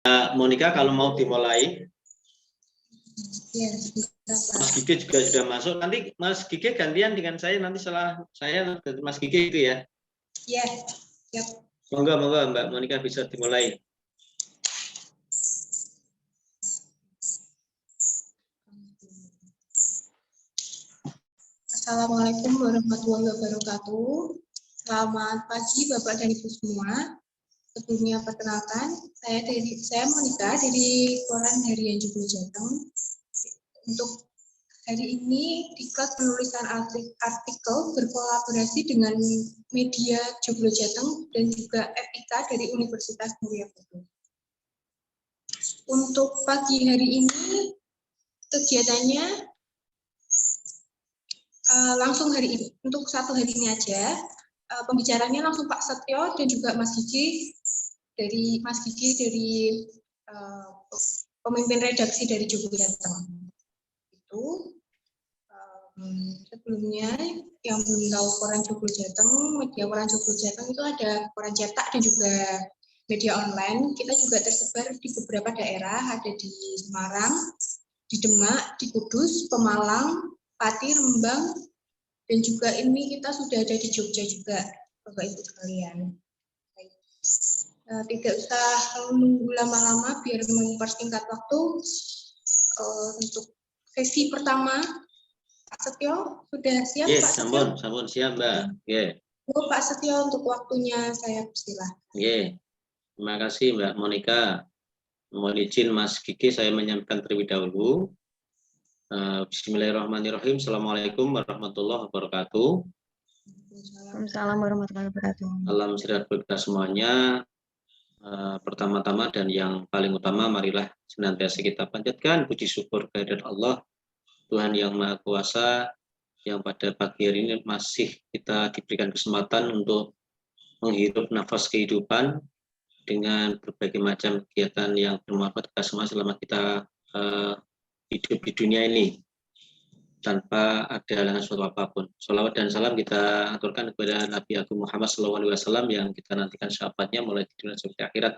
Monica kalau mau dimulai. Yes, Mas Gigi juga sudah masuk. Nanti Mas Gigi gantian dengan saya, nanti setelah saya Mas Gigi itu ya. Iya. Yep. Monggo Mbak Monica bisa dimulai. Assalamualaikum warahmatullahi wabarakatuh. Selamat pagi Bapak dan Ibu semua. Sebelumnya perkenalkan, saya Monica dari Koran Harian Joglo Jateng. Untuk hari ini di kelas penulisan artikel berkolaborasi dengan media Joglo Jateng dan juga FIK dari Universitas Muria Batu. Untuk pagi hari ini kegiatannya langsung hari ini, untuk satu hari ini aja. Pembicaranya langsung Pak Setio dan juga Mas Gigi dari pemimpin redaksi dari Joglo Jateng. Itu sebelumnya yang belum tahu koran Joglo Jateng, media koran Joglo Jateng itu ada koran cetak dan juga media online. Kita juga tersebar di beberapa daerah, ada di Semarang, di Demak, di Kudus, Pemalang, Pati, Rembang, dan juga ini kita sudah ada di Jogja juga, Bapak Ibu sekalian. Tidak usah menunggu lama-lama biar mempersingkat waktu. Untuk sesi pertama, Pak Setio sudah siap? Yes, Pak Setio? sampun siap Mbak. Yeah. Pak Setio, untuk waktunya saya persilahkan. Yeah. Terima kasih Mbak Monica. Mohon izin Mas Gigi saya menyampaikan terlebih dahulu. Bismillahirrahmanirrahim. Assalamualaikum warahmatullahi wabarakatuh. Assalamualaikum warahmatullahi wabarakatuh. Salam sejahtera kita semuanya. Pertama-tama dan yang paling utama, marilah senantiasa kita panjatkan puji syukur kehadirat Allah, Tuhan yang Maha Kuasa, yang pada pagi hari ini masih kita diberikan kesempatan untuk menghirup nafas kehidupan dengan berbagai macam kegiatan yang bermanfaat kita semua selama kita hidup di dunia ini tanpa ada halangan suatu apapun. Shalawat dan salam kita aturkan kepada Nabi Agung Muhammad SAW yang kita nantikan syafaatnya mulai di dunia sampai akhirat.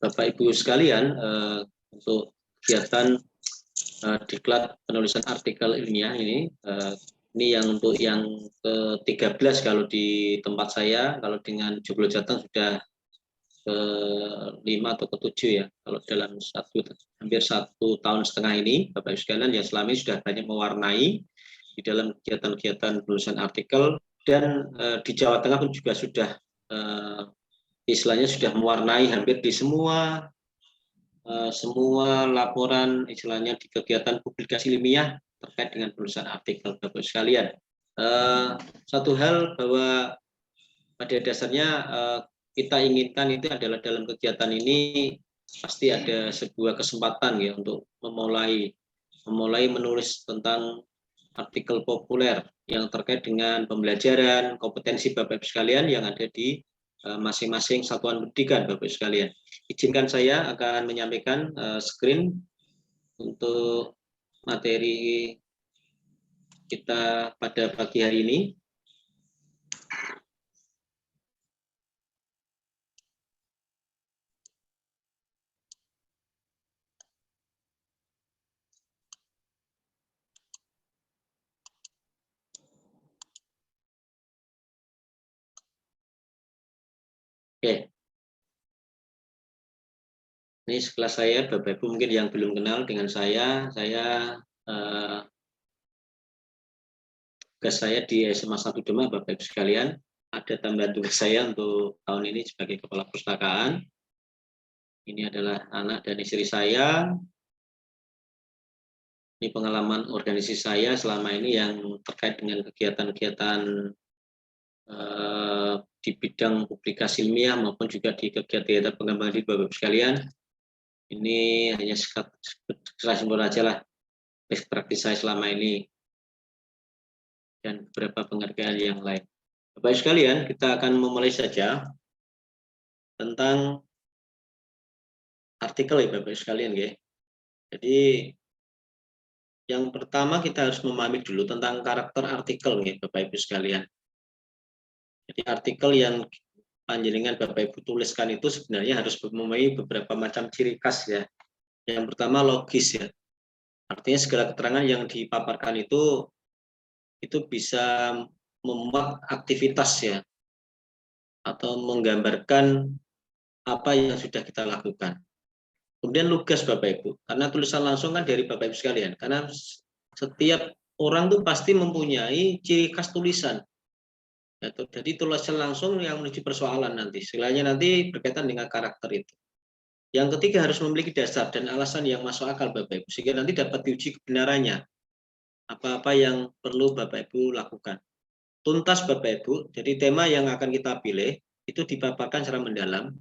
Bapak Ibu sekalian, untuk kegiatan diklat penulisan artikel ilmiah ini yang untuk yang ke-13 kalau di tempat saya, kalau dengan Joglo Jateng sudah ke-5 atau ke-7 ya, kalau dalam hampir 1,5 tahun ini, Bapak Ibu sekalian yang selama ini sudah banyak mewarnai di dalam kegiatan-kegiatan penulisan artikel, dan di Jawa Tengah pun juga sudah istilahnya sudah mewarnai hampir di semua laporan istilahnya di kegiatan publikasi ilmiah terkait dengan penulisan artikel. Bapak sekalian, satu hal bahwa pada dasarnya kita inginkan itu adalah dalam kegiatan ini pasti ada sebuah kesempatan ya untuk memulai menulis tentang artikel populer yang terkait dengan pembelajaran kompetensi Bapak Ibu sekalian yang ada di masing-masing satuan pendidikan. Bapak Ibu sekalian, izinkan saya akan menyampaikan screen untuk materi kita pada pagi hari ini. Oke. Ini sekelas saya, Bapak Ibu mungkin yang belum kenal dengan saya tugas saya di SMA 1 Demak, Bapak Ibu sekalian. Ada tambahan tugas saya untuk tahun ini sebagai Kepala Perpustakaan. Ini adalah anak dan istri saya. Ini pengalaman organisasi saya selama ini yang terkait dengan kegiatan-kegiatan di bidang publikasi ilmiah maupun juga di kegiatan pengembangan diri Bapak Ibu sekalian. Ini hanya sekilas aja lah best practice saya selama ini dan beberapa penghargaan yang lain. Bapak Ibu sekalian, kita akan memulai saja tentang artikel ya Bapak Ibu sekalian ya. Jadi yang pertama kita harus memahami dulu tentang karakter artikel ya Bapak Ibu sekalian. Jadi artikel yang panjenengan Bapak Ibu tuliskan itu sebenarnya harus memenuhi beberapa macam ciri khas ya. Yang pertama logis ya. Artinya segala keterangan yang dipaparkan itu bisa memuat aktivitas ya, atau menggambarkan apa yang sudah kita lakukan. Kemudian lugas Bapak Ibu, karena tulisan langsung kan dari Bapak Ibu sekalian, karena setiap orang tuh pasti mempunyai ciri khas tulisan. Jadi tulisan langsung yang menuju persoalan nanti, selainnya nanti berkaitan dengan karakter itu. Yang ketiga harus memiliki dasar dan alasan yang masuk akal Bapak Ibu, sehingga nanti dapat diuji kebenarannya. Apa-apa yang perlu Bapak Ibu lakukan. Tuntas Bapak Ibu, jadi tema yang akan kita pilih itu dipaparkan secara mendalam.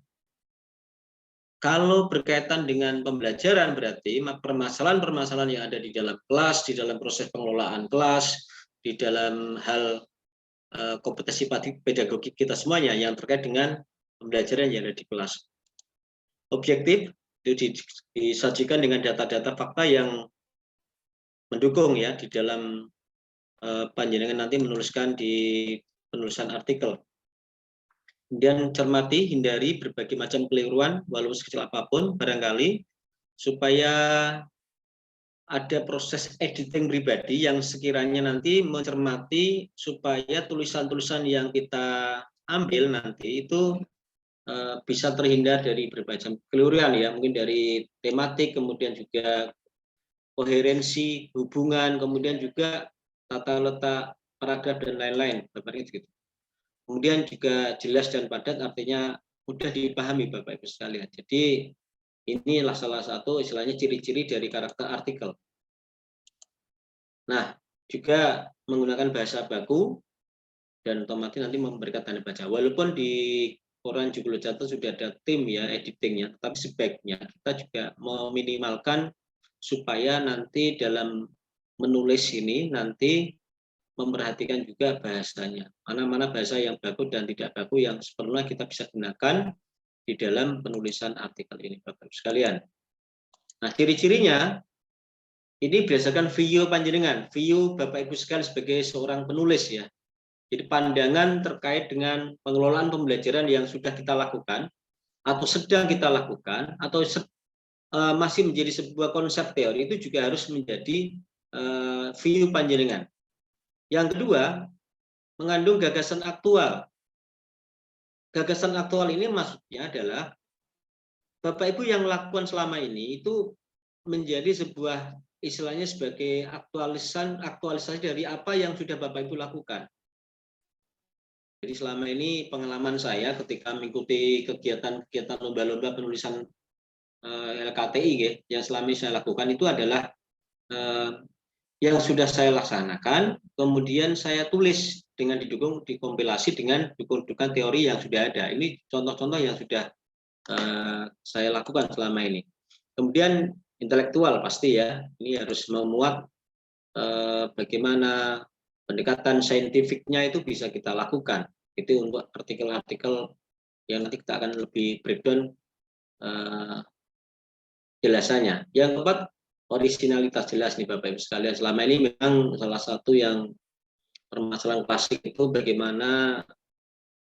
Kalau berkaitan dengan pembelajaran berarti permasalahan-permasalahan yang ada di dalam kelas, di dalam proses pengelolaan kelas, di dalam hal kompetensi pedagogik kita semuanya yang terkait dengan pembelajaran yang ada di kelas. Objektif itu disajikan dengan data-data fakta yang mendukung ya di dalam panjenengan nanti menuliskan di penulisan artikel. Kemudian cermati, hindari berbagai macam keliruan, walaupun sekecil apapun, barangkali, supaya ada proses editing pribadi yang sekiranya nanti mencermati supaya tulisan-tulisan yang kita ambil nanti itu bisa terhindar dari berbagai macam keliruan ya, mungkin dari tematik, kemudian juga koherensi, hubungan, kemudian juga tata letak paragraf dan lain-lain, gitu. Kemudian juga jelas dan padat, artinya mudah dipahami Bapak Ibu sekalian. Jadi inilah salah satu istilahnya ciri-ciri dari karakter artikel. Nah, juga menggunakan bahasa baku dan otomatis nanti memberikan tanda baca. Walaupun di Quran Jubul Jatuh sudah ada tim ya editingnya, tetapi sebaiknya kita juga meminimalkan supaya nanti dalam menulis ini nanti memperhatikan juga bahasanya. Mana-mana bahasa yang baku dan tidak baku yang sepenuhnya kita bisa gunakan di dalam penulisan artikel ini, Bapak Ibu sekalian. Nah, ciri-cirinya ini berdasarkan view panjenengan, view Bapak Ibu sekalian sebagai seorang penulis ya. Jadi pandangan terkait dengan pengelolaan pembelajaran yang sudah kita lakukan atau sedang kita lakukan atau masih menjadi sebuah konsep teori itu juga harus menjadi view panjenengan. Yang kedua, mengandung gagasan aktual. Gagasan aktual ini maksudnya adalah Bapak Ibu yang lakukan selama ini itu menjadi sebuah istilahnya sebagai aktualisasi dari apa yang sudah Bapak Ibu lakukan. Jadi selama ini pengalaman saya ketika mengikuti kegiatan-kegiatan lomba-lomba penulisan LKTI yang selama ini saya lakukan itu adalah yang sudah saya laksanakan, kemudian saya tulis dengan didukung dikompilasi dengan dukungan teori yang sudah ada. Ini contoh-contoh yang sudah saya lakukan selama ini. Kemudian intelektual pasti ya, ini harus memuat bagaimana pendekatan saintifiknya itu bisa kita lakukan. Itu untuk artikel-artikel yang nanti kita akan lebih breakdown jelasannya. Yang keempat, originalitas jelas nih Bapak Ibu sekalian. Selama ini memang salah satu yang permasalahan klasik itu bagaimana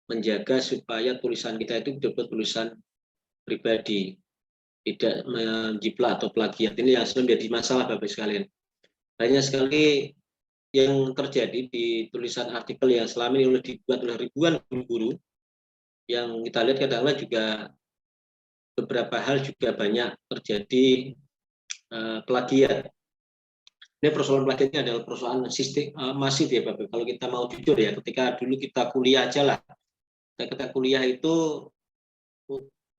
menjaga supaya tulisan kita itu betul-betul tulisan pribadi, tidak menjiplak atau plagiat. Ini yang sering menjadi masalah Bapak Ibu sekalian. Banyak sekali yang terjadi di tulisan artikel yang selama ini dibuat oleh ribuan guru yang kita lihat kadang-kadang juga beberapa hal juga banyak terjadi plagiat. Ini persoalan plagiatnya adalah persoalan sistem masif ya Bapak. Kalau kita mau jujur ya, ketika dulu kita kuliah aja lah. Ketika kuliah itu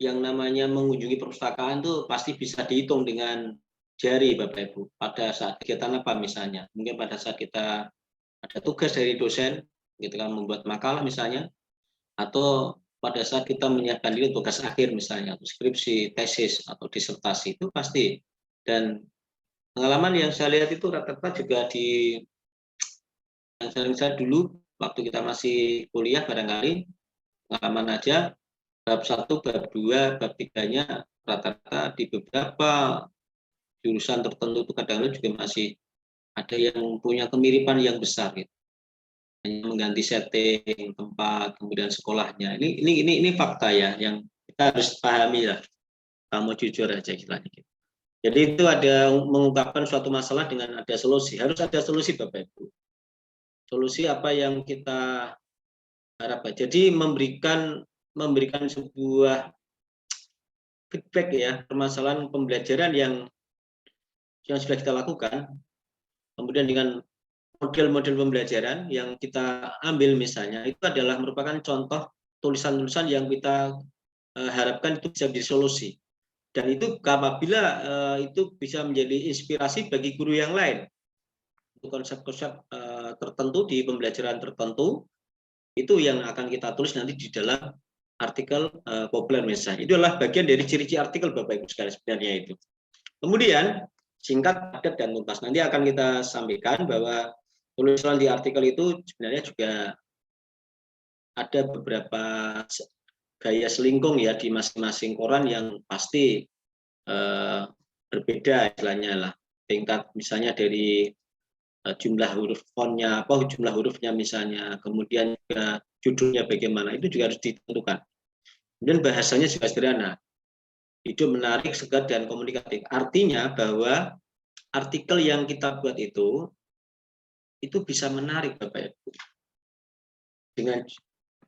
yang namanya mengunjungi perpustakaan tuh pasti bisa dihitung dengan jari Bapak Ibu. Pada saat kegiatan apa misalnya? Mungkin pada saat kita ada tugas dari dosen, gitu kan, membuat makalah misalnya, atau pada saat kita menyiapkan diri tugas akhir misalnya, atau skripsi, tesis, atau disertasi itu pasti. Dan pengalaman yang saya lihat itu rata-rata juga di yang sering saya dulu waktu kita masih kuliah barangkali pengalaman aja bab 1, bab 2, bab 3-nya rata-rata di beberapa jurusan tertentu itu kadang-kadang juga masih ada yang punya kemiripan yang besar gitu. hanya mengganti setting tempat, kemudian sekolahnya. Ini fakta ya yang kita harus pahami lah. Kamu jujur aja istilahnya gitu. Jadi itu ada mengungkapkan suatu masalah dengan ada solusi. Harus ada solusi Bapak Ibu. Solusi apa yang kita harapkan. Jadi memberikan sebuah feedback ya, permasalahan pembelajaran yang sudah kita lakukan. Kemudian dengan model-model pembelajaran yang kita ambil misalnya itu adalah merupakan contoh tulisan-tulisan yang kita harapkan itu bisa menjadi solusi. Dan itu apabila itu bisa menjadi inspirasi bagi guru yang lain untuk konsep-konsep tertentu di pembelajaran tertentu, itu yang akan kita tulis nanti di dalam artikel populer misalnya. Itu adalah bagian dari ciri-ciri artikel Bapak Ibu sekalian sebenarnya itu. Kemudian singkat, padat, dan tuntas. Nanti akan kita sampaikan bahwa tulisan di artikel itu sebenarnya juga ada beberapa gaya selingkung ya di masing-masing koran yang pasti berbeda istilahnya lah. Tingkat misalnya dari jumlah huruf fontnya, apa jumlah hurufnya misalnya, kemudian juga judulnya bagaimana, itu juga harus ditentukan. Kemudian bahasanya juga sederhana, hidup, menarik, segar, dan komunikatif. Artinya bahwa artikel yang kita buat itu bisa menarik Bapak Ibu. Dengan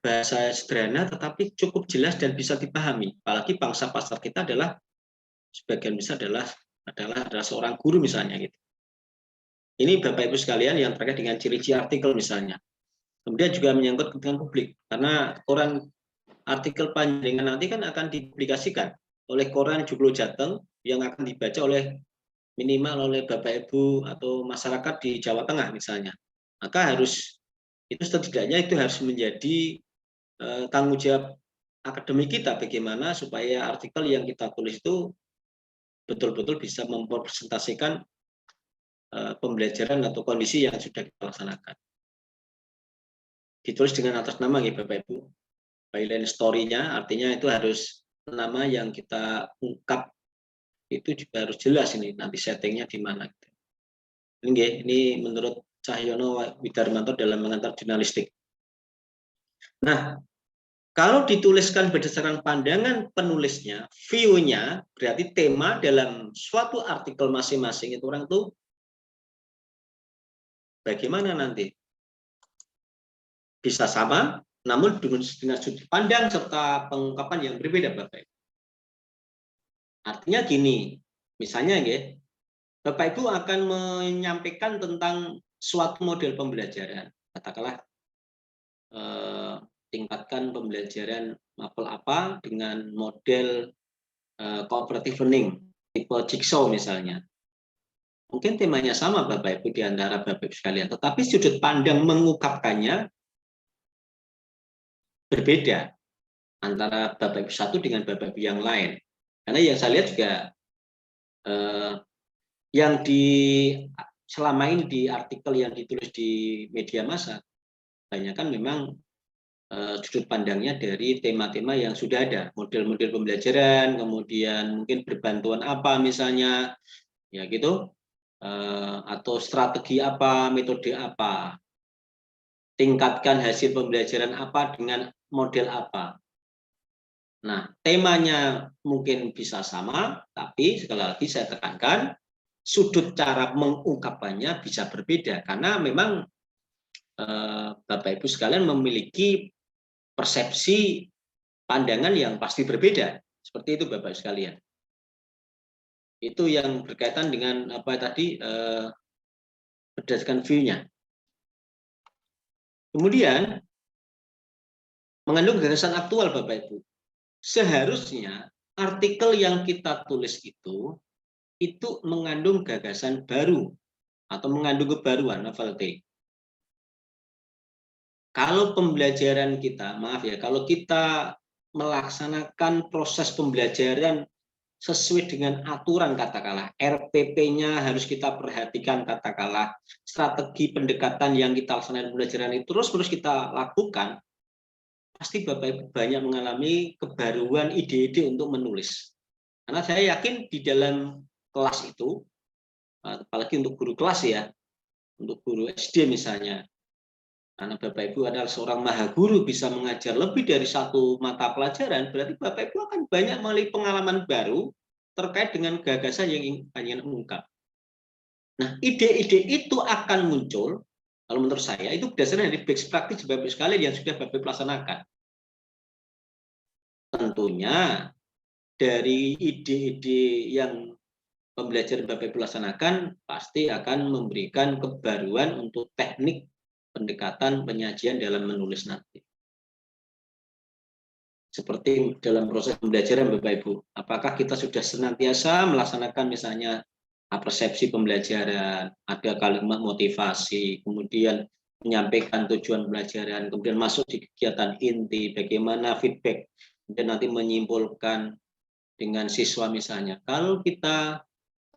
bahasa sederhana tetapi cukup jelas dan bisa dipahami. Apalagi bangsa pasar kita adalah sebagian besar adalah seorang guru misalnya gitu. Ini Bapak Ibu sekalian yang terkait dengan ciri-ciri artikel misalnya. Kemudian juga menyangkut kepentingan publik karena koran artikel panjangan nanti kan akan dipublikasikan oleh koran Joglo Jateng yang akan dibaca oleh minimal oleh Bapak Ibu atau masyarakat di Jawa Tengah misalnya. Maka harus itu setidaknya itu harus menjadi tanggung jawab akademik kita bagaimana supaya artikel yang kita tulis itu betul-betul bisa mempresentasikan pembelajaran atau kondisi yang sudah kita laksanakan. Ditulis dengan atas nama ya Bapak Ibu. Byline story-nya artinya itu harus nama yang kita ungkap itu juga harus jelas ini nanti settingnya di mana. Ini menurut Cahyono Widarmanto dalam mengantar jurnalistik. Nah, kalau dituliskan berdasarkan pandangan penulisnya, view-nya, berarti tema dalam suatu artikel masing-masing itu orang tuh bagaimana nanti? Bisa sama, namun dengan sudut pandang serta pengungkapan yang berbeda, Bapak Ibu. Artinya gini, misalnya ya, Bapak Ibu akan menyampaikan tentang suatu model pembelajaran, katakanlah tingkatkan pembelajaran mapel apa dengan model cooperative learning, tipe jigsaw misalnya. Mungkin temanya sama Bapak Ibu di antara Bapak Ibu sekalian, tetapi sudut pandang mengungkapkannya berbeda antara Bapak Ibu satu dengan Bapak Ibu yang lain. Karena yang saya lihat juga yang selama ini di artikel yang ditulis di media massa, banyak kan memang sudut pandangnya dari tema-tema yang sudah ada, model-model pembelajaran, kemudian mungkin berbantuan apa misalnya, ya gitu, atau strategi apa, metode apa, tingkatkan hasil pembelajaran apa dengan model apa. Nah, temanya mungkin bisa sama, tapi sekali lagi saya tekankan, sudut cara mengungkapannya bisa berbeda, karena memang Bapak Ibu sekalian memiliki persepsi pandangan yang pasti berbeda. Seperti itu Bapak Ibu sekalian. Itu yang berkaitan dengan apa tadi, berdasarkan view-nya. Kemudian, mengandung gagasan aktual Bapak Ibu. Seharusnya artikel yang kita tulis itu mengandung gagasan baru atau mengandung kebaruan, novelty. Kalau pembelajaran kita, maaf ya, kalau kita melaksanakan proses pembelajaran sesuai dengan aturan katakanlah, RPP-nya harus kita perhatikan katakanlah, strategi pendekatan yang kita laksanakan pembelajaran itu terus kita lakukan, pasti Bapak Ibu banyak mengalami kebaruan ide-ide untuk menulis. Karena saya yakin di dalam kelas itu, apalagi untuk guru kelas ya, untuk guru SD misalnya, Karena Bapak Ibu adalah seorang maha guru, bisa mengajar lebih dari satu mata pelajaran, berarti Bapak Ibu akan banyak melalui pengalaman baru terkait dengan gagasan yang ingin ungkap. Nah, ide-ide itu akan muncul, kalau menurut saya, itu berdasarkan dari best practice Bapak Ibu sekalian yang sudah Bapak Ibu laksanakan. Tentunya, dari ide-ide yang pembelajaran Bapak Ibu laksanakan, pasti akan memberikan kebaruan untuk teknik pendekatan penyajian dalam menulis nanti. Seperti dalam proses pembelajaran Bapak Ibu, apakah kita sudah senantiasa melaksanakan misalnya persepsi pembelajaran, ada kalimat motivasi, kemudian menyampaikan tujuan pembelajaran, kemudian masuk di kegiatan inti, bagaimana feedback, kemudian nanti menyimpulkan dengan siswa misalnya. Kalau kita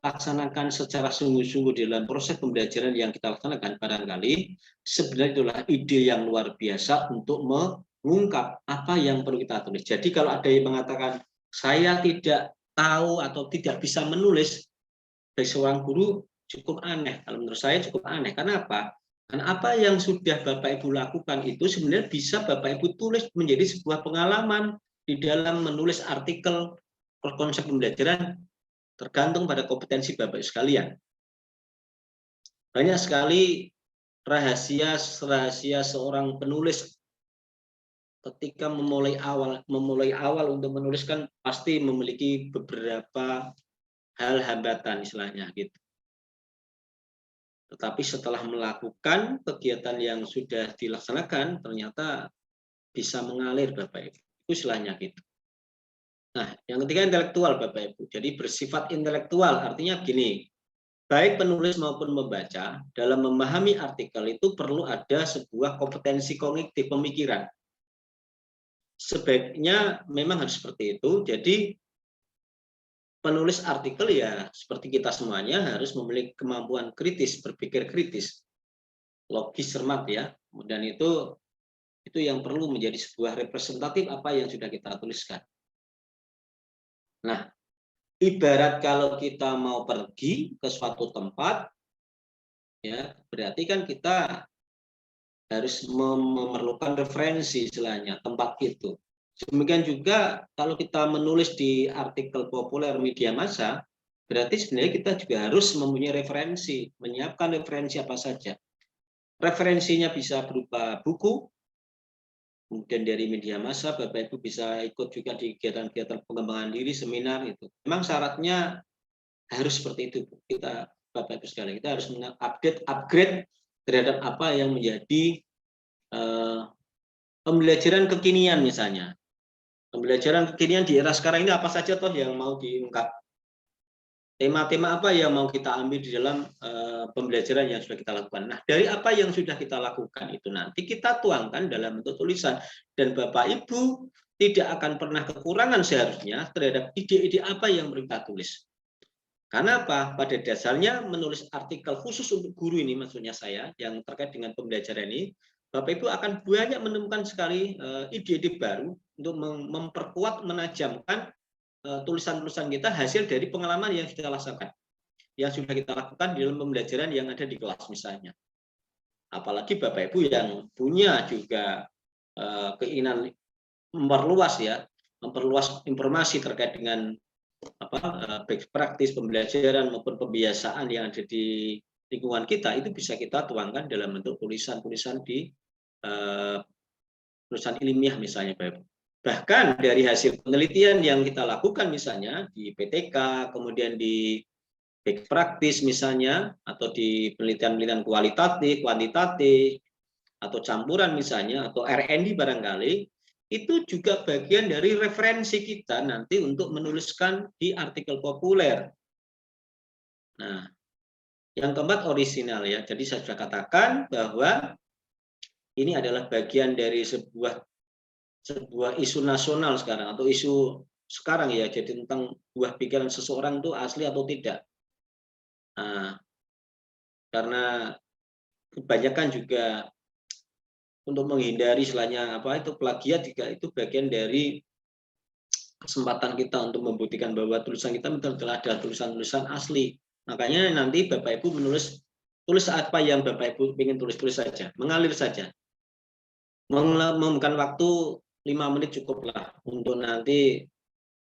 laksanakan secara sungguh-sungguh dalam proses pembelajaran yang kita laksanakan, barangkali sebenarnya itulah ide yang luar biasa untuk mengungkap apa yang perlu kita tulis. Jadi kalau ada yang mengatakan saya tidak tahu atau tidak bisa menulis, dari seorang guru cukup aneh. Kalau menurut saya cukup aneh. Karena apa? Karena apa yang sudah Bapak Ibu lakukan itu sebenarnya bisa Bapak Ibu tulis menjadi sebuah pengalaman di dalam menulis artikel konsep pembelajaran, tergantung pada kompetensi Bapak Ibu sekalian. Banyak sekali rahasia seorang penulis ketika memulai awal untuk menuliskan pasti memiliki beberapa hal hambatan istilahnya gitu. Tetapi setelah melakukan kegiatan yang sudah dilaksanakan ternyata bisa mengalir Bapak Ibu. Itu istilahnya gitu. Nah, yang ketiga intelektual Bapak Ibu. Jadi bersifat intelektual artinya begini. Baik penulis maupun membaca, dalam memahami artikel itu perlu ada sebuah kompetensi kognitif pemikiran. Sebaiknya memang harus seperti itu. Jadi penulis artikel ya seperti kita semuanya harus memiliki kemampuan kritis, berpikir kritis, logis cermat ya. Dan itu yang perlu menjadi sebuah representatif apa yang sudah kita tuliskan. Nah, ibarat kalau kita mau pergi ke suatu tempat, ya berarti kan kita harus memerlukan referensi istilahnya tempat itu. Demikian juga kalau kita menulis di artikel populer media massa, berarti sebenarnya kita juga harus mempunyai referensi, menyiapkan referensi apa saja. Referensinya bisa berupa buku, kemudian dari media massa, Bapak Ibu bisa ikut juga di kegiatan-kegiatan pengembangan diri, seminar itu. Memang syaratnya harus seperti itu. Kita Bapak Ibu sekalian, kita harus upgrade terhadap apa yang menjadi pembelajaran kekinian misalnya. Pembelajaran kekinian di era sekarang ini apa saja toh yang mau diungkap? Tema-tema apa yang mau kita ambil di dalam pembelajaran yang sudah kita lakukan. Nah, dari apa yang sudah kita lakukan itu nanti kita tuangkan dalam bentuk tulisan. Dan Bapak Ibu tidak akan pernah kekurangan seharusnya terhadap ide-ide apa yang mereka tulis. Karena apa? Pada dasarnya menulis artikel khusus untuk guru ini maksudnya saya yang terkait dengan pembelajaran ini, Bapak Ibu akan banyak menemukan sekali ide-ide baru untuk memperkuat, menajamkan tulisan-tulisan kita hasil dari pengalaman yang kita laksanakan, yang sudah kita lakukan di dalam pembelajaran yang ada di kelas misalnya. Apalagi Bapak Ibu yang punya juga keinginan memperluas informasi terkait dengan best practice pembelajaran maupun pembiasaan yang ada di lingkungan kita, itu bisa kita tuangkan dalam bentuk tulisan-tulisan di tulisan ilmiah misalnya Bapak Ibu. Bahkan dari hasil penelitian yang kita lakukan misalnya di PTK, kemudian di best practice misalnya, atau di penelitian-penelitian kualitatif, kuantitatif, atau campuran misalnya, atau R&D barangkali, itu juga bagian dari referensi kita nanti untuk menuliskan di artikel populer. Nah, yang keempat orisinal ya. Jadi saya sudah katakan bahwa ini adalah bagian dari sebuah isu nasional sekarang atau isu sekarang ya, jadi tentang buah pikiran seseorang itu asli atau tidak. Nah, karena kebanyakan juga untuk menghindari istilahnya itu plagiat, juga itu bagian dari kesempatan kita untuk membuktikan bahwa tulisan kita betul-betul ada tulisan-tulisan asli. Makanya nanti Bapak Ibu tulis apa yang Bapak Ibu ingin tulis saja, mengalir saja. Memakan waktu 5 menit cukuplah untuk nanti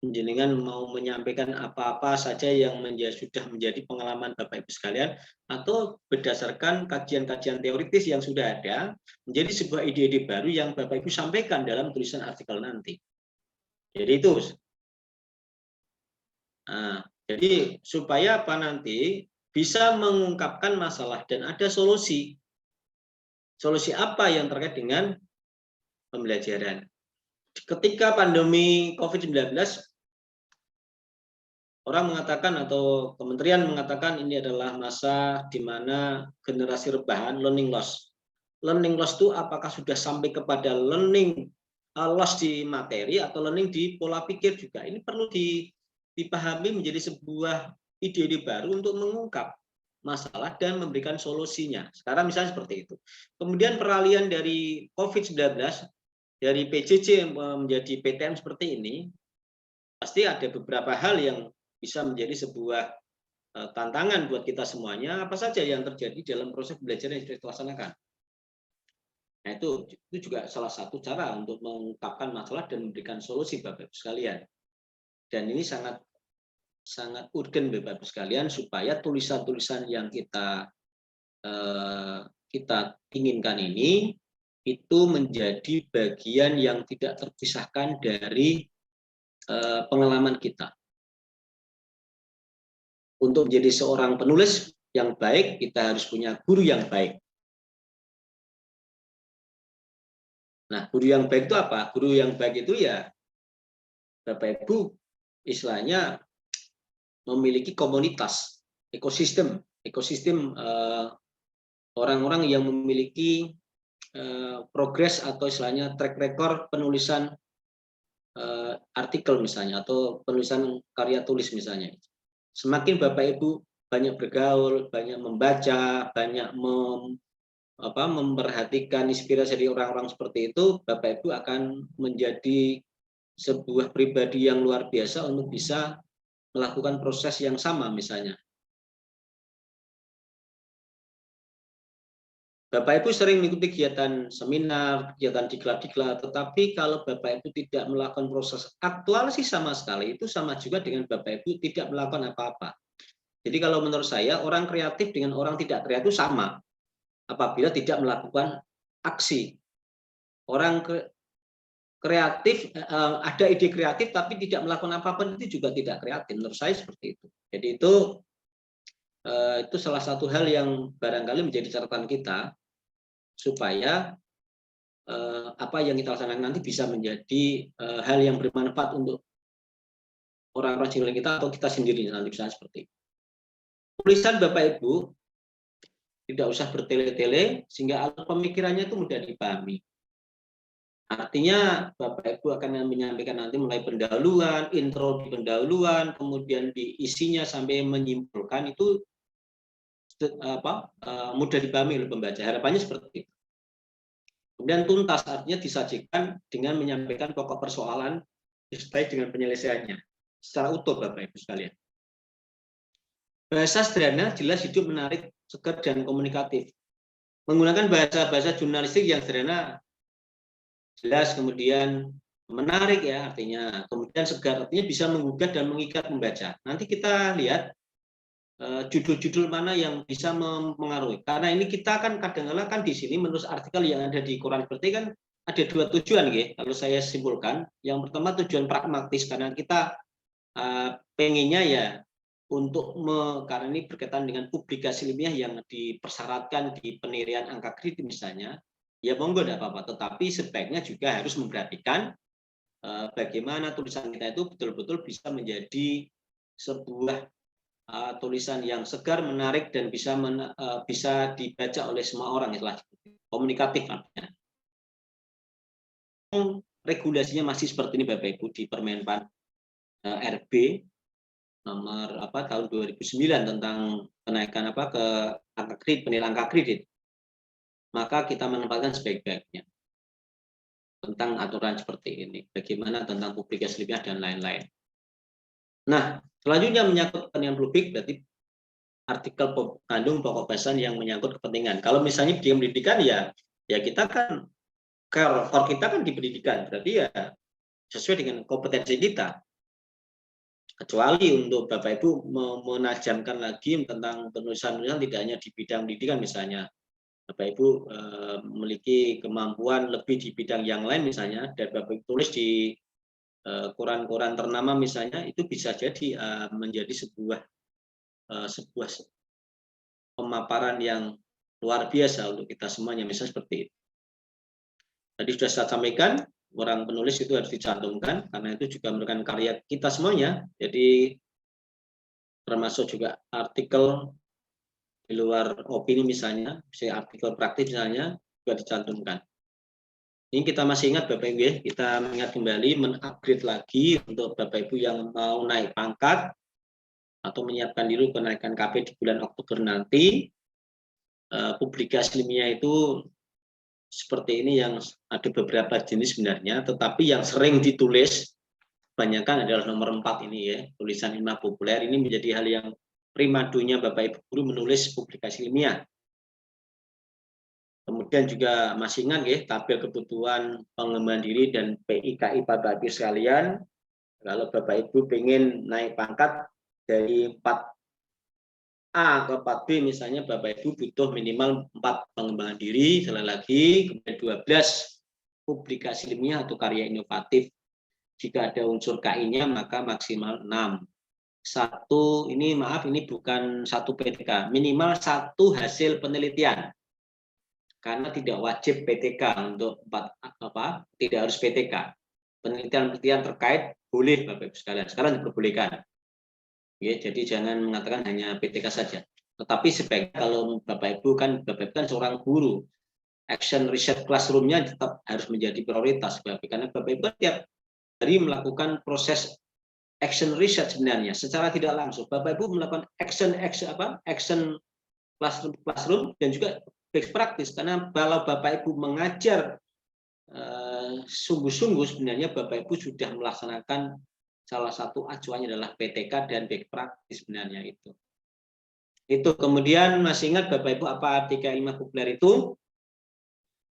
jenengan mau menyampaikan apa-apa saja yang sudah menjadi pengalaman Bapak Ibu sekalian, atau berdasarkan kajian-kajian teoritis yang sudah ada menjadi sebuah ide-ide baru yang Bapak Ibu sampaikan dalam tulisan artikel nanti. Jadi itu. Nah, jadi supaya apa nanti bisa mengungkapkan masalah dan ada solusi. Solusi apa yang terkait dengan pembelajaran. Ketika pandemi COVID-19, orang mengatakan atau kementerian mengatakan ini adalah masa di mana generasi rebahan, learning loss. Learning loss itu apakah sudah sampai kepada learning loss di materi atau learning di pola pikir juga. Ini perlu dipahami menjadi sebuah ide-ide baru untuk mengungkap masalah dan memberikan solusinya. Sekarang misalnya seperti itu. Kemudian peralihan dari COVID-19 dari PJJ menjadi PTM seperti ini, pasti ada beberapa hal yang bisa menjadi sebuah tantangan buat kita semuanya. Apa saja yang terjadi dalam proses belajar yang sudah dilaksanakan. Nah, itu juga salah satu cara untuk mengungkapkan masalah dan memberikan solusi Bapak Ibu sekalian. Dan ini sangat urgen Bapak Ibu sekalian supaya tulisan-tulisan yang kita inginkan ini itu menjadi bagian yang tidak terpisahkan dari pengalaman kita. Untuk menjadi seorang penulis yang baik, kita harus punya guru yang baik. Nah, guru yang baik itu apa? Guru yang baik itu ya, Bapak Ibu, istilahnya memiliki komunitas, ekosistem orang-orang yang memiliki progres atau istilahnya track record penulisan artikel misalnya atau penulisan karya tulis misalnya. Semakin Bapak Ibu banyak bergaul, banyak membaca, banyak memperhatikan inspirasi dari orang-orang seperti itu, Bapak Ibu akan menjadi sebuah pribadi yang luar biasa untuk bisa melakukan proses yang sama misalnya. Bapak Ibu sering mengikuti kegiatan seminar, kegiatan diklat-diklat, tetapi kalau Bapak Ibu tidak melakukan proses aktualisasi sama sekali, itu sama juga dengan Bapak Ibu tidak melakukan apa-apa. Jadi kalau menurut saya, orang kreatif dengan orang tidak kreatif sama, apabila tidak melakukan aksi. Orang kreatif, ada ide kreatif, tapi tidak melakukan apa-apa, itu juga tidak kreatif. Menurut saya seperti itu. Jadi itu salah satu hal yang barangkali menjadi catatan kita, supaya apa yang kita laksanakan nanti bisa menjadi hal yang bermanfaat untuk orang-orang sekeliling kita atau kita sendiri nanti bisa seperti itu. Tulisan Bapak Ibu tidak usah bertele-tele sehingga alur pemikirannya itu mudah dipahami. Artinya Bapak Ibu akan menyampaikan nanti mulai pendahuluan, intro di pendahuluan, kemudian di isinya sampai menyimpulkan itu mudah dipahami oleh pembaca. Harapannya seperti itu. Kemudian tuntas, artinya disajikan dengan menyampaikan pokok persoalan disertai dengan penyelesaiannya secara utuh Bapak Ibu sekalian. Bahasa sederhana, jelas, hidup, menarik, segar, dan komunikatif. Menggunakan bahasa jurnalistik yang sederhana, jelas, kemudian menarik ya artinya, kemudian segar artinya bisa menggugah dan mengikat membaca. Nanti kita lihat judul-judul mana yang bisa mempengaruhi. Karena ini kita kan kadang-kadang kan di sini menurut artikel yang ada di Quran berarti kan ada dua tujuan ya. Kalau saya simpulkan, yang pertama tujuan pragmatis karena kita pengennya ya untuk karena ini berkaitan dengan publikasi ilmiah yang dipersyaratkan di penilaian angka kritis misalnya, ya monggo tidak apa-apa. Tetapi sebaiknya juga harus memperhatikan bagaimana tulisan kita itu betul-betul bisa menjadi sebuah tulisan yang segar, menarik, dan bisa dibaca oleh semua orang, itulah komunikatif artinya. Regulasinya masih seperti ini Bapak Ibu di Permenpan RB nomor tahun 2009 tentang kenaikan ke angka kredit, penilaian angka kredit. Maka kita menempatkan sebaik-baiknya tentang aturan seperti ini. Bagaimana tentang publikasi ilmiah dan lain-lain. Nah, selanjutnya menyangkut kepentingan publik, berarti artikel mengandung pokok bahasan yang menyangkut kepentingan. Kalau misalnya di pendidikan ya kita kan core kita kan di pendidikan, berarti ya sesuai dengan kompetensi kita. Kecuali untuk Bapak Ibu menajamkan lagi tentang penulisan-penulisan tidak hanya di bidang pendidikan misalnya, Bapak Ibu memiliki kemampuan lebih di bidang yang lain misalnya, dan Bapak Ibu tulis di koran-koran ternama misalnya, itu bisa jadi menjadi sebuah pemaparan yang luar biasa untuk kita semuanya, misalnya seperti itu. Tadi sudah saya sampaikan, orang penulis itu harus dicantumkan, karena itu juga merupakan karya kita semuanya. Jadi termasuk juga artikel di luar opini misalnya, misalnya artikel praktis misalnya, juga dicantumkan. Ini kita masih ingat Bapak Ibu ya, kita mengingat kembali, men-upgrade lagi untuk Bapak Ibu yang mau naik pangkat, atau menyiapkan diri kenaikan KP di bulan Oktober nanti. Publikasi ilmiah itu seperti ini yang ada beberapa jenis sebenarnya, tetapi yang sering ditulis kebanyakan adalah nomor 4 ini ya, tulisan ilmiah populer. Ini menjadi hal yang primadonya Bapak Ibu guru menulis publikasi ilmiah. Kemudian juga masih ingat ya, tabel kebutuhan pengembangan diri dan PIKI Bapak Ibu sekalian. Kalau Bapak Ibu pengen naik pangkat dari 4A ke 4B misalnya, Bapak Ibu butuh minimal 4 pengembangan diri, sekali lagi, kemudian 12 publikasi ilmiah atau karya inovatif. Jika ada unsur KI-nya maka maksimal 6. Ini maaf, ini bukan 1 PTK, minimal 1 hasil penelitian. Karena tidak wajib PTK untuk tidak harus PTK. Penelitian-penelitian terkait boleh Bapak Ibu sekalian, sekarang diperbolehkan. Ya, jadi jangan mengatakan hanya PTK saja. Tetapi sebaiknya kalau Bapak Ibu kan seorang guru, action research classroom-nya tetap harus menjadi prioritas, karena Bapak Ibu tiap hari melakukan proses action research sebenarnya secara tidak langsung. Bapak Ibu melakukan action classroom dan juga best practice, karena kalau Bapak Ibu mengajar sungguh-sungguh sebenarnya Bapak Ibu sudah melaksanakan salah satu acuannya adalah PTK dan best practice sebenarnya itu. Kemudian masih ingat Bapak Ibu apa artikel ilmiah populer itu?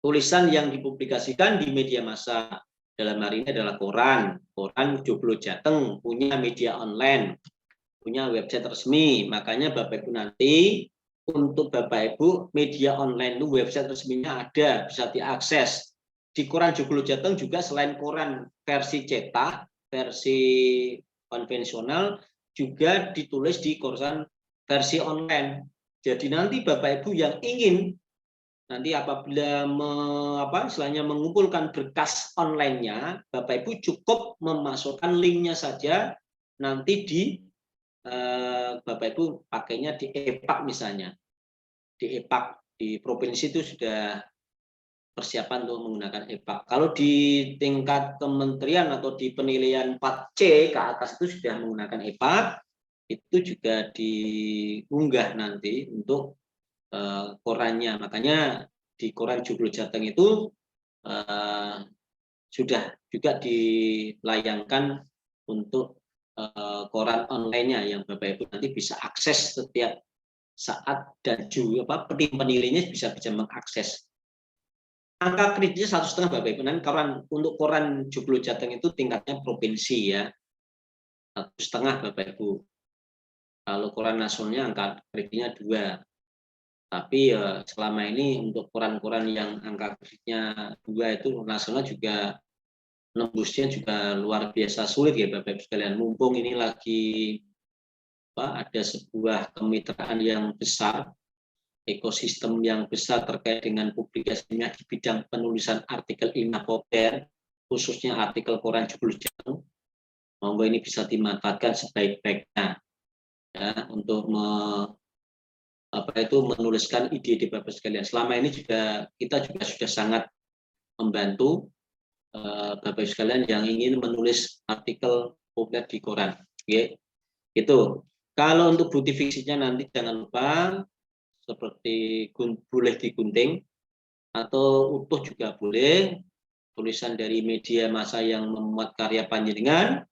Tulisan yang dipublikasikan di media massa. Dalam hari ini adalah koran Joglo Jateng, punya media online, punya website resmi. Makanya Bapak Ibu nanti untuk Bapak Ibu media online itu website resminya ada, bisa diakses. Di koran Joglo Jateng juga selain koran versi cetak, versi konvensional, juga ditulis di koran versi online. Jadi nanti Bapak Ibu yang ingin nanti apabila mengumpulkan berkas online-nya, Bapak Ibu cukup memasukkan link-nya saja, nanti Bapak Ibu pakainya di EPUB misalnya. Di EPUB di provinsi itu sudah persiapan untuk menggunakan EPUB. Kalau di tingkat kementerian atau di penilaian 4C ke atas itu sudah menggunakan EPUB, itu juga diunggah nanti untuk korannya. Makanya di koran Joglo Jateng itu sudah juga dilayangkan untuk koran online-nya yang Bapak Ibu nanti bisa akses setiap saat, dan juga penilainya bisa mengakses. Angka kritisnya 1,5 Bapak Ibu. Nanti untuk koran Joglo Jateng itu tingkatnya provinsi ya, 1,5 Bapak Ibu. Kalau koran nasionalnya angka kritisnya 2. Tapi selama ini untuk koran-koran yang angka kreditnya 2 itu nasional juga nembusnya juga luar biasa sulit ya Bapak Ibu sekalian. Mumpung ini lagi ada sebuah kemitraan yang besar, ekosistem yang besar terkait dengan publikasinya di bidang penulisan artikel ilmiah populer, khususnya artikel koran Joglo Jateng. Monggo ini bisa dimanfaatkan sebaik-baiknya ya, untuk menuliskan ide-ide Bapak sekalian. Selama ini juga kita juga sudah sangat membantu Bapak sekalian yang ingin menulis artikel populer di koran. Oke. Itu. Kalau untuk bukti fiksinya nanti jangan lupa seperti boleh digunting atau utuh juga boleh. Tulisan dari media massa yang memuat karya panjenengan,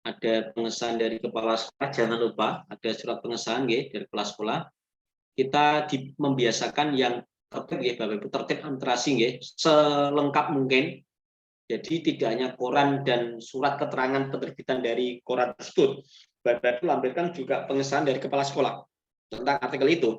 ada pengesahan dari kepala sekolah, jangan lupa ada surat pengesahan dari kepala sekolah. Kita membiasakan yang tertib ya Bapak Ibu, tertib administrasi ya, selengkap mungkin. Jadi tidak hanya koran dan surat keterangan penerbitan dari koran tersebut, Bapak Ibu lampirkan juga pengesahan dari kepala sekolah tentang artikel itu,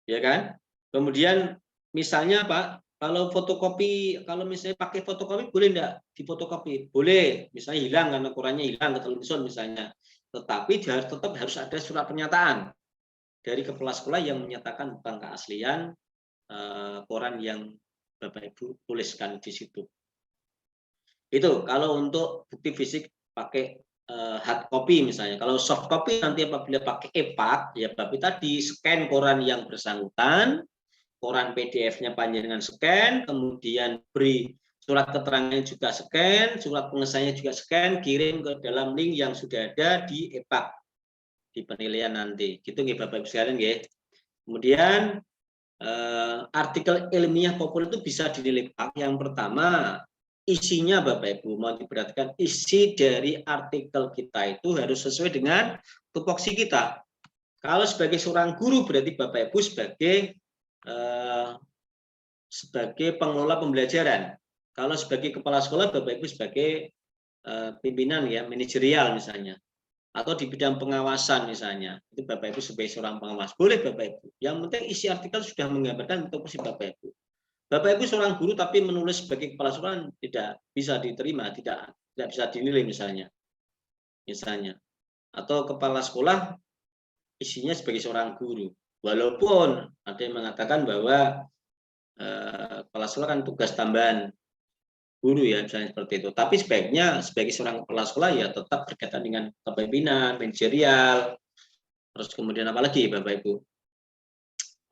ya kan? Kemudian misalnya Pak, kalau fotokopi, kalau misalnya pakai fotokopi boleh enggak difotokopi? Boleh, misalnya hilang karena korannya hilang ke telepon misalnya. Tetapi tetap harus ada surat pernyataan dari kepala sekolah yang menyatakan tentang keaslian koran yang Bapak Ibu tuliskan di situ. Itu kalau untuk bukti fisik pakai hard copy misalnya. Kalau soft copy nanti apabila pakai e-pad, ya Bapak tadi scan koran yang bersangkutan, koran PDF-nya panjenengan scan, kemudian beri surat keterangannya juga scan, surat pengesahannya juga scan, kirim ke dalam link yang sudah ada di e-pad di penilaian nanti. Gitu nggih Bapak Ibu sekalian nggih. Kemudian artikel ilmiah populer itu bisa dinilai Pak. Yang pertama, isinya Bapak Ibu mau diperhatikan, isi dari artikel kita itu harus sesuai dengan tupoksi kita. Kalau sebagai seorang guru berarti Bapak Ibu sebagai pengelola pembelajaran. Kalau sebagai kepala sekolah Bapak Ibu sebagai pimpinan ya, manajerial misalnya. Atau di bidang pengawasan misalnya, itu Bapak Ibu sebagai seorang pengawas, boleh Bapak Ibu. Yang penting isi artikel sudah menggambarkan tupoksi Bapak Ibu. Bapak Ibu seorang guru tapi menulis sebagai kepala sekolah tidak bisa diterima, tidak bisa dinilai misalnya. Atau kepala sekolah isinya sebagai seorang guru. Walaupun ada yang mengatakan bahwa kepala sekolah kan tugas tambahan guru ya misalnya seperti itu. Tapi sebaiknya sebagai seorang kepala sekolah ya tetap berkaitan dengan kepemimpinan, manajerial, terus kemudian apa lagi Bapak Ibu?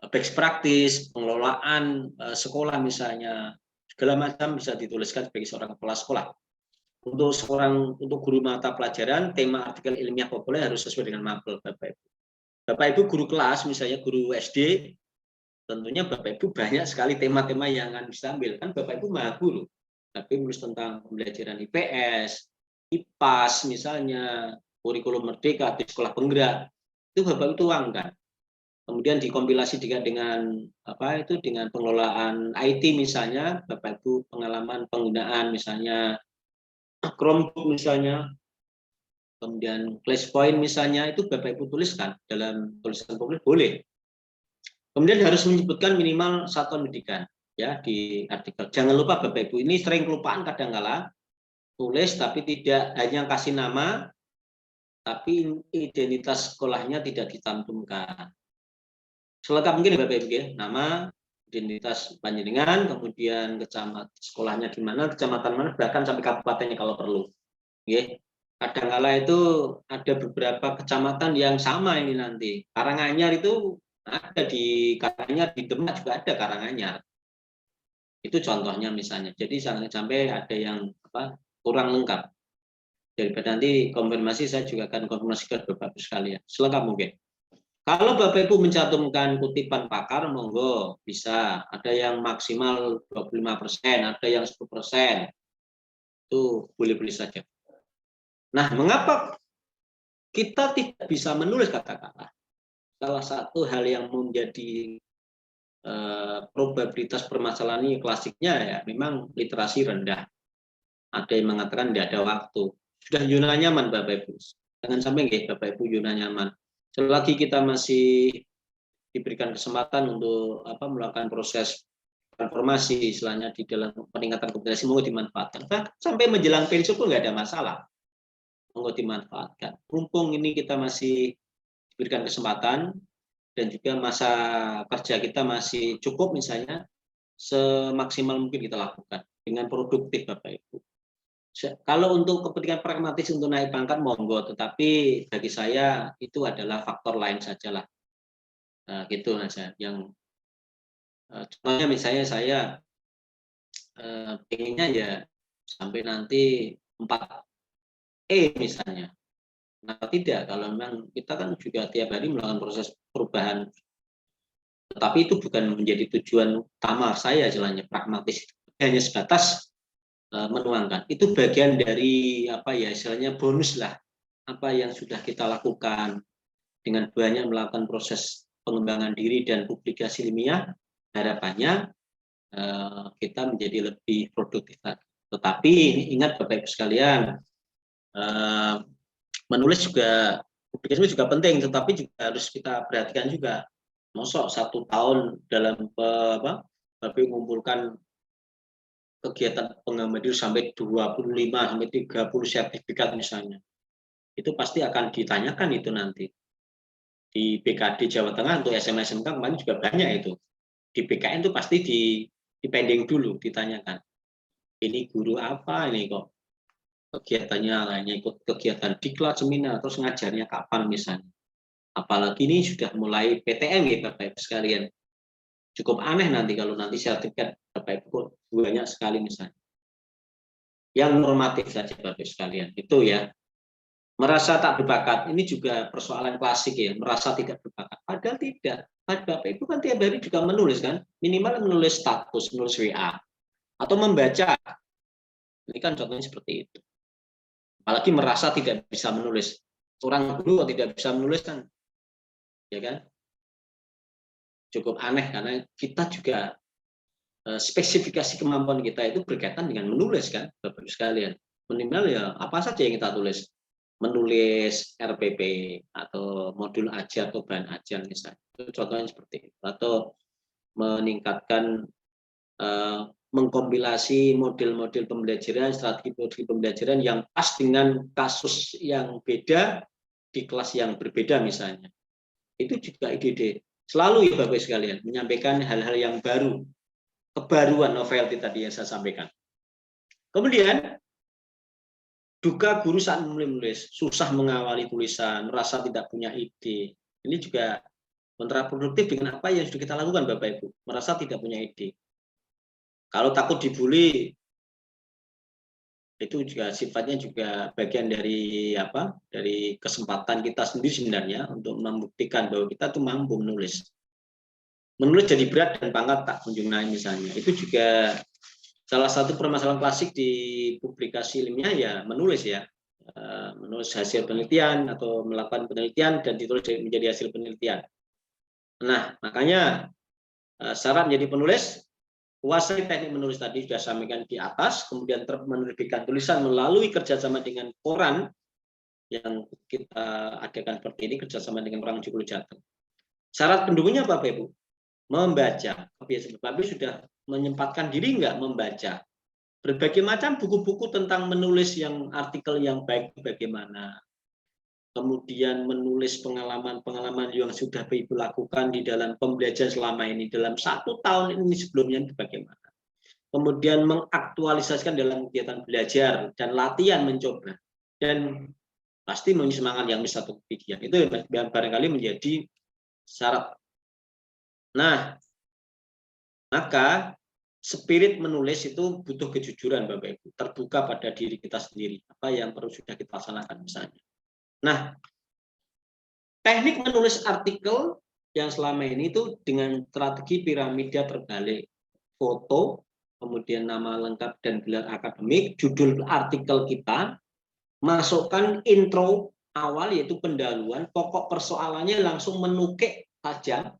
Best practice, pengelolaan sekolah misalnya, segala macam bisa dituliskan sebagai seorang kepala sekolah. Untuk guru mata pelajaran, tema artikel ilmiah populer harus sesuai dengan mapel Bapak Ibu. Bapak Ibu guru kelas misalnya guru SD, tentunya Bapak Ibu banyak sekali tema-tema yang akan bisa ambil. Kan Bapak Ibu maha guru. Tapi menulis tentang pembelajaran IPS, IPAS misalnya, kurikulum merdeka di sekolah penggerak, itu Bapak itu tuangkan. Kemudian dikompilasi dengan dengan pengelolaan IT misalnya, Bapak Ibu pengalaman penggunaan misalnya Chromebook misalnya, kemudian Flashpoint misalnya, itu Bapak Ibu tuliskan dalam tulisan publik boleh. Kemudian harus menyebutkan minimal satuan pendidikan. Ya di artikel. Jangan lupa Bapak Ibu, ini sering kelupaan kadang-kala tulis tapi tidak hanya kasih nama tapi identitas sekolahnya tidak dicantumkan. Selengkap mungkin Bapak Ibu ya, nama, identitas panjenengan, kemudian kecamatan sekolahnya di mana, kecamatan mana, bahkan sampai kabupatennya kalau perlu. Ya. Kadang-kala itu ada beberapa kecamatan yang sama ini nanti. Karanganyar itu ada di Karanganyar, di Demak juga ada Karanganyar. Itu contohnya misalnya. Jadi jangan sampai ada yang kurang lengkap. Daripada nanti konfirmasi, saya juga akan konfirmasi ke Bapak Ibu sekalian. Selengkap mungkin. Kalau Bapak Ibu mencantumkan kutipan pakar, monggo bisa. Ada yang maksimal 25%, ada yang 10%. Itu boleh-boleh saja. Nah, mengapa kita tidak bisa menulis kata-kata? Salah satu hal yang menjadi probabilitas permasalahan ini klasiknya ya memang literasi rendah. Ada yang mengatakan tidak ada waktu. Sudah zona nyaman Bapak Ibu. Jangan sampai nggih Bapak Ibu zona nyaman. Selagi kita masih diberikan kesempatan untuk melakukan proses transformasi istilahnya di dalam peningkatan kompetensi, monggo dimanfaatkan. Bahkan sampai menjelang pensiun pun nggak ada masalah. Monggo dimanfaatkan. Mumpung ini kita masih diberikan kesempatan dan juga masa kerja kita masih cukup misalnya, semaksimal mungkin kita lakukan dengan produktif Bapak Ibu. Kalau untuk kepentingan pragmatis untuk naik pangkat monggo, tetapi bagi saya itu adalah faktor lain sajalah. Gitu aja. Yang contohnya misalnya saya pengennya ya sampai nanti 4E misalnya. Nah, tidak, kalau memang kita kan juga tiap hari melakukan proses perubahan. Tetapi itu bukan menjadi tujuan utama saya jalannya pragmatis. Hanya sebatas menuangkan. Itu bagian dari istilahnya bonus lah. Apa yang sudah kita lakukan dengan banyak melakukan proses pengembangan diri dan publikasi ilmiah, harapannya kita menjadi lebih produktif lagi. Tetapi ingat Bapak Ibu sekalian, menulis juga, publikasi juga penting, tetapi juga harus kita perhatikan juga. Mosok 1 tahun dalam Bapak Ibu mengumpulkan kegiatan pengembangan diri sampai 25 sampai 30 sertifikat misalnya. Itu pasti akan ditanyakan itu nanti. Di BKD Jawa Tengah untuk SMA SMK kemarin juga banyak itu. Di BKN itu pasti di pending dulu ditanyakan. Ini guru apa ini kok kegiatannya hanya ikut kegiatan diklat seminar terus ngajarnya kapan misalnya. Apalagi ini sudah mulai PTN ya Bapak Ibu sekalian. Cukup aneh nanti kalau nanti sertifikat Bapak Ibu banyak sekali misalnya. Yang normatif saja Bapak Ibu sekalian. Itu ya. Merasa tak berbakat, ini juga persoalan klasik ya, merasa tidak berbakat. Padahal tidak. Bapak Ibu kan tiap hari juga menulis kan, minimal menulis status, menulis WA, atau membaca. Ini kan contohnya seperti itu. Apalagi merasa tidak bisa menulis. Orang guru tidak bisa menulis kan, ya kan? Cukup aneh karena kita juga spesifikasi kemampuan kita itu berkaitan dengan menulis kan, Bapak Ibu sekalian. Minimal ya apa saja yang kita tulis. Menulis RPP atau modul ajar atau bahan ajar misalnya. Itu contohnya seperti itu. Atau meningkatkan mengkompilasi model-model pembelajaran, strategi pembelajaran yang pas dengan kasus yang beda di kelas yang berbeda misalnya. Itu juga ide-ide. Selalu ya Bapak Ibu sekalian menyampaikan hal-hal yang baru, kebaruan novelty tadi yang saya sampaikan. Kemudian duka guru saat menulis, susah mengawali tulisan, merasa tidak punya ide. Ini juga kontraproduktif dengan apa yang sudah kita lakukan Bapak Ibu, merasa tidak punya ide. Kalau takut dibully, itu juga sifatnya juga bagian dari dari kesempatan kita sendiri sebenarnya untuk membuktikan bahwa kita tuh mampu menulis. Menulis jadi berat dan pangkat tak kunjung naik misalnya. Itu juga salah satu permasalahan klasik di publikasi ilmiah ya menulis ya. Menulis hasil penelitian atau melakukan penelitian dan ditulis menjadi hasil penelitian. Nah, makanya syarat menjadi penulis, kuasai teknik menulis tadi sudah sampaikan di atas, kemudian menerbitkan tulisan melalui kerjasama dengan koran yang kita adakan seperti ini, kerjasama dengan orang Joglo Jateng. Syarat pendukungnya apa, Bapak Ibu? Membaca. Bapak Ibu sudah menyempatkan diri enggak membaca? Berbagai macam buku-buku tentang menulis yang artikel yang baik bagaimana. Kemudian menulis pengalaman-pengalaman yang sudah Ibu lakukan di dalam pembelajaran selama ini, dalam 1 tahun ini sebelumnya bagaimana. Kemudian mengaktualisasikan dalam kegiatan belajar dan latihan mencoba. Dan pasti semangat yang bisa satu kegiatan. Itu barangkali menjadi syarat. Nah, maka spirit menulis itu butuh kejujuran Bapak Ibu, terbuka pada diri kita sendiri, apa yang perlu sudah kita laksanakan misalnya. Nah, teknik menulis artikel yang selama ini itu dengan strategi piramida terbalik, foto, kemudian nama lengkap dan gelar akademik, judul artikel kita, masukkan intro awal yaitu pendahuluan, pokok persoalannya langsung menukik saja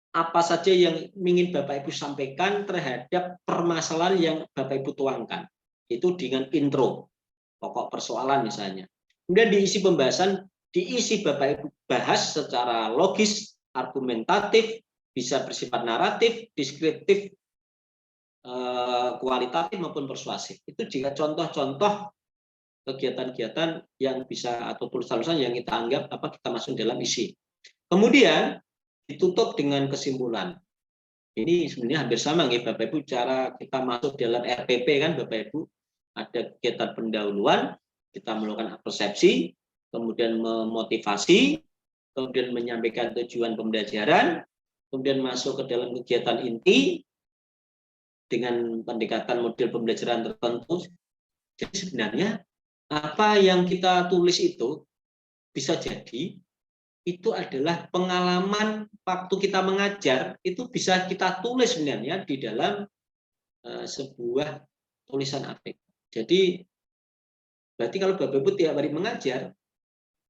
apa saja yang ingin Bapak Ibu sampaikan terhadap permasalahan yang Bapak Ibu tuangkan. Itu dengan intro, pokok persoalan misalnya. Kemudian diisi pembahasan, diisi Bapak Ibu bahas secara logis, argumentatif, bisa bersifat naratif, deskriptif, kualitatif maupun persuasif. Itu jika contoh-contoh kegiatan-kegiatan yang bisa atau tulisan-tulisan yang kita anggap kita masuk dalam isi. Kemudian ditutup dengan kesimpulan. Ini sebenarnya hampir sama ya Bapak Ibu cara kita masuk dalam RPP kan Bapak Ibu. Ada kegiatan pendahuluan, kita melakukan persepsi, kemudian memotivasi, kemudian menyampaikan tujuan pembelajaran, kemudian masuk ke dalam kegiatan inti dengan pendekatan model pembelajaran tertentu. Jadi sebenarnya apa yang kita tulis itu bisa jadi itu adalah pengalaman waktu kita mengajar, itu bisa kita tulis sebenarnya di dalam sebuah tulisan artikel. Jadi berarti kalau Bapak Ibu tiap hari mengajar,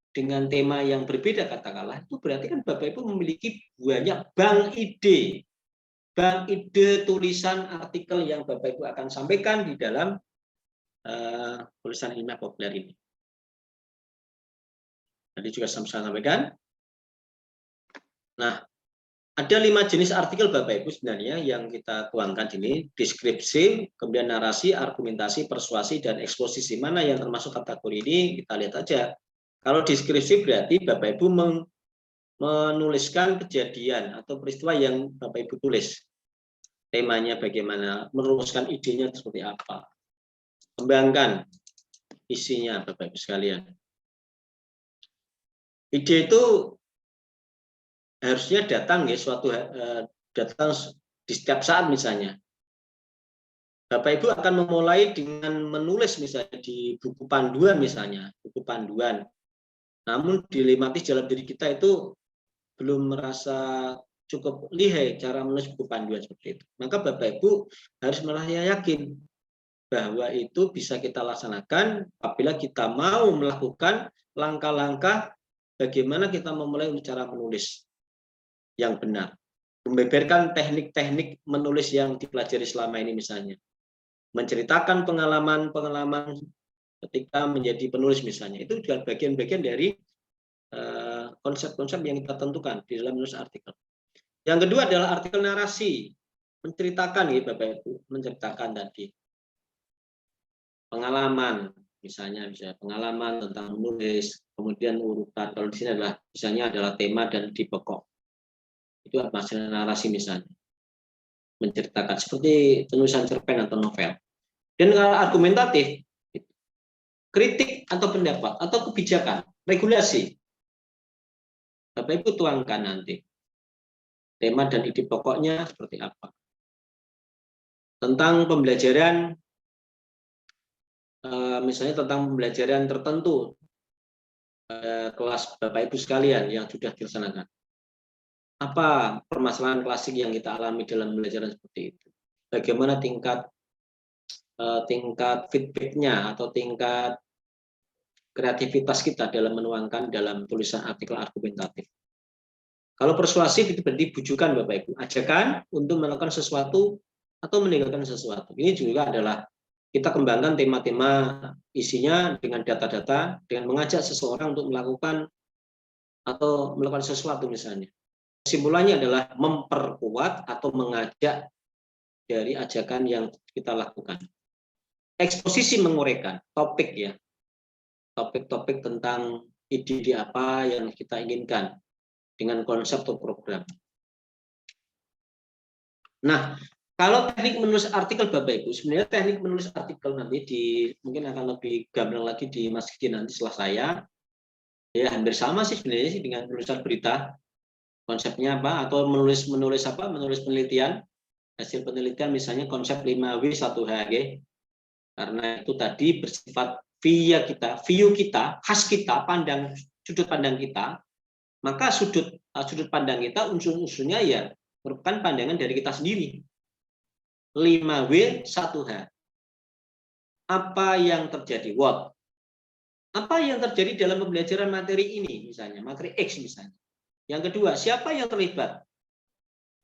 dengan tema yang berbeda katakanlah, itu berarti kan Bapak Ibu memiliki banyak bank ide tulisan artikel yang Bapak Ibu akan sampaikan di dalam tulisan ilmiah populer ini. Tadi juga saya sampaikan. Nah, ada 5 jenis artikel Bapak Ibu sebenarnya yang kita tuangkan ini, deskripsi, kemudian narasi, argumentasi, persuasi, dan eksposisi. Mana yang termasuk kategori ini, kita lihat aja. Kalau deskripsi berarti Bapak Ibu menuliskan kejadian atau peristiwa yang Bapak Ibu tulis. Temanya bagaimana, merumuskan idenya seperti apa. Kembangkan isinya Bapak Ibu sekalian. Ide itu harusnya datang ya datang di setiap saat misalnya. Bapak Ibu akan memulai dengan menulis misalnya di buku panduan misalnya, buku panduan. Namun dilematis dalam diri kita itu belum merasa cukup lihai cara menulis buku panduan seperti itu. Maka Bapak Ibu harus merasa yakin bahwa itu bisa kita laksanakan apabila kita mau melakukan langkah-langkah bagaimana kita memulai cara menulis yang benar, membeberkan teknik-teknik menulis yang dipelajari selama ini misalnya, menceritakan pengalaman-pengalaman ketika menjadi penulis misalnya, itu juga bagian-bagian dari konsep-konsep yang kita tentukan di dalam menulis artikel. Yang kedua adalah artikel narasi, menceritakan ya Bapak Ibu, menceritakan tadi pengalaman misalnya pengalaman tentang menulis, kemudian urutan kalau di sini adalah misalnya adalah tema dan di pokok. Itu masalah narasi misalnya, menceritakan seperti penulisan cerpen atau novel. Dan kalau argumentatif, kritik atau pendapat atau kebijakan, regulasi, Bapak Ibu tuangkan nanti tema dan ide pokoknya seperti apa. Tentang pembelajaran, misalnya tentang pembelajaran tertentu, kelas Bapak Ibu sekalian yang sudah dilaksanakan. Apa permasalahan klasik yang kita alami dalam pembelajaran seperti itu? Bagaimana tingkat feedback-nya atau tingkat kreativitas kita dalam menuangkan dalam tulisan artikel argumentatif. Kalau persuasif itu berarti bujukan Bapak Ibu, ajakan untuk melakukan sesuatu atau meninggalkan sesuatu. Ini juga adalah kita kembangkan tema-tema isinya dengan data-data, dengan mengajak seseorang untuk melakukan atau melakukan sesuatu misalnya. Kesimpulannya adalah memperkuat atau mengajak dari ajakan yang kita lakukan. Eksposisi menguraikan topik ya, topik-topik tentang ide apa yang kita inginkan dengan konsep atau program. Nah, kalau teknik menulis artikel Bapak Ibu, sebenarnya teknik menulis artikel nanti mungkin akan lebih gamblang lagi di Mas Kiki nanti setelah saya. Ya hampir sama sih sebenarnya sih dengan penulisan berita. Konsepnya apa? Atau menulis apa? Menulis penelitian, hasil penelitian misalnya konsep 5W 1H. Karena itu tadi bersifat view kita, khas kita, sudut pandang kita, maka sudut pandang kita unsur-unsurnya ya merupakan pandangan dari kita sendiri. 5W 1H. Apa yang terjadi? What? Apa yang terjadi dalam pembelajaran materi ini misalnya, materi X misalnya. Yang kedua, siapa yang terlibat?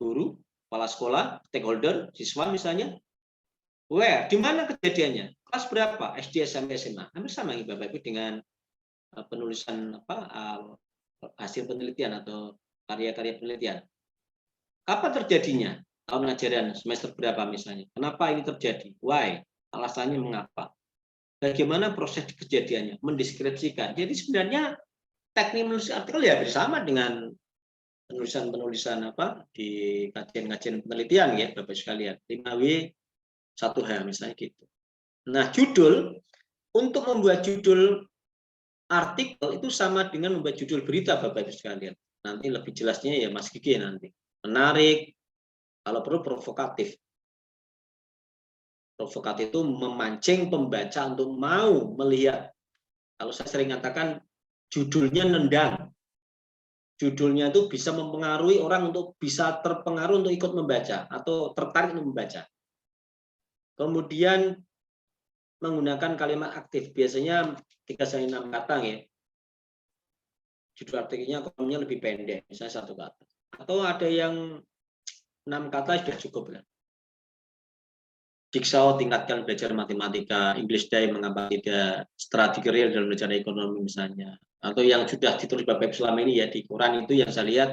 Guru, kepala sekolah, stakeholder, siswa misalnya. Where? Di mana kejadiannya? Kelas berapa? SD, SMP, SMA. Hampir sama ya Bapak Ibu dengan penulisan hasil penelitian atau karya-karya penelitian. Kapan terjadinya? Tahun ajaran semester berapa misalnya? Kenapa ini terjadi? Why? Alasannya mengapa? Bagaimana proses kejadiannya? Mendeskripsikan. Jadi sebenarnya teknik menulis artikel ya bersama dengan penulisan di kajian-kajian penelitian ya Bapak sekalian. 5W 1H misalnya gitu. Nah, judul untuk membuat judul artikel itu sama dengan membuat judul berita Bapak Ibu sekalian. Nanti lebih jelasnya ya Mas Kiki nanti. Menarik, kalau perlu provokatif. Provokatif itu memancing pembaca untuk mau melihat. Kalau saya sering katakan judulnya nendang. Judulnya itu bisa mempengaruhi orang untuk bisa terpengaruh untuk ikut membaca atau tertarik untuk membaca. Kemudian menggunakan kalimat aktif. Biasanya 3-6 kata ya. judul artikelnya kolomnya lebih pendek, misalnya 1 kata. Atau ada yang 6 kata sudah cukup ya. Jigsaw tingkatkan belajar matematika, English Day mengapa tidak, strategi real dalam belajar ekonomi misalnya. Atau yang sudah ditulis Bapak Ibu selama ini ya di Quran itu yang saya lihat,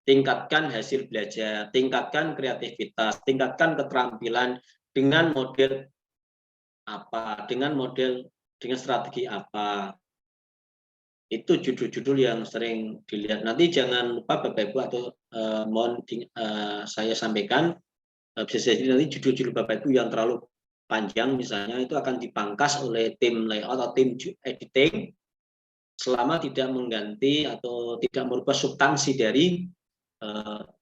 tingkatkan hasil belajar, tingkatkan kreativitas, tingkatkan keterampilan dengan model apa, dengan strategi apa. Itu judul-judul yang sering dilihat. Nanti jangan lupa Bapak Ibu atau saya sampaikan, bisa jadi nanti judul-judul Bapak Ibu yang terlalu panjang misalnya itu akan dipangkas oleh tim layout atau tim editing selama tidak mengganti atau tidak merubah substansi dari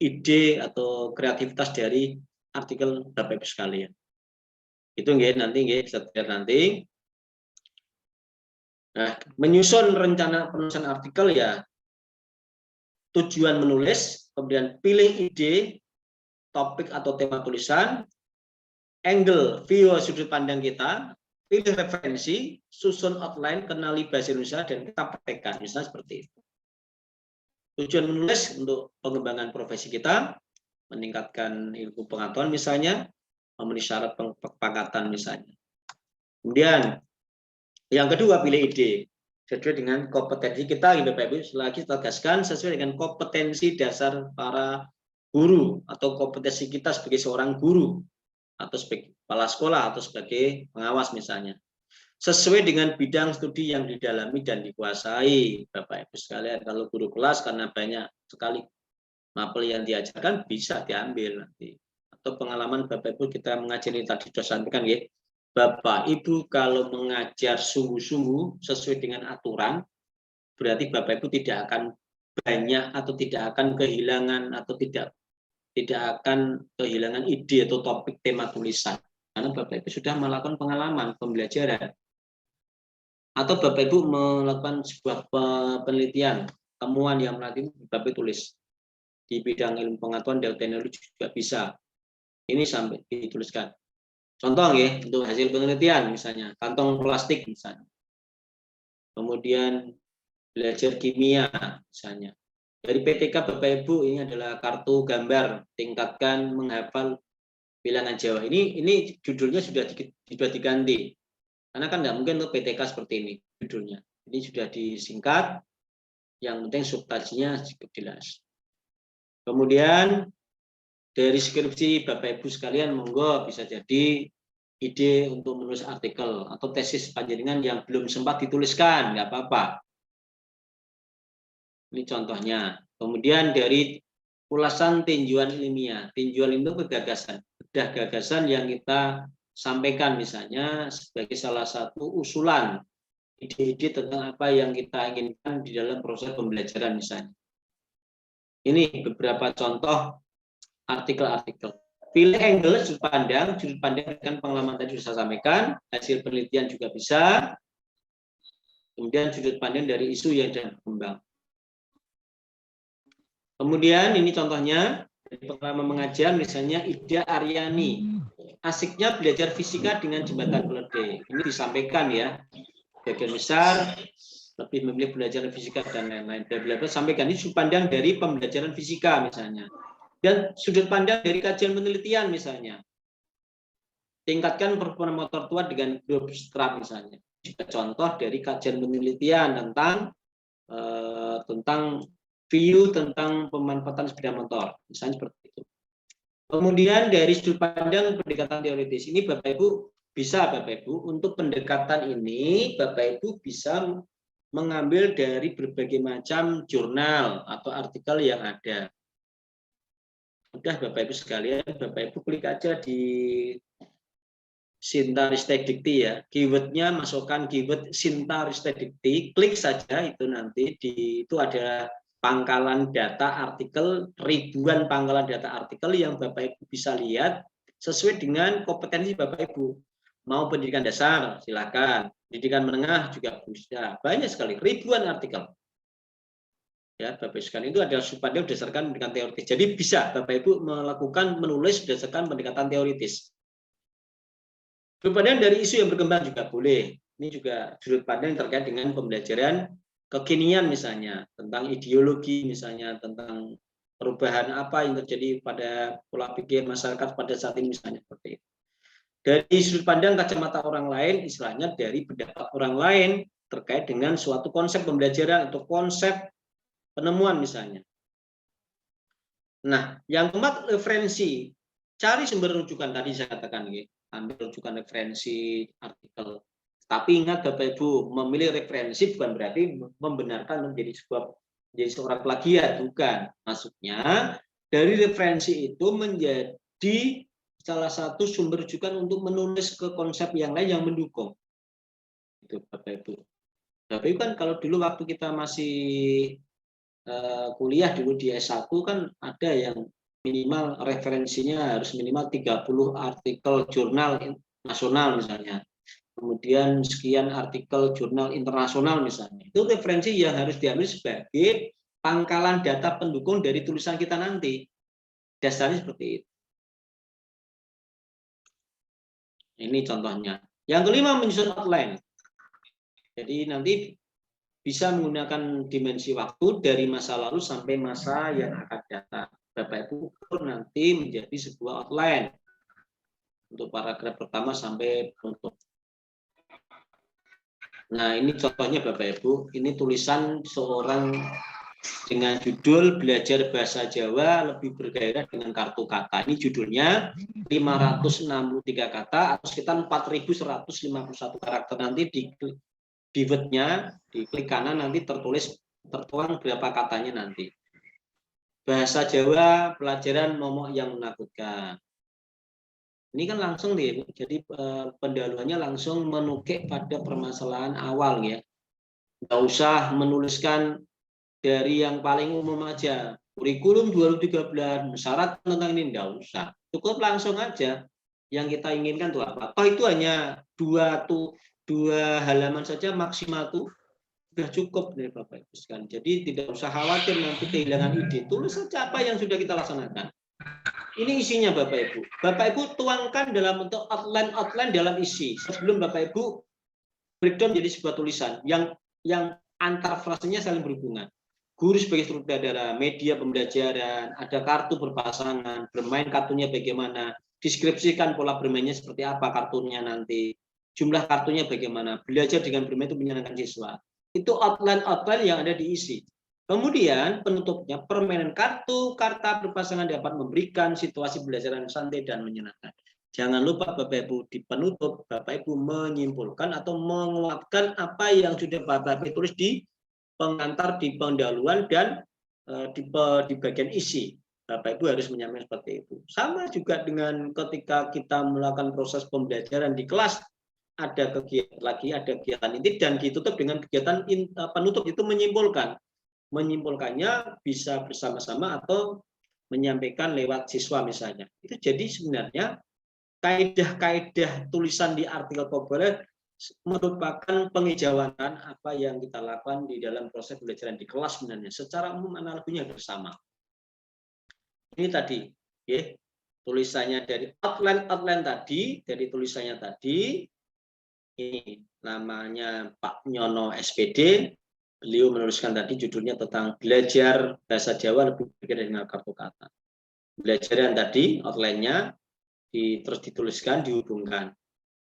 ide atau kreativitas dari artikel Bapak Ibu sekalian. Itu nanti bisa dilihat nanti. Nah, menyusun rencana penulisan artikel ya, tujuan menulis, kemudian pilih ide, topik atau tema tulisan, angle, view, sudut pandang kita, pilih referensi, susun outline, kenali bahasa Indonesia, dan kita praktekkan, misalnya seperti itu. Tujuan menulis untuk pengembangan profesi kita, meningkatkan ilmu pengetahuan misalnya, memenuhi syarat pengangkatan misalnya. Kemudian yang kedua, pilih ide sesuai dengan kompetensi kita, Bapak Ibu, lagi tegaskan sesuai dengan kompetensi dasar para guru atau kompetensi kita sebagai seorang guru atau sebagai kepala sekolah atau sebagai pengawas misalnya. Sesuai dengan bidang studi yang didalami dan dikuasai, Bapak Ibu sekalian. Kalau guru kelas karena banyak sekali mapel yang diajarkan bisa diambil nanti. Atau pengalaman Bapak Ibu kita mengajari tadi sudah sampaikan ya. Bapak Ibu kalau mengajar sungguh-sungguh sesuai dengan aturan, berarti Bapak Ibu tidak akan banyak atau tidak akan kehilangan atau tidak akan kehilangan ide atau topik tema tulisan. Karena Bapak Ibu sudah melakukan pengalaman pembelajaran. Atau Bapak Ibu melakukan sebuah penelitian, temuan yang nanti Bapak Ibu tulis. Di bidang ilmu pengetahuan dan teknologi juga bisa. Ini sampai dituliskan. Contoh ya, untuk hasil penelitian misalnya, kantong plastik misalnya. Kemudian belajar kimia misalnya. Dari PTK Bapak Ibu ini adalah kartu gambar, tingkatkan menghafal bilangan Jawa. Ini judulnya sudah diganti. Karena kan nggak mungkin untuk PTK seperti ini judulnya. Ini sudah disingkat, yang penting substansinya cukup jelas. Kemudian dari skripsi Bapak Ibu sekalian, monggo bisa jadi ide untuk menulis artikel atau tesis panjenengan yang belum sempat dituliskan, nggak apa-apa. Ini contohnya. Kemudian dari ulasan tinjauan ilmiah. Tinjauan itu gagasan. Bedah gagasan yang kita sampaikan misalnya sebagai salah satu usulan ide-ide tentang apa yang kita inginkan di dalam proses pembelajaran misalnya. Ini beberapa contoh artikel-artikel. Pilih angle, sudut pandang dengan pengalaman tadi sudah saya sampaikan, hasil penelitian juga bisa. Kemudian sudut pandang dari isu yang sedang berkembang. Kemudian ini contohnya dari pengalaman mengajar, misalnya Ida Aryani. Asiknya belajar fisika dengan jembatan keledai. Ini disampaikan ya. Bagian besar lebih memilih belajar fisika dan lain-lain. Sampaikan ini sudut pandang dari pembelajaran fisika misalnya. Dan sudut pandang dari kajian penelitian misalnya. Tingkatkan performa motor tua dengan grup strap misalnya. Juga contoh dari kajian penelitian tentang view tentang pemanfaatan sepeda motor. Misalnya seperti itu. Kemudian dari sudut pandang pendekatan teoritis. Ini Bapak Ibu bisa Bapak Ibu untuk pendekatan ini Bapak Ibu bisa mengambil dari berbagai macam jurnal atau artikel yang ada. Udah Bapak Ibu sekalian, Bapak Ibu klik aja di Sinta-Ristek Dikti ya. Keywordnya masukkan keyword Sinta-Ristek Dikti, klik saja itu nanti itu ada pangkalan data artikel, ribuan pangkalan data artikel yang Bapak Ibu bisa lihat sesuai dengan kompetensi Bapak Ibu. Mau pendidikan dasar, silakan. Pendidikan menengah juga bisa. Banyak sekali, ribuan artikel. Ya, Bapak Ibu sekalian itu adalah sudut pandang berdasarkan pendekatan teoritis. Jadi bisa Bapak Ibu melakukan menulis berdasarkan pendekatan teoritis. Sudut pandang dari isu yang berkembang juga boleh. Ini juga sudut pandang terkait dengan pembelajaran kekinian misalnya, tentang ideologi misalnya, tentang perubahan apa yang terjadi pada pola pikir masyarakat pada saat ini misalnya seperti itu. Dari sudut pandang kacamata orang lain, istilahnya dari pendapat orang lain terkait dengan suatu konsep pembelajaran atau konsep penemuan misalnya. Nah, yang keempat referensi. Cari sumber rujukan tadi saya katakan, ambil rujukan referensi artikel. Tapi ingat Bapak Ibu, memilih referensi bukan berarti membenarkan menjadi seorang plagiat, bukan. Maksudnya dari referensi itu menjadi salah satu sumber rujukan untuk menulis ke konsep yang lain yang mendukung. Itu Bapak Ibu. Bapak Ibu kan kalau dulu waktu kita masih kuliah dulu di S1 kan ada yang minimal referensinya harus minimal 30 artikel jurnal nasional misalnya. Kemudian sekian artikel jurnal internasional misalnya. Itu referensi yang harus diambil sebagai pangkalan data pendukung dari tulisan kita nanti. Dasarnya seperti itu. Ini contohnya. Yang kelima, menyusun outline. Jadi nanti bisa menggunakan dimensi waktu dari masa lalu sampai masa yang akan datang. Bapak Ibu ukur nanti menjadi sebuah outline untuk paragraf pertama sampai penutup. Nah, ini contohnya Bapak Ibu, ini tulisan seorang dengan judul Belajar Bahasa Jawa Lebih Bergairah dengan Kartu Kata. Ini judulnya 563 kata atau sekitar 4.151 karakter. Nanti di word-nya, di klik kanan nanti tertuang berapa katanya nanti. Bahasa Jawa, pelajaran momok yang menakutkan. Ini kan langsung deh, jadi pendahuluannya langsung menukik pada permasalahan awal ya. Nggak usah menuliskan dari yang paling umum aja. Kurikulum 2013, syarat tentang ini nggak usah. Cukup langsung aja. Yang kita inginkan tuh apa? Oh itu hanya dua halaman saja maksimal tuh sudah cukup dari Bapak Ibu sekalian. Jadi tidak usah khawatir nanti kehilangan ide. Tulis saja apa yang sudah kita laksanakan. Ini isinya Bapak Ibu. Bapak Ibu tuangkan dalam bentuk outline dalam isi. Sebelum Bapak Ibu breakdown jadi sebuah tulisan yang antar frasenya saling berhubungan. Guru sebagai sutradara, media pembelajaran, ada kartu berpasangan, bermain kartunya bagaimana, deskripsikan pola bermainnya seperti apa kartunya nanti, jumlah kartunya bagaimana, belajar dengan bermain itu menyenangkan siswa. Itu outline yang ada diisi. Kemudian penutupnya permainan karta berpasangan dapat memberikan situasi pembelajaran santai dan menyenangkan. Jangan lupa Bapak Ibu di penutup Bapak Ibu menyimpulkan atau menguatkan apa yang sudah Bapak Ibu tulis di pengantar, di pendahuluan dan di bagian isi. Bapak Ibu harus menyampaikan seperti itu. Sama juga dengan ketika kita melakukan proses pembelajaran di kelas, ada kegiatan inti dan ditutup dengan kegiatan penutup itu menyimpulkan. Menyimpulkannya bisa bersama-sama atau menyampaikan lewat siswa misalnya. Itu jadi sebenarnya kaidah-kaidah tulisan di artikel populer merupakan penghijauan apa yang kita lakukan di dalam proses pembelajaran di kelas sebenarnya. Secara umum analoginya bersama. Ini tadi, ya, tulisannya dari outline tadi, dari tulisannya tadi. Ini namanya Pak Nyono SPD. Beliau menuliskan tadi judulnya tentang belajar bahasa Jawa lebih bergairah dengan kartu kata. Belajaran tadi outline-nya terus dituliskan, dihubungkan.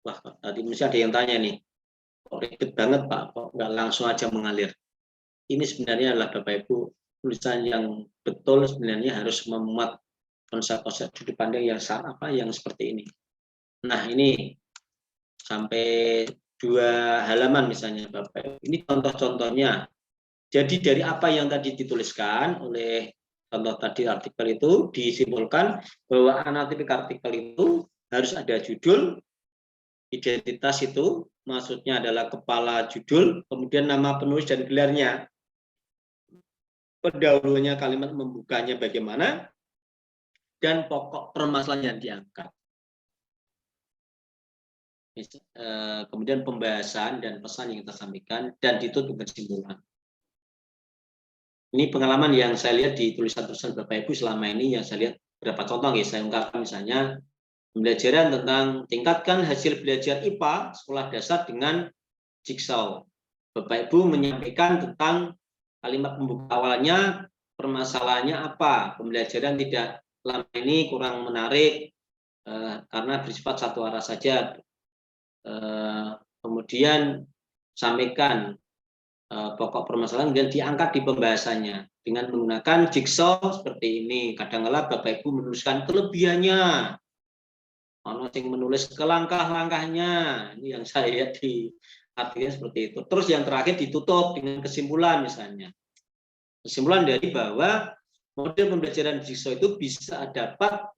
Wah, tadi mesti ada yang tanya nih, kok ribet banget Pak, kok nggak langsung aja mengalir. Ini sebenarnya adalah Bapak Ibu tulisan yang betul sebenarnya harus memuat konsep-konsep sudut pandang yang seperti ini. Nah ini sampai 2 halaman misalnya Bapak Ibu. Ini contoh-contohnya. Jadi dari apa yang tadi dituliskan oleh contoh tadi artikel itu disimpulkan bahwa analitik artikel itu harus ada judul, identitas itu maksudnya adalah kepala judul, kemudian nama penulis dan gelarnya. Pendahulunya kalimat membukanya bagaimana, dan pokok permasalahan yang diangkat. Kemudian pembahasan dan pesan yang kita sampaikan dan ditutup kesimpulan. Ini pengalaman yang saya lihat di tulisan-tulisan Bapak Ibu selama ini yang saya lihat beberapa contoh ya saya ungkapkan misalnya pembelajaran tentang tingkatkan hasil belajar IPA sekolah dasar dengan jigsaw. Bapak Ibu menyampaikan tentang kalimat pembuka awalnya, permasalahannya apa, pembelajaran tidak lama ini kurang menarik karena bersifat satu arah saja. Kemudian sampaikan pokok permasalahan dan diangkat di pembahasannya dengan menggunakan jigsaw seperti ini. Kadang-kala Bapak Ibu menuliskan kelebihannya, ono yang menulis ke langkah-langkahnya. Ini yang saya lihat di artinya seperti itu. Terus yang terakhir ditutup dengan kesimpulan misalnya. Kesimpulan dari bahwa model pembelajaran jigsaw itu bisa dapat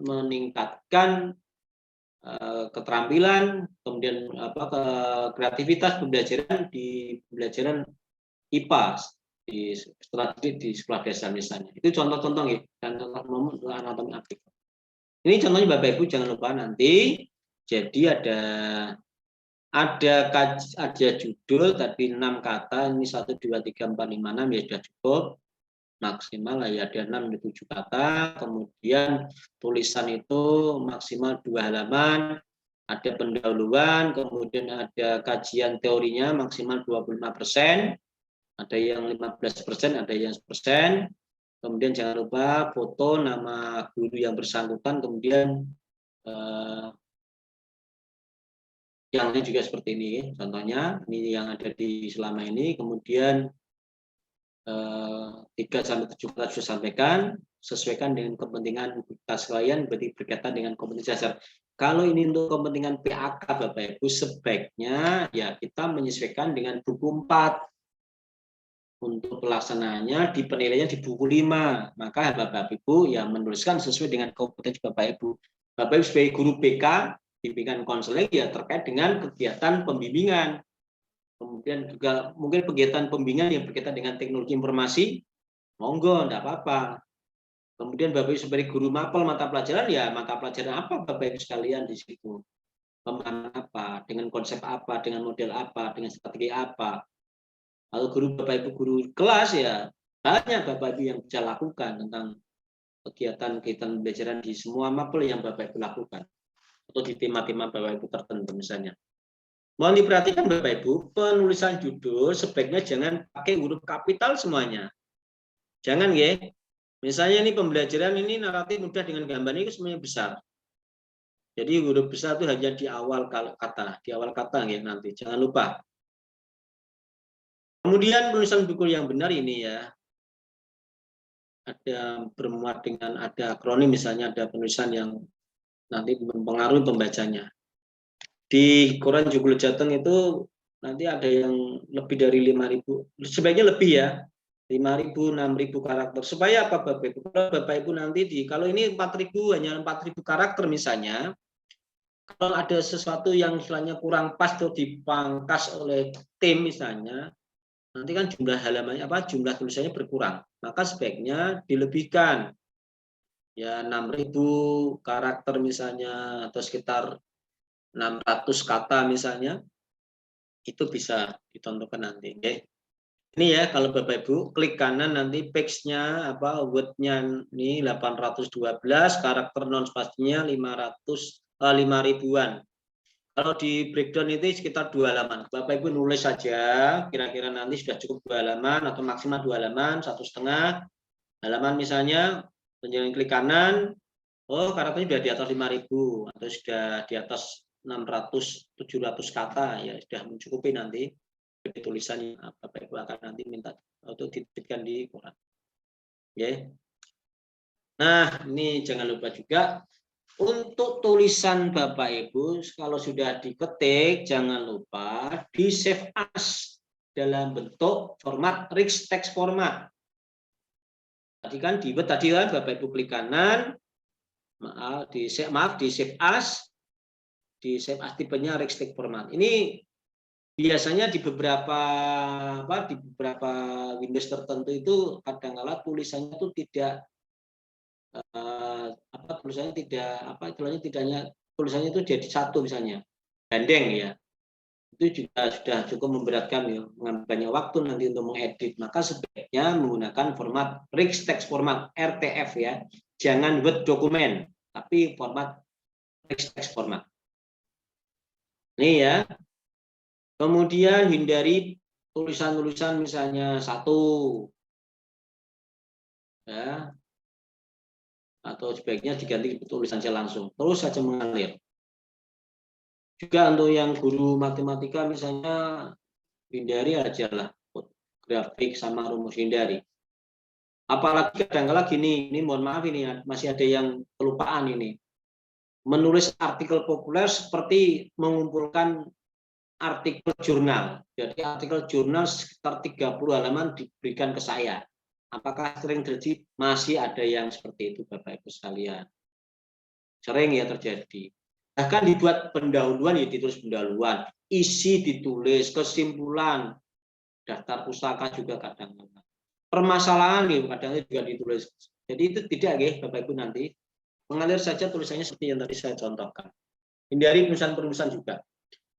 meningkatkan keterampilan, kemudian kreativitas pembelajaran di pembelajaran IPA di sekolah dasar misalnya. Itu contoh-contoh ya, dan contoh anatomi aplikasi. Ini contohnya Bapak Ibu jangan lupa nanti. Jadi ada judul tadi 6 kata, ini 1 2 3 4 5 6 ya sudah cukup. Maksimal lah ya ada 6 7 kata. Kemudian tulisan itu maksimal 2 halaman. Ada pendahuluan, kemudian ada kajian teorinya maksimal 25%. Ada yang 15%, ada yang 1%. Kemudian jangan lupa foto nama guru yang bersangkutan, kemudian yang lain juga seperti ini. Contohnya ini yang ada di selama ini, kemudian 3-7 kata sudah sampaikan, sesuaikan dengan kepentingan tas klien, berarti berkaitan dengan kompetensi dasar. Kalau ini untuk kepentingan PAK Bapak Ibu, sebaiknya ya kita menyesuaikan dengan buku 4. Untuk pelaksanaannya di penilaiannya di buku 5. Maka Bapak Ibu yang menuliskan sesuai dengan kompetensi Bapak Ibu. Bapak Ibu sebagai guru BK, bimbingan konseling ya terkait dengan kegiatan pembimbingan. Kemudian juga mungkin kegiatan pembimbingan yang berkaitan dengan teknologi informasi, monggo, enggak apa-apa. Kemudian Bapak Ibu sebagai guru mapel mata pelajaran, ya mata pelajaran apa Bapak Ibu sekalian di situ. Pemahaman apa, dengan konsep apa, dengan model apa, dengan strategi apa. Kalau guru Bapak Ibu guru kelas ya banyak Bapak Ibu yang bisa lakukan tentang kegiatan-kegiatan pembelajaran di semua mapel yang Bapak Ibu lakukan atau di tema-tema Bapak Ibu tertentu misalnya. Mohon diperhatikan Bapak Ibu, penulisan judul sebaiknya jangan pakai huruf kapital semuanya. Jangan ya. Misalnya ini pembelajaran ini naratif mudah dengan gambar ini semuanya besar. Jadi huruf besar itu hanya di awal kata ya nanti. Jangan lupa. Kemudian penulisan buku yang benar ini ya, ada bermuat dengan ada akronim misalnya, ada penulisan yang nanti mempengaruhi pembacanya. Di Quran Joglo Jateng itu nanti ada yang lebih dari 5.000, sebaiknya lebih ya, 5.000, 6.000 karakter. Supaya apa Bapak Ibu? Kalau Bapak Ibu nanti kalau ini 4.000 hanya 4.000 karakter misalnya, kalau ada sesuatu yang istilahnya kurang pas atau dipangkas oleh tim misalnya, nanti kan jumlah halamannya jumlah tulisannya berkurang. Maka sebaiknya dilebihkan. Ya 6.000 karakter misalnya atau sekitar 600 kata misalnya. Itu bisa ditontonkan nanti, okay? Ini ya kalau Bapak Ibu klik kanan nanti page-nya word-nya ini 812, karakter non spasinya 5.000-an. Kalau di breakdown itu sekitar 2 halaman. Bapak Ibu nulis saja, kira-kira nanti sudah cukup 2 halaman atau maksimal 2 halaman, 1,5 halaman misalnya, kemudian klik kanan, oh karakternya sudah di atas 5.000 atau sudah di atas 600-700 kata, ya sudah mencukupi nanti tulisannya. Bapak Ibu akan nanti minta untuk dititipkan di Quran. Ya. Nah, ini jangan lupa juga untuk tulisan Bapak Ibu, kalau sudah diketik, jangan lupa di save as dalam bentuk format rich text format. Tadi kan Bapak Ibu klik kanan, di save as, tipenya rich text format. Ini biasanya di beberapa Windows tertentu itu kadang-kala tulisannya itu tidak tulisannya itu jadi satu misalnya gandeng ya, itu juga sudah cukup memberatkan ya, mengambil banyak waktu nanti untuk mengedit. Maka sebaiknya menggunakan format rich text format RTF ya, jangan Word dokumen tapi format rich text format ini ya. Kemudian hindari tulisan-tulisan misalnya satu, ya, atau sebaiknya diganti tulisan saja langsung, terus saja mengalir. Juga untuk yang guru matematika misalnya hindari aja lah grafik sama rumus, hindari. Apalagi kadang-kala gini, ini mohon maaf ini masih ada yang kelupaan ini. Menulis artikel populer seperti mengumpulkan artikel jurnal. Jadi artikel jurnal sekitar 30 halaman diberikan ke saya. Apakah sering terjadi? Masih ada yang seperti itu Bapak Ibu sekalian. Sering ya terjadi. Bahkan dibuat pendahuluan ya ditulis pendahuluan, isi ditulis, kesimpulan, daftar pustaka juga kadang-kadang. Permasalahan nih kadang juga ditulis. Jadi itu tidak ya Bapak Ibu nanti. Mengalir saja tulisannya seperti yang tadi saya contohkan. Hindari penulisan-penulisan juga.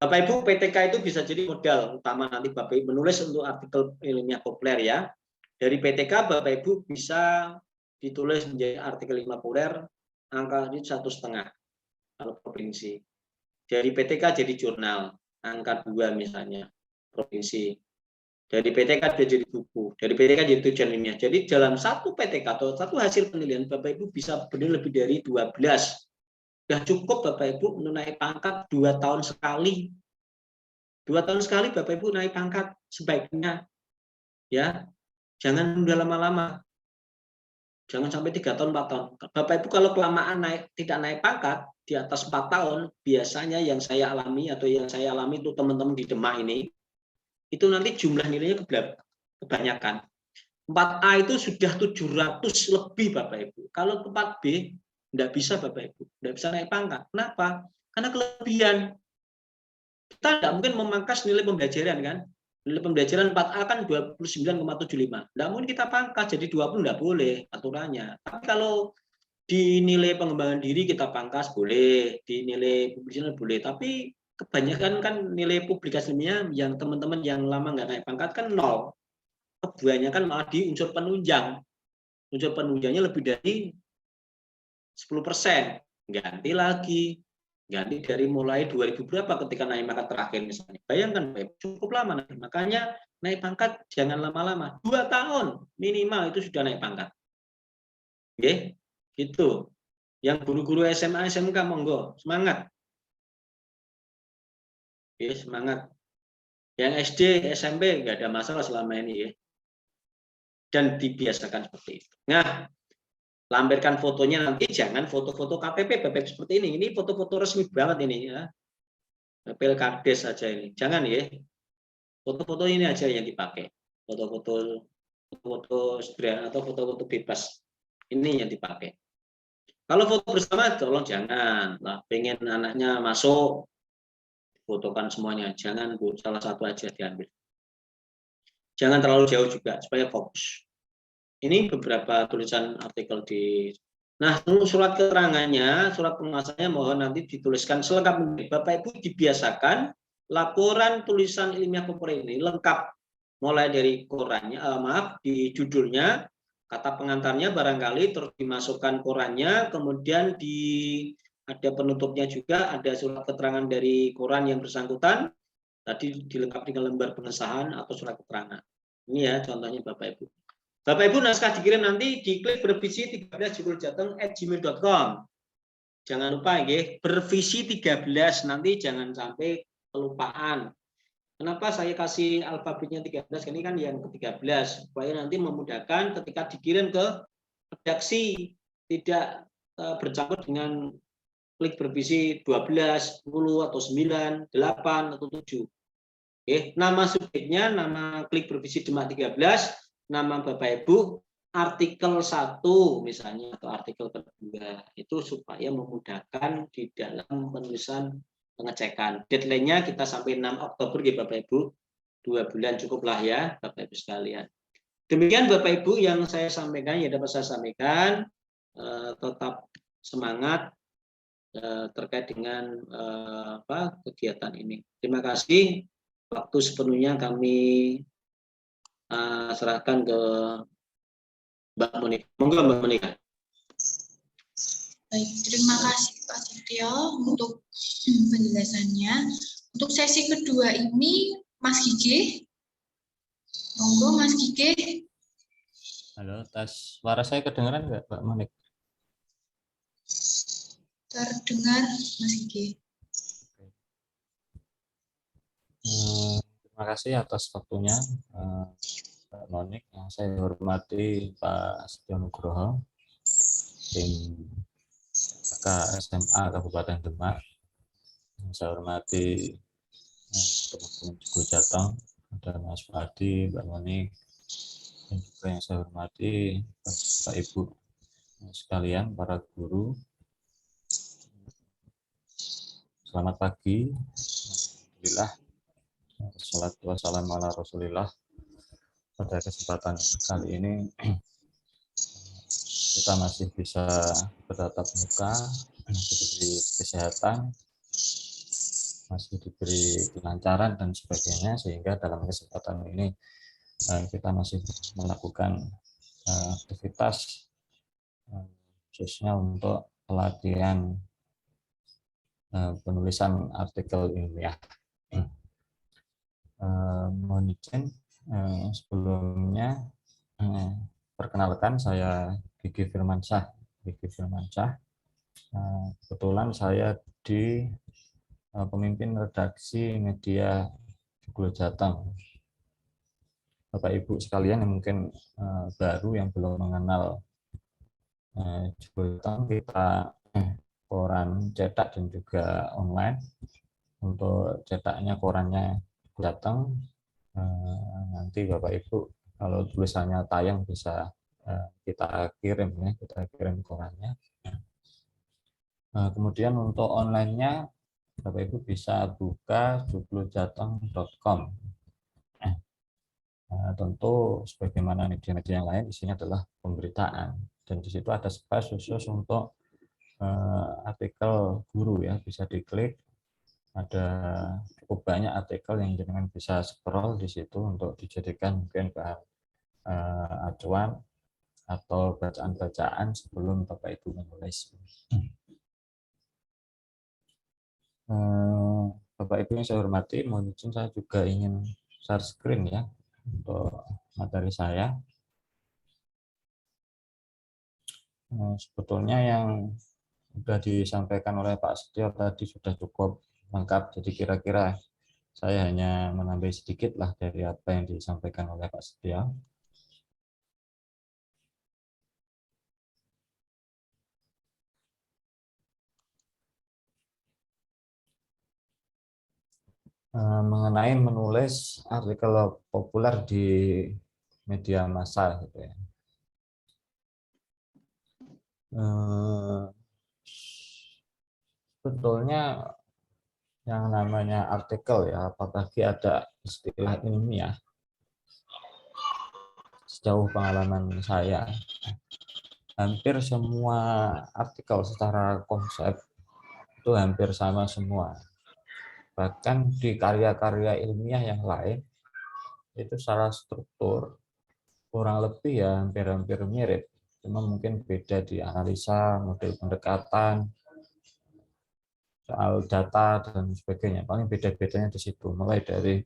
Bapak Ibu, PTK itu bisa jadi modal utama nanti Bapak Ibu menulis untuk artikel ilmiah populer ya. Dari PTK Bapak Ibu bisa ditulis menjadi artikel ilmiah populer, angka ini 1,5 kalau provinsi. Dari PTK jadi jurnal, angka 2 misalnya provinsi. Dari PTK dia jadi buku, dari PTK jadi tujuan ilmiah. Jadi dalam satu PTK atau satu hasil penelitian Bapak Ibu bisa benar lebih dari 12. Sudah cukup Bapak Ibu naik pangkat 2 tahun sekali. 2 tahun sekali Bapak Ibu naik pangkat sebaiknya. Ya, jangan udah lama-lama. Jangan sampai 3 tahun, 4 tahun. Bapak Ibu kalau kelamaan tidak naik pangkat di atas 4 tahun, biasanya yang saya alami atau yang saya alami itu teman-teman di Demak ini, itu nanti jumlah nilainya kebanyakan. 4A itu sudah 700 lebih Bapak Ibu. Kalau 4B tidak bisa Bapak Ibu, tidak bisa naik pangkat. Kenapa? Karena kelebihan. Kita tidak mungkin memangkas nilai pembelajaran kan. Nilai pembelajaran 4A kan 29,75. Tidak mungkin kita pangkas jadi 20, tidak boleh aturannya. Tapi kalau di nilai pengembangan diri kita pangkas boleh, di nilai publikasi boleh. Tapi kebanyakan kan nilai publikasinya yang teman-teman yang lama nggak naik pangkat kan 0. Kebanyakan malah di unsur penunjang. Unsur penunjangnya lebih dari 10%. Ganti lagi. Ganti dari mulai 2000 berapa ketika naik pangkat terakhir misalnya. Bayangkan, cukup lama. Makanya naik pangkat jangan lama-lama. 2 tahun minimal itu sudah naik pangkat. Oke, gitu. Yang guru-guru SMA, SMK, monggo. Semangat. Oke, semangat. Yang SD, SMP, nggak ada masalah selama ini ya. Dan dibiasakan seperti itu. Nah, lampirkan fotonya nanti jangan foto-foto KTP Bapak seperti ini. Ini foto-foto resmi banget ini ya. Pilkades saja ini. Jangan ya. Foto-foto ini aja yang dipakai. Foto-foto sederhana atau foto-foto bebas. Ini yang dipakai. Kalau foto bersama tolong jangan. Lah, pengen anaknya masuk fotokan semuanya. Jangan Bu, salah satu aja diambil. Jangan terlalu jauh juga supaya fokus. Ini beberapa tulisan artikel di. Nah, surat keterangannya, surat penguasanya mohon nanti dituliskan selengkap. Bapak Ibu dibiasakan laporan tulisan ilmiah populer ini lengkap, mulai dari korannya, di judulnya, kata pengantarnya barangkali terus dimasukkan korannya, kemudian ada penutupnya juga, ada surat keterangan dari koran yang bersangkutan, tadi dilengkapi dengan lembar pengesahan atau surat keterangan. Ini ya contohnya Bapak Ibu. Bapak Ibu naskah dikirim nanti diklik bervisi 13judul@gmail.com. Jangan lupa ya, bervisi 13 nanti jangan sampai kelupaan. Kenapa saya kasih alfabetnya 13? Ini kan yang ke-13 supaya nanti memudahkan ketika dikirim ke redaksi tidak bercampur dengan klik bervisi 12, 10 atau 9, 8 atau 7. Oke, nama subjeknya nama klik bervisi Demak 13. Nama Bapak Ibu, artikel 1 misalnya atau artikel kedua itu supaya memudahkan di dalam penulisan pengecekan. Deadline-nya kita sampai 6 Oktober ya Bapak Ibu. 2 bulan cukuplah ya Bapak Ibu sekalian. Demikian Bapak Ibu yang saya sampaikan, ya dapat saya sampaikan. Tetap semangat terkait dengan kegiatan ini. Terima kasih. Waktu sepenuhnya kami serahkan ke Mbak Monika. Monggo Mbak Monika. Baik, terima kasih Pak Setio untuk penjelasannya. Untuk sesi kedua ini, Mas Gigi, monggo Mas Gigi. Halo, tes. Suara saya kedengaran nggak, Pak Monik? Terdengar, Mas Gigi. Terima kasih atas waktunya, Pak Monik. Yang saya hormati Pak Setio Nugroho, tim SMA Kabupaten Demak. Yang saya hormati teman-teman Cigo Jateng, ada Mas Fadi, Mbak Monik, dan juga yang saya hormati Bapak Ibu sekalian, para guru. Selamat pagi. Alhamdulillah. Wassalatu wassalamu ala Rasulillah. Pada kesempatan kali ini kita masih bisa bertatap muka, masih diberi kesehatan, masih diberi kelancaran dan sebagainya, sehingga dalam kesempatan ini kita masih melakukan aktivitas khususnya untuk pelatihan penulisan artikel ilmiah. Mohon izin sebelumnya perkenalkan, saya Gigi Firmansyah. Kebetulan saya di pemimpin redaksi media Cigo Jateng. Bapak Ibu sekalian yang mungkin baru, yang belum mengenal Cigo Jateng, kita koran cetak dan juga online. Untuk cetaknya korannya Jateng, nanti Bapak Ibu kalau tulisannya tayang bisa kita kirim ya, kita kirim korannya. Kemudian untuk online-nya Bapak Ibu bisa buka ciglojateng.com. Tentu sebagaimana media-media yang lain, isinya adalah pemberitaan, dan di situ ada space khusus untuk artikel guru ya, bisa diklik. Ada cukup banyak artikel yang jenengan bisa scroll di situ untuk dijadikan mungkin bahan acuan atau bacaan-bacaan sebelum Bapak Ibu menulis. Bapak Ibu yang saya hormati, mohon izin saya juga ingin share screen ya untuk materi saya. Sebetulnya yang sudah disampaikan oleh Pak Setio tadi sudah cukup lengkap, jadi kira-kira saya hanya menambah sedikit lah dari apa yang disampaikan oleh Pak Setio. Mengenai menulis artikel populer di media massa gitu ya. Sebetulnya yang namanya artikel ya, apalagi ada istilah ilmiah, sejauh pengalaman saya, hampir semua artikel secara konsep itu hampir sama semua. Bahkan di karya-karya ilmiah yang lain, itu secara struktur kurang lebih ya hampir-hampir mirip. Cuma mungkin beda di analisa, model pendekatan, soal data, dan sebagainya. Paling beda-bedanya di situ. Mulai dari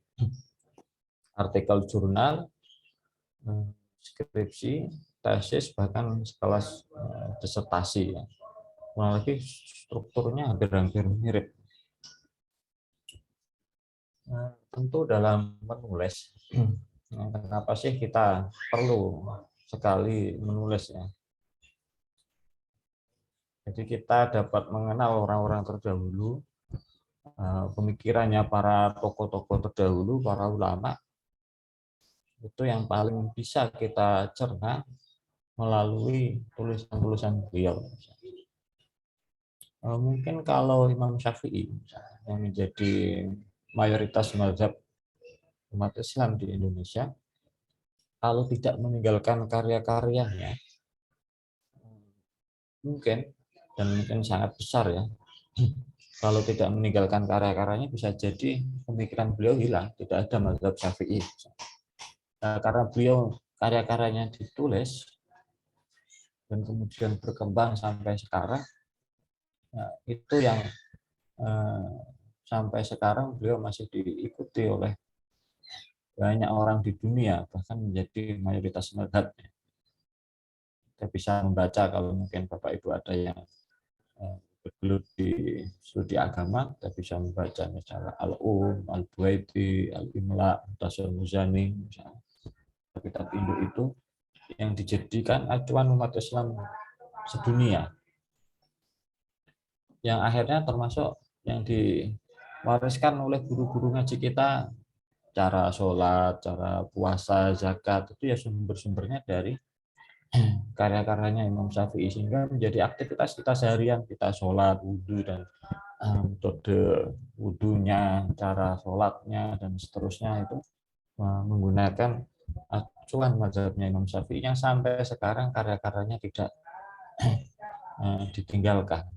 artikel jurnal, skripsi, tesis, bahkan sekelas disertasi. Ya. Kurang lebih strukturnya hampir-hampir mirip. Tentu dalam menulis, kenapa sih kita perlu sekali menulis ya? Jadi kita dapat mengenal orang-orang terdahulu, pemikirannya para tokoh-tokoh terdahulu, para ulama, itu yang paling bisa kita cerna melalui tulisan-tulisan beliau. Mungkin kalau Imam Syafi'i yang menjadi mayoritas mazhab umat Islam di Indonesia, kalau tidak meninggalkan karya-karyanya, mungkin sangat besar ya, kalau tidak meninggalkan karya-karyanya bisa jadi pemikiran beliau hilang, tidak ada mazhab Syafi'i. Karena beliau karya-karyanya ditulis dan kemudian berkembang sampai sekarang, itu yang sampai sekarang beliau masih diikuti oleh banyak orang di dunia, bahkan menjadi mayoritas mazhab. Kita bisa membaca kalau mungkin Bapak Ibu ada yang bergelut di studi agama, kita bisa membaca misalnya Al-Buaiti, Al-Imla, Tasul Muzani, misalnya kitab induk itu yang dijadikan acuan umat Islam sedunia, yang akhirnya termasuk yang diwariskan oleh guru-guru ngaji kita, cara sholat, cara puasa, zakat, itu ya sumber-sumbernya dari karya-karyanya Imam Syafi'i, sehingga menjadi aktivitas kita seharian, kita sholat, wudhu, dan metode wudhunya, cara sholatnya, dan seterusnya itu menggunakan acuan mazhabnya Imam Syafi'i yang sampai sekarang karya-karyanya tidak ditinggalkan.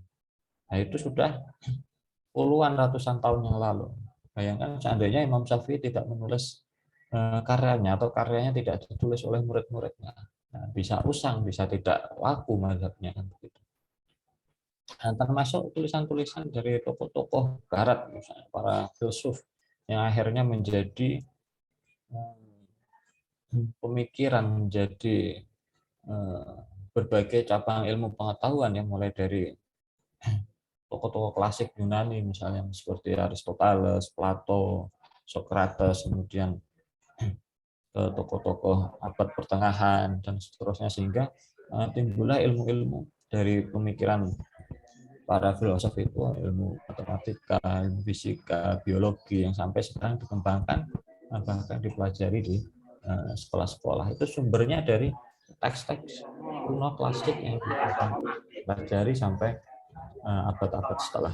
Nah, itu sudah puluhan ratusan tahun yang lalu. Bayangkan seandainya Imam Syafi'i tidak menulis karyanya atau karyanya tidak ditulis oleh murid-muridnya, nah, bisa usang, bisa tidak laku mazhabnya kan begitu. Nah, termasuk tulisan-tulisan dari tokoh-tokoh Barat, misalnya para filsuf yang akhirnya menjadi pemikiran, menjadi berbagai cabang ilmu pengetahuan yang mulai dari tokoh-tokoh klasik Yunani misalnya seperti Aristoteles, Plato, Socrates, kemudian ke tokoh-tokoh abad pertengahan dan seterusnya, sehingga timbullah ilmu-ilmu dari pemikiran para filosof itu, ilmu matematika, ilmu fisika, biologi yang sampai sekarang dikembangkan bahkan dipelajari di sekolah-sekolah. Itu sumbernya dari teks-teks kuno klasik yang dipelajari sampai abad-abad setelah.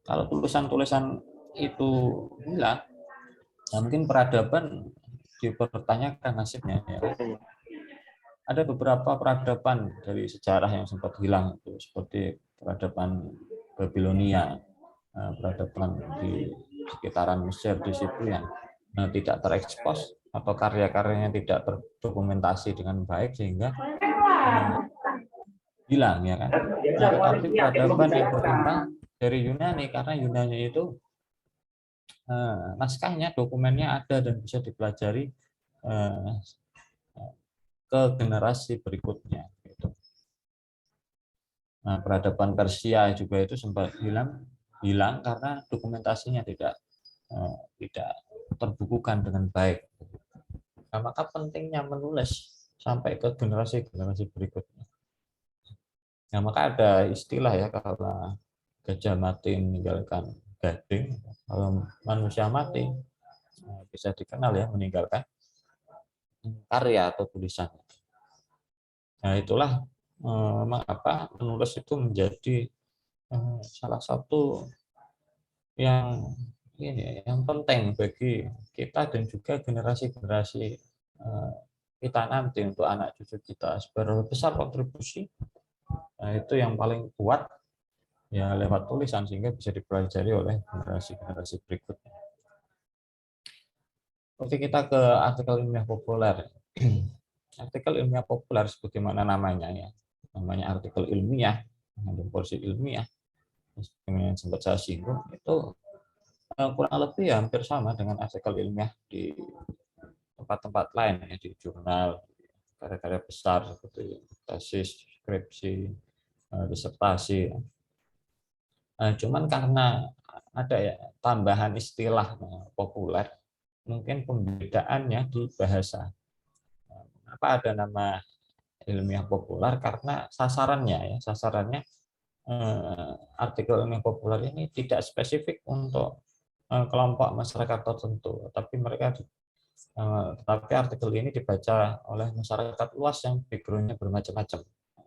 Kalau tulisan-tulisan itu hilang, nah mungkin peradaban dipertanyakan nasibnya. Ya. Ada beberapa peradaban dari sejarah yang sempat hilang, itu seperti peradaban Babilonia, peradaban di sekitaran Mesir di situ yang tidak terekspos atau karya-karyanya tidak terdokumentasi dengan baik sehingga hilang, ya kan. Nah, tetapi peradaban yang berkembang dari Yunani, karena Yunani itu naskahnya, dokumennya ada dan bisa dipelajari ke generasi berikutnya. Nah, peradaban Persia juga itu sempat hilang karena dokumentasinya tidak terbukukan dengan baik. Nah, maka pentingnya menulis sampai ke generasi-generasi berikutnya. Nah, maka ada istilah ya, kalau gajah mati meninggalkan gading, kalau manusia mati bisa dikenal ya meninggalkan karya atau tulisan. Nah, itulah mengapa menulis itu menjadi salah satu yang penting bagi kita dan juga generasi-generasi kita nanti, untuk anak cucu kita. Seberapa besar kontribusi itu yang paling kuat ya lewat tulisan, sehingga bisa dipelajari oleh generasi-generasi berikutnya. Oke, kita ke artikel ilmiah populer. Artikel ilmiah populer sebagaimana namanya ya, namanya artikel ilmiah, mengandung porsi ilmiah, yang sempat saya singgung, itu kurang lebih hampir sama dengan artikel ilmiah di tempat-tempat lain ya, di jurnal, karya-karya besar seperti tesis, skripsi, disertasi. Cuman karena ada ya tambahan istilah populer, mungkin pembedaannya di bahasa. Apa ada nama ilmiah populer? Karena sasarannya artikel ilmiah populer ini tidak spesifik untuk kelompok masyarakat tertentu, tapi artikel ini dibaca oleh masyarakat luas yang background-nya bermacam-macam,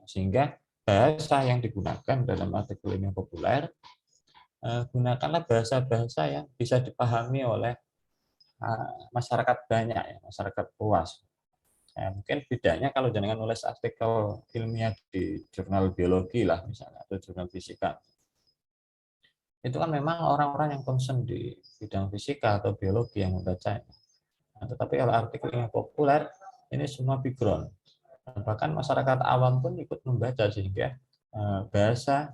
sehingga bahasa yang digunakan dalam artikel ilmiah populer gunakanlah bahasa-bahasa yang bisa dipahami oleh masyarakat banyak, ya, masyarakat luas. Mungkin bedanya kalau jangan nulis artikel ilmiah di jurnal biologi lah misalnya, atau jurnal fisika. Itu kan memang orang-orang yang concern di bidang fisika atau biologi yang membacanya. Tetapi kalau artikel yang populer, ini semua background. Bahkan masyarakat awam pun ikut membaca, sehingga bahasa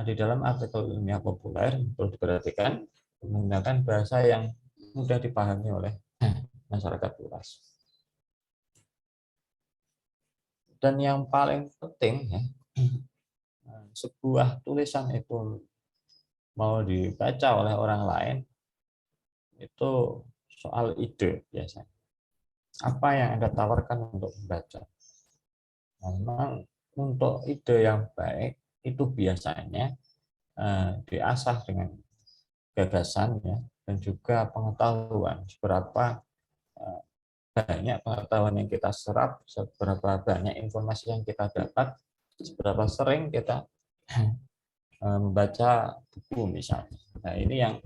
di dalam artikel ilmiah populer perlu diperhatikan menggunakan bahasa yang mudah dipahami oleh masyarakat luas. Dan yang paling penting ya, sebuah tulisan itu mau dibaca oleh orang lain itu soal ide biasanya. Apa yang Anda tawarkan untuk membaca? Memang untuk ide yang baik itu biasanya diasah dengan gagasan ya, dan juga pengetahuan seberapa banyak pengetahuan yang kita serap, seberapa banyak informasi yang kita dapat, seberapa sering kita membaca buku misalnya. Nah, ini yang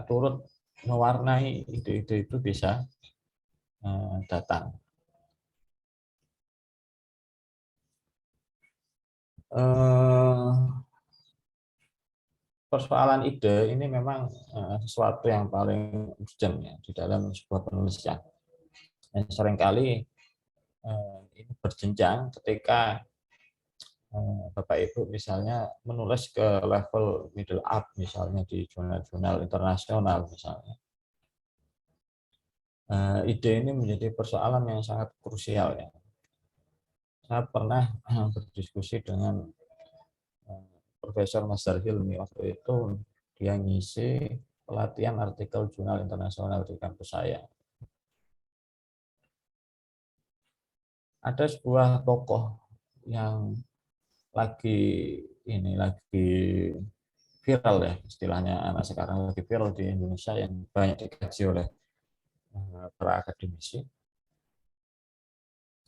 turut mewarnai ide-ide itu bisa datang. Persoalan ide ini memang sesuatu yang paling urgent ya di dalam sebuah penulisan. Dan seringkali ini berjenjang ketika Bapak Ibu misalnya menulis ke level middle up misalnya di jurnal-jurnal internasional misalnya. Ide ini menjadi persoalan yang sangat krusial ya. Saya pernah berdiskusi dengan Profesor Mazhar Hilmi waktu itu, dia ngisi pelatihan artikel jurnal internasional di kampus saya. Ada sebuah tokoh yang lagi viral ya, istilahnya anak sekarang lagi viral di Indonesia yang banyak dikaji oleh para akademisi.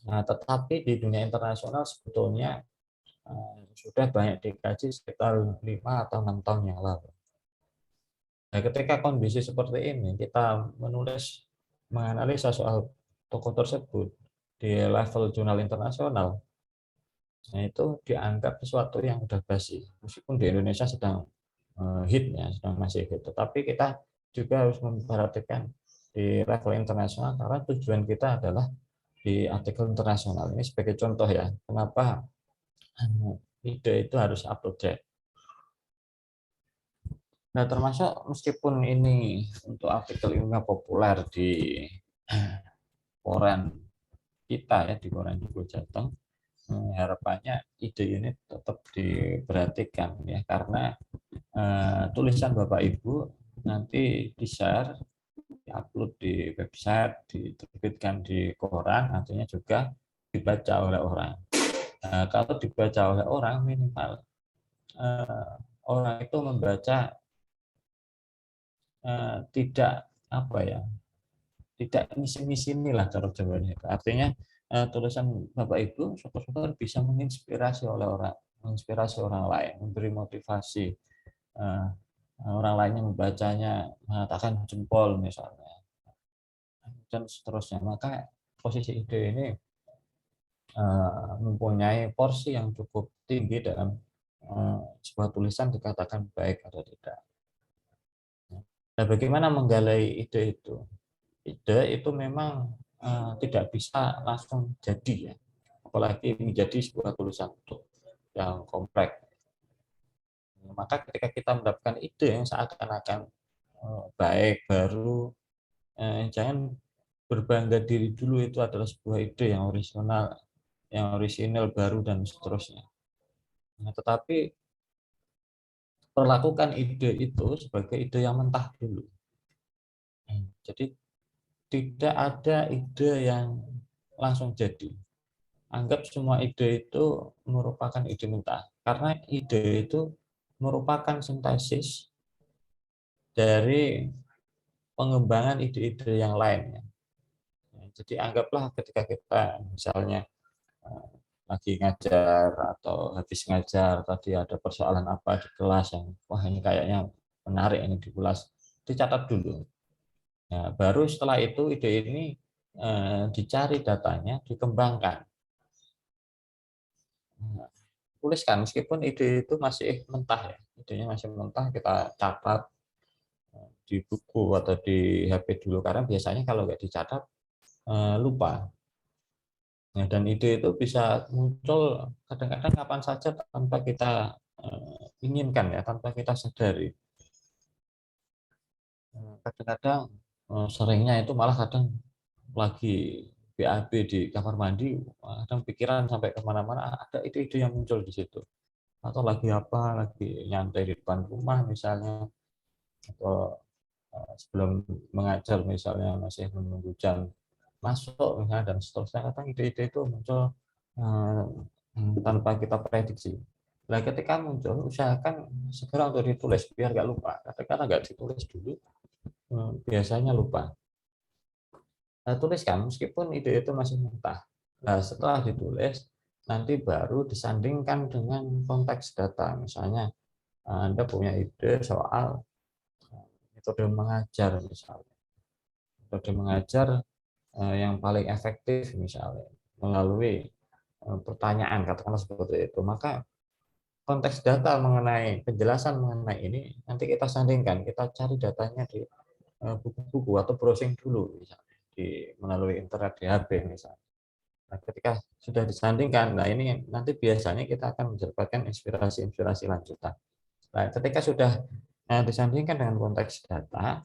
Nah, tetapi di dunia internasional sebetulnya sudah banyak dikaji sekitar 5 atau 6 tahun yang lalu. Nah, ketika kondisi seperti ini, kita menganalisa soal tokoh tersebut di level jurnal internasional, nah itu dianggap sesuatu yang udah basi. Meskipun di Indonesia sedang hitnya, sedang masih hit, tetapi kita juga harus memperhatikan di level internasional karena tujuan kita adalah di artikel internasional. Ini sebagai contoh ya, kenapa ide itu harus up to date. Nah, termasuk meskipun ini untuk artikel ilmiah populer di koran kita ya, di koran Joglo Jateng, harapannya ide ini tetap diperhatikan ya, karena tulisan Bapak Ibu nanti di-share, di-upload di website, diterbitkan di koran, artinya juga dibaca oleh orang. Kalau dibaca oleh orang, minimal orang itu membaca tidak apa ya, tidak misi-misi inilah cara Jawanya. Artinya tulisan Bapak Ibu syukur-syukur bisa menginspirasi orang lain, memberi motivasi orang lainnya membacanya, mengatakan jempol misalnya, dan seterusnya. Maka posisi ide ini mempunyai porsi yang cukup tinggi dalam sebuah tulisan dikatakan baik atau tidak. Nah, bagaimana menggalai ide itu? Ide itu memang tidak bisa langsung jadi ya, apalagi menjadi sebuah tulisan yang kompleks. Maka ketika kita mendapatkan ide yang seakan-akan baik, baru, jangan berbangga diri dulu itu adalah sebuah ide yang orisinal, baru, dan seterusnya. Nah, tetapi perlakukan ide itu sebagai ide yang mentah dulu. Jadi tidak ada ide yang langsung jadi. Anggap semua ide itu merupakan ide mentah. Karena ide itu merupakan sintesis dari pengembangan ide-ide yang lain. Jadi anggaplah ketika kita misalnya lagi ngajar atau habis ngajar, tadi ada persoalan apa di kelas yang wah ini kayaknya menarik ini diulas, dicatat dulu. Nah, baru setelah itu ide ini dicari datanya, dikembangkan. Nah, tuliskan meskipun ide itu masih mentah ya, idenya masih mentah, kita catat di buku atau di HP dulu karena biasanya kalau nggak dicatat lupa. Nah, dan ide itu bisa muncul kadang-kadang kapan saja tanpa kita inginkan ya, tanpa kita sadari. Kadang-kadang seringnya itu malah kadang lagi BAB di kamar mandi, kadang pikiran sampai kemana-mana, ada ide-ide yang muncul di situ. Atau lagi apa, lagi nyantai di depan rumah misalnya, atau sebelum mengajar misalnya masih menunggu jam masuk misalnya dan seterusnya, kadang ide-ide itu muncul eh, tanpa kita prediksi. Nah, ketika muncul, usahakan segera untuk ditulis biar nggak lupa. Kadang-kadang nggak ditulis dulu, biasanya lupa. Nah, tuliskan meskipun ide itu masih mentah. Nah, setelah ditulis, nanti baru disandingkan dengan konteks data. Misalnya, Anda punya ide soal metode mengajar misalnya. Metode mengajar yang paling efektif misalnya melalui pertanyaan, katakanlah seperti itu. Maka konteks data mengenai penjelasan mengenai ini nanti kita sandingkan, kita cari datanya di buku-buku atau browsing dulu misalnya melalui internet di HP misalnya. Nah, ketika sudah disandingkan, nah ini nanti biasanya kita akan mendapatkan inspirasi-inspirasi lanjutan. Nah, ketika sudah disandingkan dengan konteks data,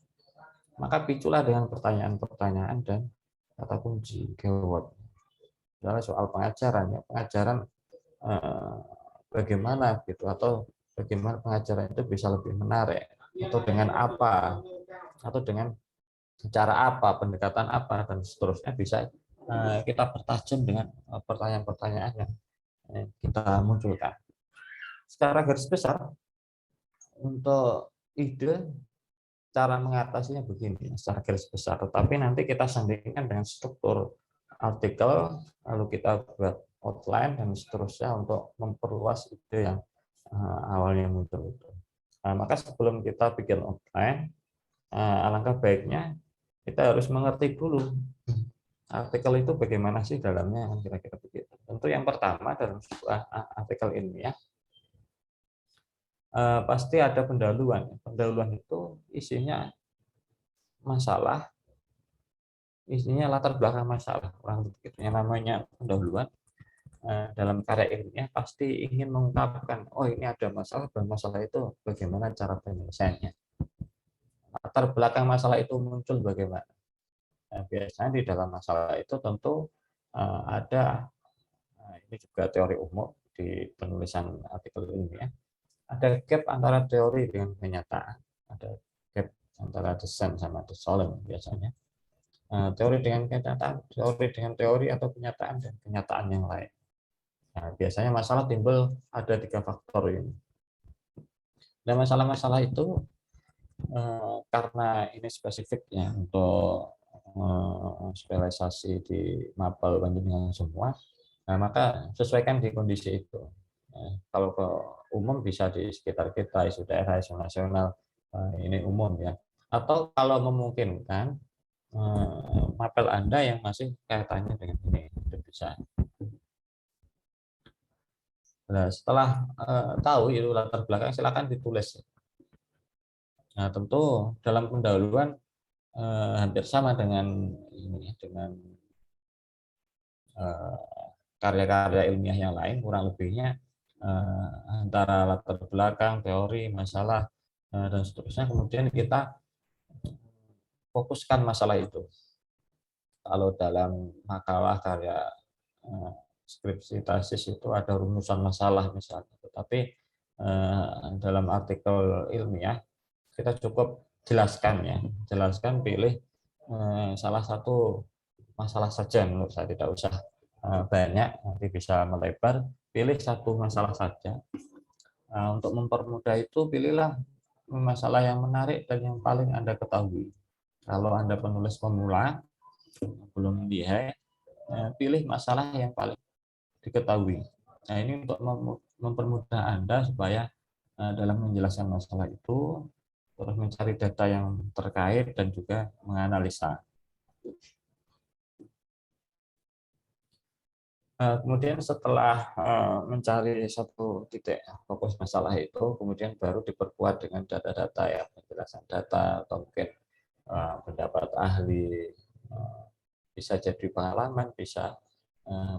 maka piculah dengan pertanyaan-pertanyaan dan kata kunci keyword. Misalnya soal pengajaran, ya pengajaran eh, bagaimana gitu, atau bagaimana pengajaran itu bisa lebih menarik, atau dengan apa, atau dengan cara apa, pendekatan apa, dan seterusnya bisa kita pertajam dengan pertanyaan-pertanyaan yang kita munculkan. Secara garis besar, untuk ide cara mengatasinya begini, secara garis besar. Tetapi nanti kita sandingkan dengan struktur artikel, lalu kita buat outline dan seterusnya untuk memperluas ide yang awalnya muncul itu. Nah, maka sebelum kita bikin outline, alangkah baiknya kita harus mengerti dulu artikel itu bagaimana sih dalamnya, kira-kira begitu. Tentu yang pertama dalam sebuah artikel ilmiah pasti ada pendahuluan. Pendahuluan itu isinya masalah, isinya latar belakang masalah, kurang begitu. Yang namanya pendahuluan dalam karya ilmiah pasti ingin mengungkapkan, oh ini ada masalah, dan masalah itu bagaimana cara penyelesaiannya. Latar belakang masalah itu muncul bagaimana. Nah, biasanya di dalam masalah itu tentu ada, ini juga teori umum di penulisan artikel ilmiah, ada gap antara teori dengan kenyataan, ada gap antara desain sama desolen biasanya. Teori dengan kenyataan, teori dengan teori atau kenyataan dan kenyataan yang lain. Nah, biasanya masalah timbul ada 3 faktor ini. Dan masalah-masalah itu karena ini spesifiknya untuk spesialisasi di mapel panjenengan semua, nah maka sesuaikan di kondisi itu. Kalau ke umum bisa di sekitar kita, isu daerah, isu nasional, ini umum ya. Atau kalau memungkinkan, mapel Anda yang masih kaitannya dengan ini, itu bisa. Nah, setelah tahu itu latar belakang, silakan ditulis. Nah, tentu dalam pendahuluan hampir sama dengan ini, dengan karya-karya ilmiah yang lain, kurang lebihnya antara latar belakang, teori, masalah, dan seterusnya. Kemudian kita fokuskan masalah itu. Kalau dalam makalah karya skripsi tesis itu ada rumusan masalah misalnya, tetapi dalam artikel ilmiah kita cukup jelaskan ya, jelaskan, pilih salah satu masalah saja, menurut saya tidak usah banyak, nanti bisa melebar, pilih satu masalah saja. Untuk mempermudah itu, pilihlah masalah yang menarik dan yang paling Anda ketahui. Kalau Anda penulis pemula, belum lihai, pilih masalah yang paling diketahui. Nah, ini untuk mempermudah Anda supaya dalam menjelaskan masalah itu, terus mencari data yang terkait dan juga menganalisa. Kemudian setelah mencari satu titik fokus masalah itu, kemudian baru diperkuat dengan data-data ya, penjelasan data atau mungkin pendapat ahli, bisa jadi pengalaman, bisa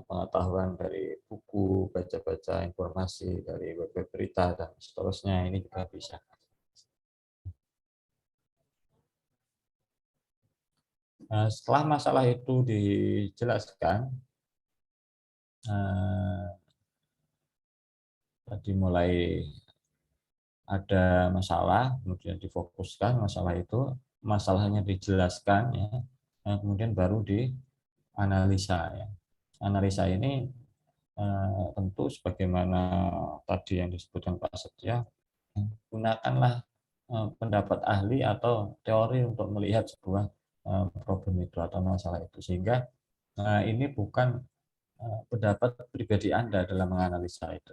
pengetahuan dari buku, baca-baca informasi dari web berita dan seterusnya, ini juga bisa. Setelah masalah itu dijelaskan, tadi mulai ada masalah, kemudian difokuskan masalah itu, masalahnya dijelaskan, ya, kemudian baru dianalisa. Ya. Analisa ini tentu sebagaimana tadi yang disebutkan Pak Setia, gunakanlah pendapat ahli atau teori untuk melihat sebuah problem itu atau masalah itu, sehingga ini bukan pendapat pribadi Anda dalam menganalisa itu.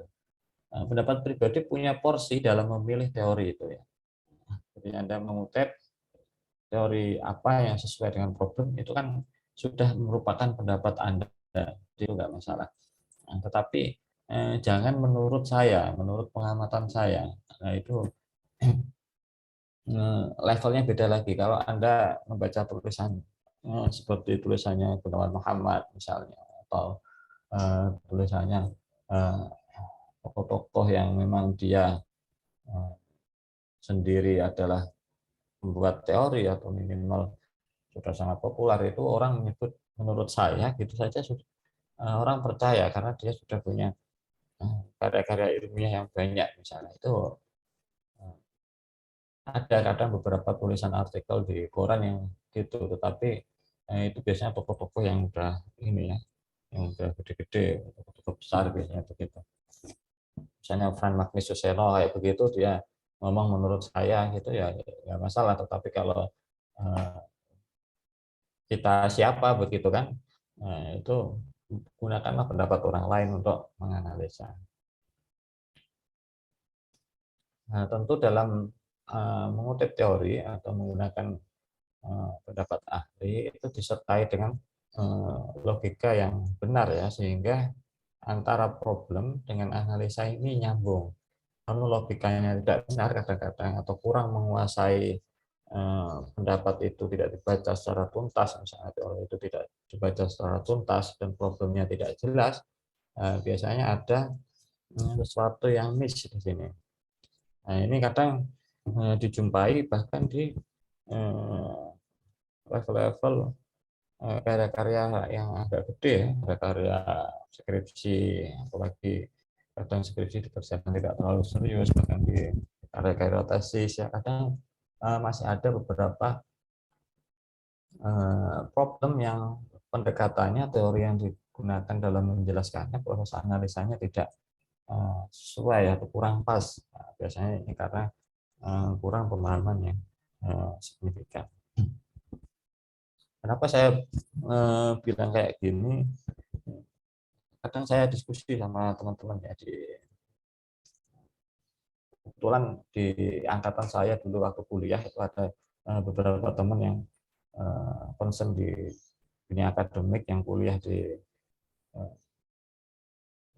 Pendapat pribadi punya porsi dalam memilih teori itu, ya. Jadi Anda mengutip teori apa yang sesuai dengan problem itu kan sudah merupakan pendapat Anda, itu nggak masalah. Tetapi jangan menurut saya, menurut pengamatan saya. Nah, itu levelnya beda lagi. Kalau Anda membaca tulisan seperti tulisannya Gunawan Muhammad misalnya, atau tulisannya tokoh-tokoh yang memang dia sendiri adalah membuat teori atau minimal sudah sangat populer, itu orang menyebut menurut saya gitu saja sudah orang percaya karena dia sudah punya karya-karya ilmiah yang banyak misalnya. Itu ada kadang beberapa tulisan artikel di koran yang gitu, tetapi itu biasanya tokoh-tokoh yang udah ini ya, yang udah gede-gede, tokoh-tokoh besar biasanya begitu. Misalnya Franz Magnus Suseno kayak begitu, dia ngomong menurut saya gitu ya, ya masalah. Tetapi kalau kita siapa begitu kan, itu gunakanlah pendapat orang lain untuk menganalisa. Nah, tentu dalam mengutip teori atau menggunakan pendapat ahli itu disertai dengan logika yang benar, ya, sehingga antara problem dengan analisa ini nyambung. Kalau logikanya tidak benar kadang-kadang atau kurang menguasai pendapat itu, tidak dibaca secara tuntas, misalnya teori itu tidak dibaca secara tuntas dan problemnya tidak jelas, biasanya ada sesuatu yang miss di sini. Nah, ini kadang dijumpai bahkan di level-level karya-karya yang agak gede, ya, karya skripsi, apalagi kadang skripsi dikerjakan tidak terlalu serius, bahkan di karya-karya tesis ya kadang masih ada beberapa problem yang pendekatannya, teori yang digunakan dalam menjelaskannya, proses analisanya tidak sesuai atau kurang pas. Nah, biasanya ini karena kurang pemahaman yang signifikan. Kenapa saya bilang kayak gini? Kadang saya diskusi sama teman-teman ya, kebetulan di angkatan saya dulu waktu kuliah itu ada beberapa teman yang concern di dunia akademik yang kuliah di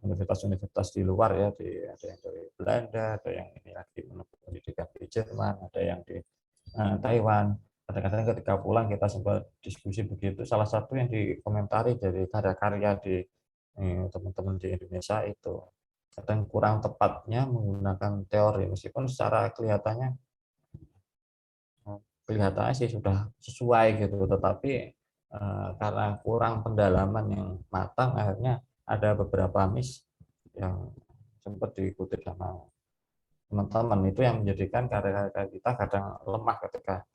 universitas-universitas di luar ya, ada yang dari Belanda, ada yang ini lagi menempuh pendidikan di Jerman, ada yang di Taiwan. Kadang-kadang ketika pulang kita sempat diskusi begitu. Salah satu yang dikomentari dari karya-karya di teman-teman di Indonesia itu kadang kurang tepatnya menggunakan teori, meskipun secara kelihatannya sih sudah sesuai gitu, tetapi karena kurang pendalaman yang matang, akhirnya ada beberapa miss yang sempat dikutip sama teman-teman, itu yang menjadikan karya-karya kita kadang lemah ketika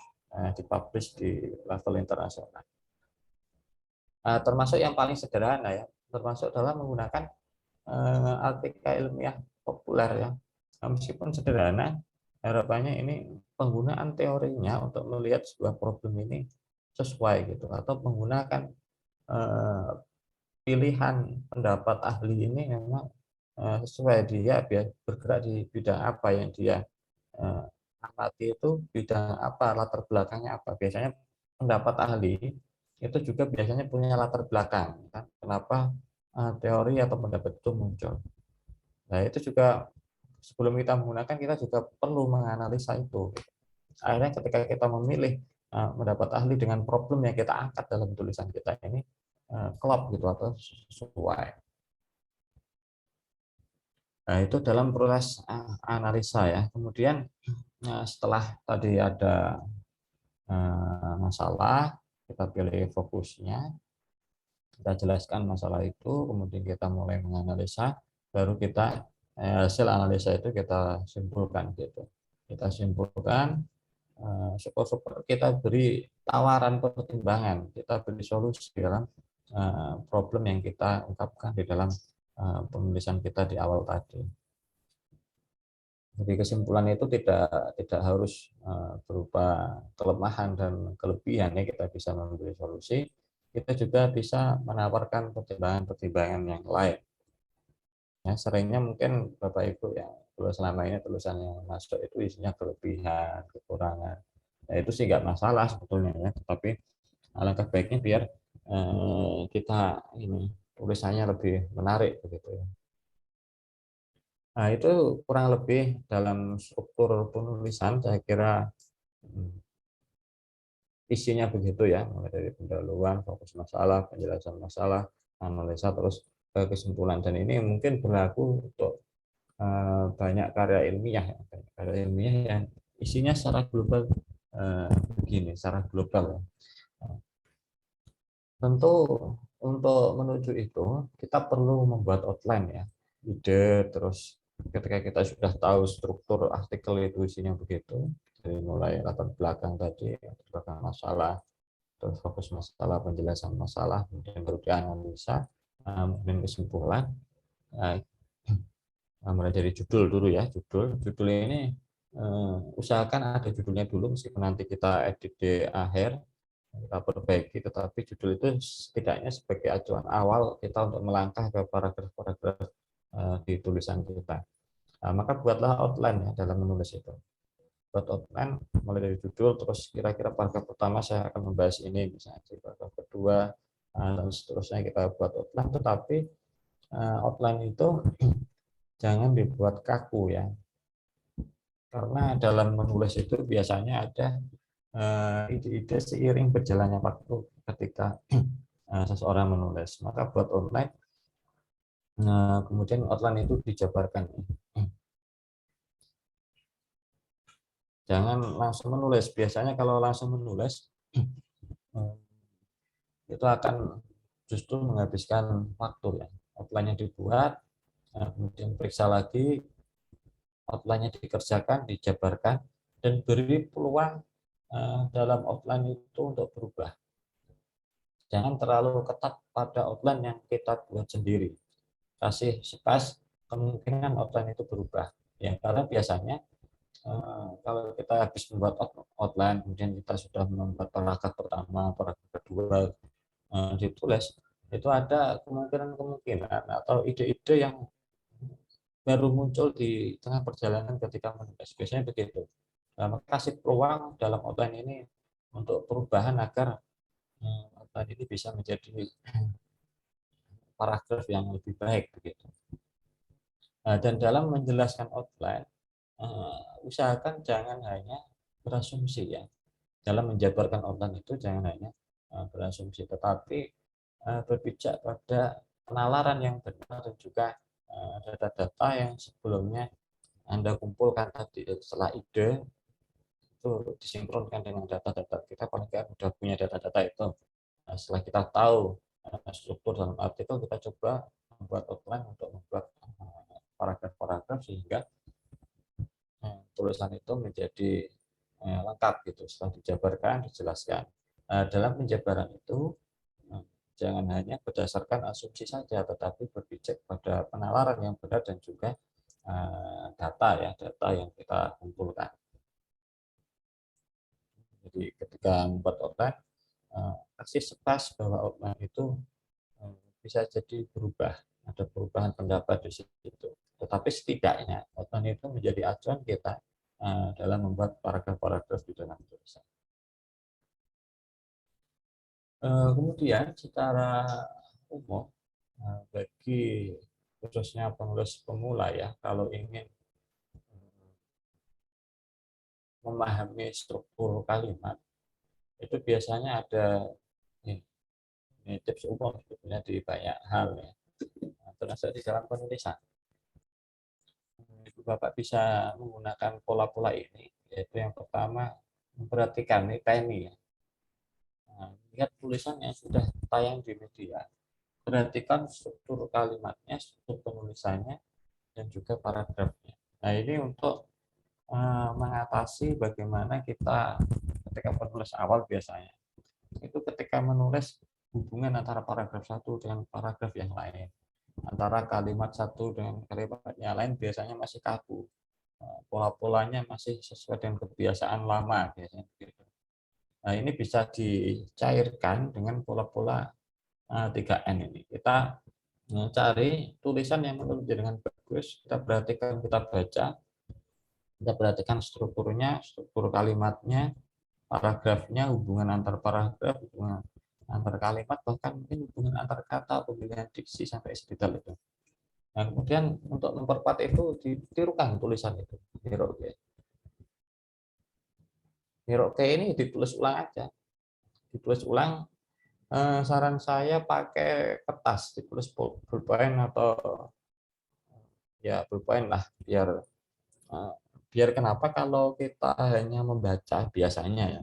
dipublish di level internasional. Termasuk yang paling sederhana ya, termasuk dalam menggunakan artikel ilmiah populer ya. Meskipun sederhana, harapannya ini penggunaan teorinya untuk melihat sebuah problem ini sesuai gitu, atau menggunakan pilihan pendapat ahli ini memang sesuai, dia bergerak di bidang apa yang dia amati, itu bidang apa, latar belakangnya apa. Biasanya pendapat ahli itu juga biasanya punya latar belakang kan, kenapa teori atau pendapat itu muncul. Nah, itu juga sebelum kita menggunakan, kita juga perlu menganalisa itu. Akhirnya ketika kita memilih pendapat ahli dengan problem yang kita angkat dalam tulisan kita ini klop gitu atau sesuai. Nah, itu dalam proses analisa ya. Kemudian setelah tadi ada masalah, kita pilih fokusnya, kita jelaskan masalah itu, kemudian kita mulai menganalisa, baru kita hasil analisa itu kita simpulkan gitu. Kita simpulkan, syukur-syukur kita beri tawaran pertimbangan, kita beri solusi dalam problem yang kita ungkapkan di dalam penulisan kita di awal tadi. Jadi kesimpulan itu tidak harus berupa kelemahan dan kelebihan ya, kita bisa memberi solusi, kita juga bisa menawarkan pertimbangan-pertimbangan yang lain. Ya, seringnya mungkin Bapak Ibu yang selama ini tulisan yang masuk itu isinya kelebihan, kekurangan. Nah, itu sih nggak masalah sebetulnya ya, tetapi alangkah baiknya biar kita ini tulisannya lebih menarik begitu ya. Nah, itu kurang lebih dalam struktur penulisan saya kira isinya begitu ya, mulai dari pendahuluan, fokus masalah, penjelasan masalah, analisa, terus ke kesimpulan. Dan ini mungkin berlaku untuk banyak karya ilmiah, yang isinya secara global begini, secara global ya. Tentu untuk menuju itu kita perlu membuat outline ya, ide, terus ketika kita sudah tahu struktur artikel itu isinya begitu, dari mulai latar belakang tadi, latar belakang masalah, terus fokus masalah, penjelasan masalah, kemudian baru dianalisa, kemudian kesimpulan. Mulai dari judul dulu ya, judul ini usahakan ada judulnya dulu, meskipun nanti kita edit di akhir, kita perbaiki, tetapi judul itu setidaknya sebagai acuan awal kita untuk melangkah ke paragraf-paragraf di tulisan kita. Maka buatlah outline ya dalam menulis itu. Buat outline mulai dari judul, terus kira-kira paragraf pertama saya akan membahas ini, misalnya paragraf kedua, dan seterusnya kita buat outline. Tetapi outline itu jangan dibuat kaku ya, karena dalam menulis itu biasanya ada ide-ide seiring berjalannya waktu ketika seseorang menulis. Maka buat outline, kemudian outline itu dijabarkan. Jangan langsung menulis. Biasanya kalau langsung menulis itu akan justru menghabiskan waktu ya. Outline-nya dibuat, kemudian periksa lagi, outline-nya dikerjakan, dijabarkan, dan beri peluang dalam outline itu untuk berubah. Jangan terlalu ketat pada outline yang kita buat sendiri. Kasih space kemungkinan outline itu berubah. Ya, karena biasanya kalau kita habis membuat outline, kemudian kita sudah membuat paragraf pertama, paragraf kedua ditulis, itu ada kemungkinan atau ide-ide yang baru muncul di tengah perjalanan ketika menulis. Biasanya begitu. Nah, kasih peluang dalam outline ini untuk perubahan agar outline ini bisa menjadi paragraf yang lebih baik begitu. Dan dalam menjelaskan outline, usahakan jangan hanya berasumsi ya. Dalam menjabarkan outline itu jangan hanya berasumsi, tetapi berpijak pada penalaran yang benar dan juga data-data yang sebelumnya Anda kumpulkan tadi. Setelah ide itu disinkronkan dengan data-data, kita paling nggak sudah punya data-data itu. Setelah kita tahu struktur dalam artikel, kita coba membuat outline untuk membuat paragraf-paragraf sehingga tulisan itu menjadi lengkap gitu setelah dijabarkan, dijelaskan. Dalam penjabaran itu jangan hanya berdasarkan asumsi saja, tetapi berpijak pada penalaran yang benar dan juga data yang kita kumpulkan. Jadi ketika membuat outline, kasih space bahwa outline itu bisa jadi berubah, ada perubahan pendapat di situ. Tetapi setidaknya outline itu menjadi acuan kita dalam membuat paragraf-paragraf di dalam tulisan. Kemudian secara umum bagi khususnya penulis pemula ya, kalau ingin memahami struktur kalimat itu biasanya ada ini tips umum sebetulnya di banyak hal ya, termasuk di dalam penulisan. Ibu Bapak bisa menggunakan pola-pola ini, yaitu yang pertama memperhatikan ini ya. lihat tulisan yang sudah tayang di media, perhatikan struktur kalimatnya, struktur penulisannya, dan juga paragrafnya. Nah, ini untuk mengatasi bagaimana kita ketika penulis awal biasanya itu ketika menulis hubungan antara paragraf satu dengan paragraf yang lain, antara kalimat satu dengan kalimat yang lain biasanya masih kaku, pola-polanya masih sesuai dengan kebiasaan lama biasanya begitu. Nah, ini bisa dicairkan dengan pola-pola 3N ini. Kita cari tulisan yang menurut dengan bagus, kita perhatikan, kita baca, kita perhatikan strukturnya, struktur kalimatnya, paragrafnya, hubungan antar paragraf, hubungan antar kalimat, bahkan mungkin hubungan antar kata, pemilihan diksi sampai sedetail itu. Nah, kemudian untuk memperkuat itu ditirukan tulisan itu. Niroke ini ditulis ulang aja. Ditulis ulang, saran saya pakai kertas, ditulis pulpen atau ya pulpen lah, biar kenapa kalau kita hanya membaca biasanya ya,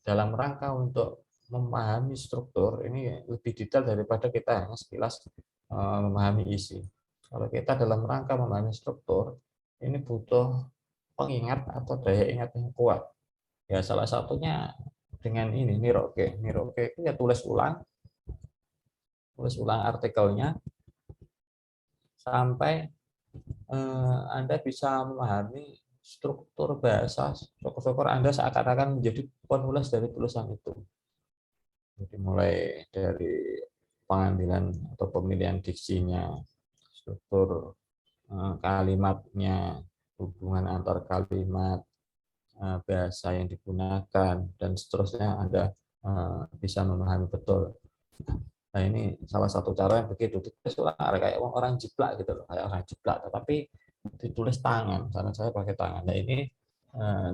dalam rangka untuk memahami struktur ini lebih detail daripada kita hanya sekilas memahami isi. Kalau kita dalam rangka memahami struktur, ini butuh pengingat atau daya ingat yang kuat. Ya salah satunya dengan ini Niroke. Niroke itu ya tulis ulang artikelnya sampai Anda bisa memahami struktur bahasa, struktur Anda seakan-akan menjadi penulis dari tulisan itu. Jadi mulai dari pengambilan atau pemilihan diksinya, struktur kalimatnya, hubungan antar kalimat, bahasa yang digunakan, dan seterusnya Anda bisa memahami betul. Nah, ini salah satu cara yang begitu ditulis kayak orang jiplak gitu loh, kayak orang jiplak, tetapi ditulis tangan. Karena saya pakai tangan. Nah, ini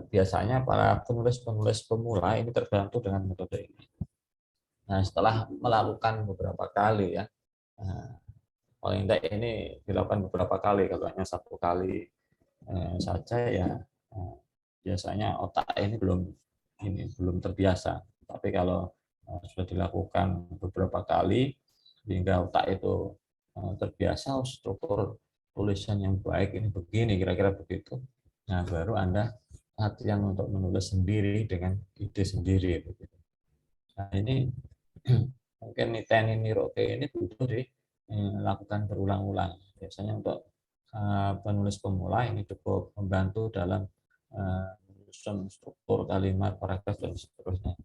biasanya para penulis-penulis pemula ini terbantu dengan metode ini. Nah, setelah melakukan beberapa kali ya, paling tidak ini dilakukan beberapa kali, kalau hanya satu kali saja ya biasanya otak ini belum terbiasa. Tapi kalau sudah dilakukan beberapa kali hingga otak itu terbiasa, struktur tulisan yang baik ini begini, kira-kira begitu. Nah, baru Anda latihan untuk menulis sendiri dengan ide sendiri begitu. Nah, ini mungkin teknik Niroke ini butuh dilakukan berulang-ulang. Biasanya untuk penulis pemula ini cukup membantu dalam menyusun struktur kalimat, paragraf, dan seterusnya.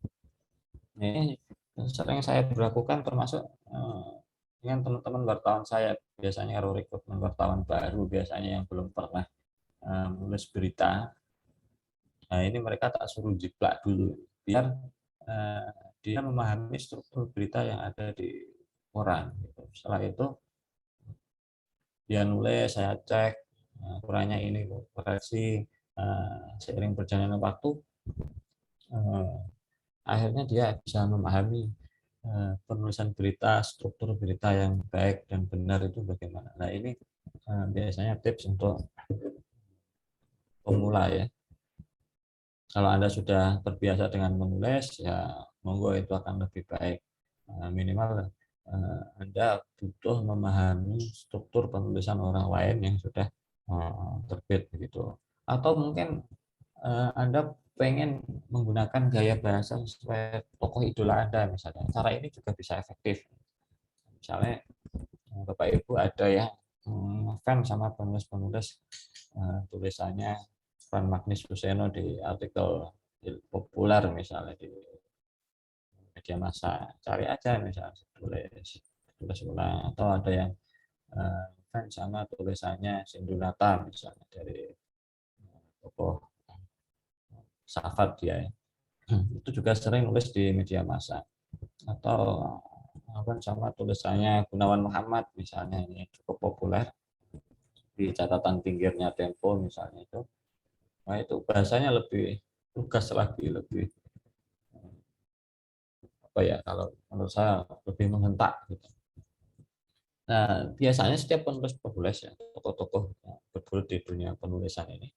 Ini sering saya berlakukan termasuk dengan teman-teman wartawan saya. Biasanya kalau rekrutmen wartawan baru biasanya yang belum pernah menulis berita. Nah, ini mereka tak suruh jiplak dulu biar dia memahami struktur berita yang ada di koran. Setelah itu dia nulis, saya cek kurangnya ini, koreksi, seiring berjalannya waktu akhirnya dia bisa memahami penulisan berita, struktur berita yang baik dan benar itu bagaimana. Nah, ini biasanya tips untuk pemula ya. Kalau Anda sudah terbiasa dengan menulis, ya monggo itu akan lebih baik. Minimal Anda butuh memahami struktur penulisan orang lain yang sudah terbit begitu. Atau mungkin Anda pengen menggunakan gaya bahasa sesuai tokoh idola Anda misalnya. Cara ini juga bisa efektif. Misalnya Bapak Ibu ada ya fan sama penulis-penulis tulisannya Fran Magnis Suseno di artikel populer misalnya di media massa, cari aja misalnya tulis ulang. Atau ada yang fan sama tulisannya Sindunata misalnya dari tokoh Safat dia ya. Itu juga sering nulis di media massa. Atau sama tulisannya Gunawan Muhammad misalnya, ini cukup populer di catatan pinggirnya Tempo misalnya itu. Nah, itu bahasanya lebih lugas lagi, lebih apa ya, kalau menurut saya lebih menghentak gitu. Nah, biasanya setiap penulis ya, tokoh-tokoh bergelut di dunia penulisan ini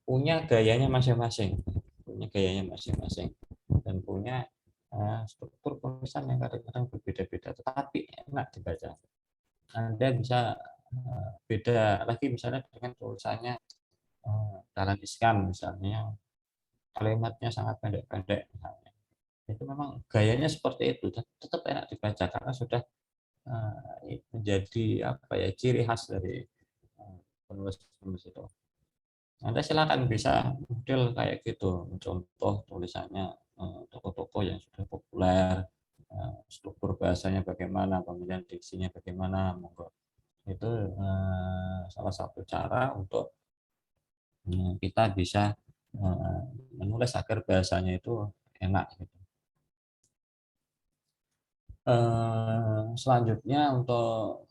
punya gayanya masing-masing, dan punya struktur tulisan yang kadang-kadang berbeda-beda, tetapi enak dibaca. Anda bisa beda lagi misalnya dengan tulisannya Dahlan Iskan misalnya, kalimatnya sangat pendek-pendek misalnya. Itu memang gayanya seperti itu, tetap enak dibaca karena sudah menjadi apa ya, ciri khas dari penulis-penulis itu. Anda silakan bisa model kayak gitu, contoh tulisannya tokoh-tokoh yang sudah populer, struktur bahasanya bagaimana, kemudian diksinya bagaimana, monggo. Itu salah satu cara untuk kita bisa menulis agar bahasanya itu enak. Gitu. Selanjutnya untuk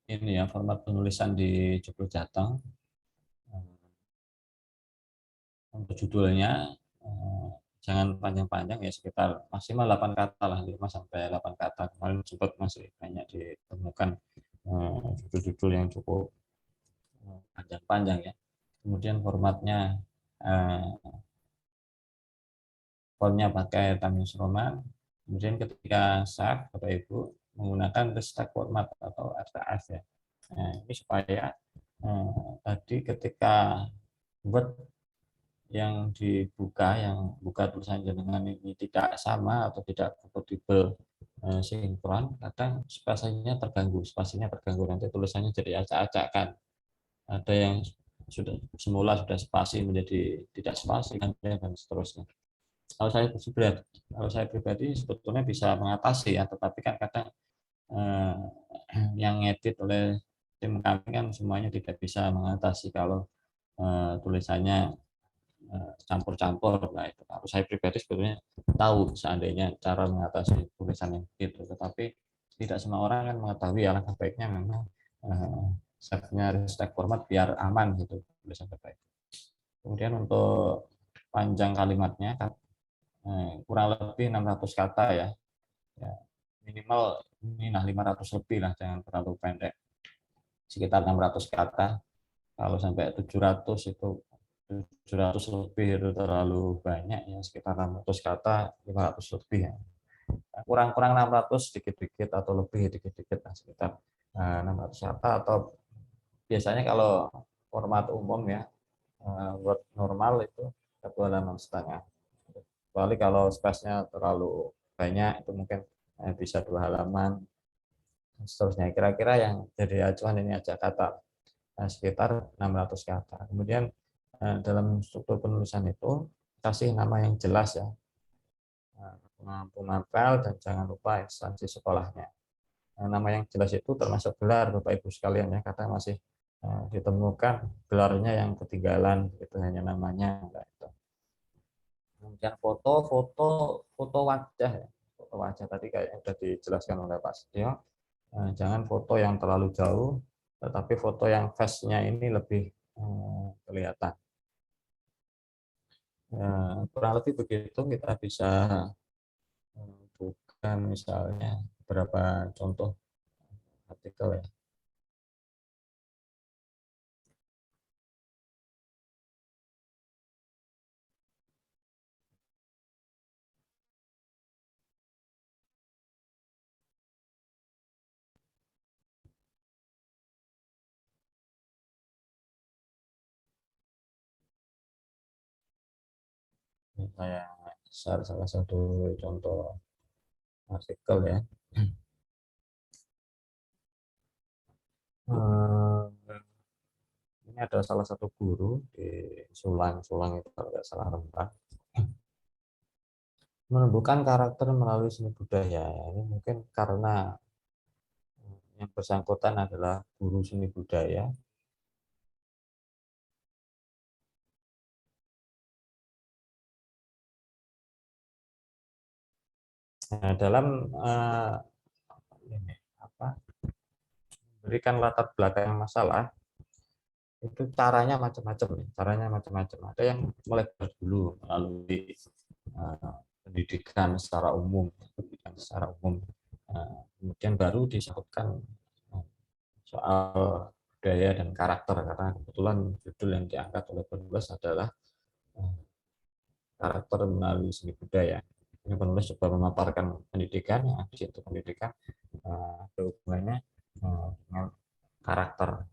ini ya, format penulisan di Joglo Jateng. Untuk judulnya jangan panjang-panjang ya, sekitar maksimal 8 kata lah, 5 sampai 8 kata. Kemarin sempat masih banyak ditemukan judul-judul yang cukup panjang-panjang ya. Kemudian formatnya fontnya pakai Times New Roman. Kemudian ketika save Bapak Ibu menggunakan Restack Format atau RTF ya. Nah, ini supaya tadi ketika Word yang dibuka, yang buka tulisan jenengan ini tidak sama atau tidak kompatibel sinkron, kadang spasinya terganggu, nanti tulisannya jadi acak-acakan. Ada yang semula sudah spasi menjadi tidak spasi dan seterusnya. Kalau saya pribadi sebetulnya bisa mengatasi ya, tetapi kan kadang yang ngedit oleh tim kami kan semuanya tidak bisa mengatasi kalau tulisannya campur-campur. Nah, itu kalau saya pribadi sebetulnya tahu seandainya cara mengatasi tulisan yang begitu, tetapi tidak semua orang kan mengetahui. Alangkah baiknya memang setnya Restack Format biar aman gitu tulisan terbaik. Kemudian untuk panjang kalimatnya kurang lebih 600 kata ya. Minimal ini 500 lebih lah, jangan terlalu pendek, sekitar 600 kata. Kalau sampai 700 itu 700 lebih itu terlalu banyak ya, sekitar 600 kata, 500 lebih ya. Kurang-kurang 600 sedikit-dikit atau lebih dikit-dikit lah, sekitar 600 kata. Atau biasanya kalau format umum ya, Word normal itu 1,5 halaman. Kecuali kalau space-nya terlalu banyak, itu mungkin bisa 2 halaman seterusnya. Kira-kira yang jadi acuan ini aja kata sekitar 600 kata. Kemudian dalam struktur penulisan itu kasih nama yang jelas ya, mampu mapel, dan jangan lupa instansi sekolahnya. Nama yang jelas itu termasuk gelar Bapak Ibu sekalian ya, karena masih ditemukan gelarnya yang ketinggalan, itu hanya namanya. Gitu. Kemudian foto wajah ya, foto wajah tadi kayak sudah dijelaskan oleh Pak Setio. Jangan foto yang terlalu jauh, tetapi foto yang face-nya ini lebih kelihatan. Kurang lebih begitu. Kita bisa buka misalnya beberapa contoh artikel ya. Ini saya share salah satu contoh artikel ya. Ini ada salah satu guru di Sulang itu kalau nggak salah Rembang, menumbuhkan karakter melalui seni budaya. Ini mungkin karena yang bersangkutan adalah guru seni budaya. Nah, dalam berikan latar belakang masalah, itu caranya macam-macam. Ada yang mulai dulu melalui pendidikan secara umum, kemudian baru disebutkan soal budaya dan karakter, karena kebetulan judul yang diangkat oleh penulis adalah karakter melalui seni budaya. Ini penulis coba memaparkan pendidikan, yang di situ pendidikan ada hubungannya dengan karakter.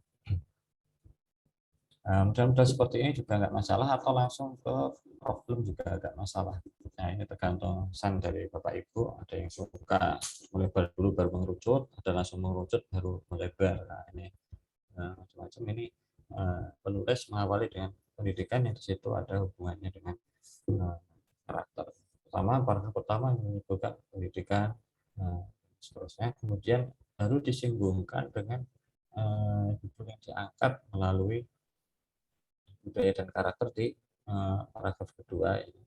Mudah-mudahan seperti ini juga nggak masalah, atau langsung ke problem juga nggak masalah. Nah, ini tergantung pesan dari Bapak Ibu. Ada yang suka melebar dulu baru mengerucut, ada langsung mengerucut baru melebar. Nah, ini macam-macam. Ini penulis mengawali dengan pendidikan yang di situ ada hubungannya dengan karakter. Paragraf pertama menyebutkan pendidikan, seterusnya, kemudian baru disinggungkan dengan judul yang diangkat melalui budaya dan karakter di paragraf kedua ini.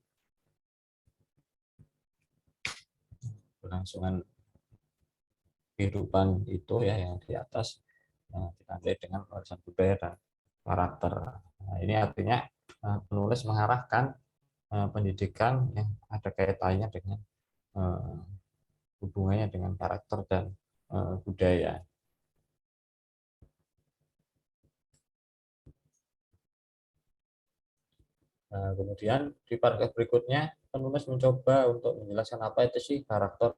Kelangsungan kehidupan itu ya yang di atas ditandai dengan warisan budaya dan karakter. Nah, ini artinya penulis mengarahkan pendidikan yang ada kaitannya dengan hubungannya dengan karakter dan budaya. Nah, kemudian di paragraf berikutnya penulis mencoba untuk menjelaskan apa itu sih karakter.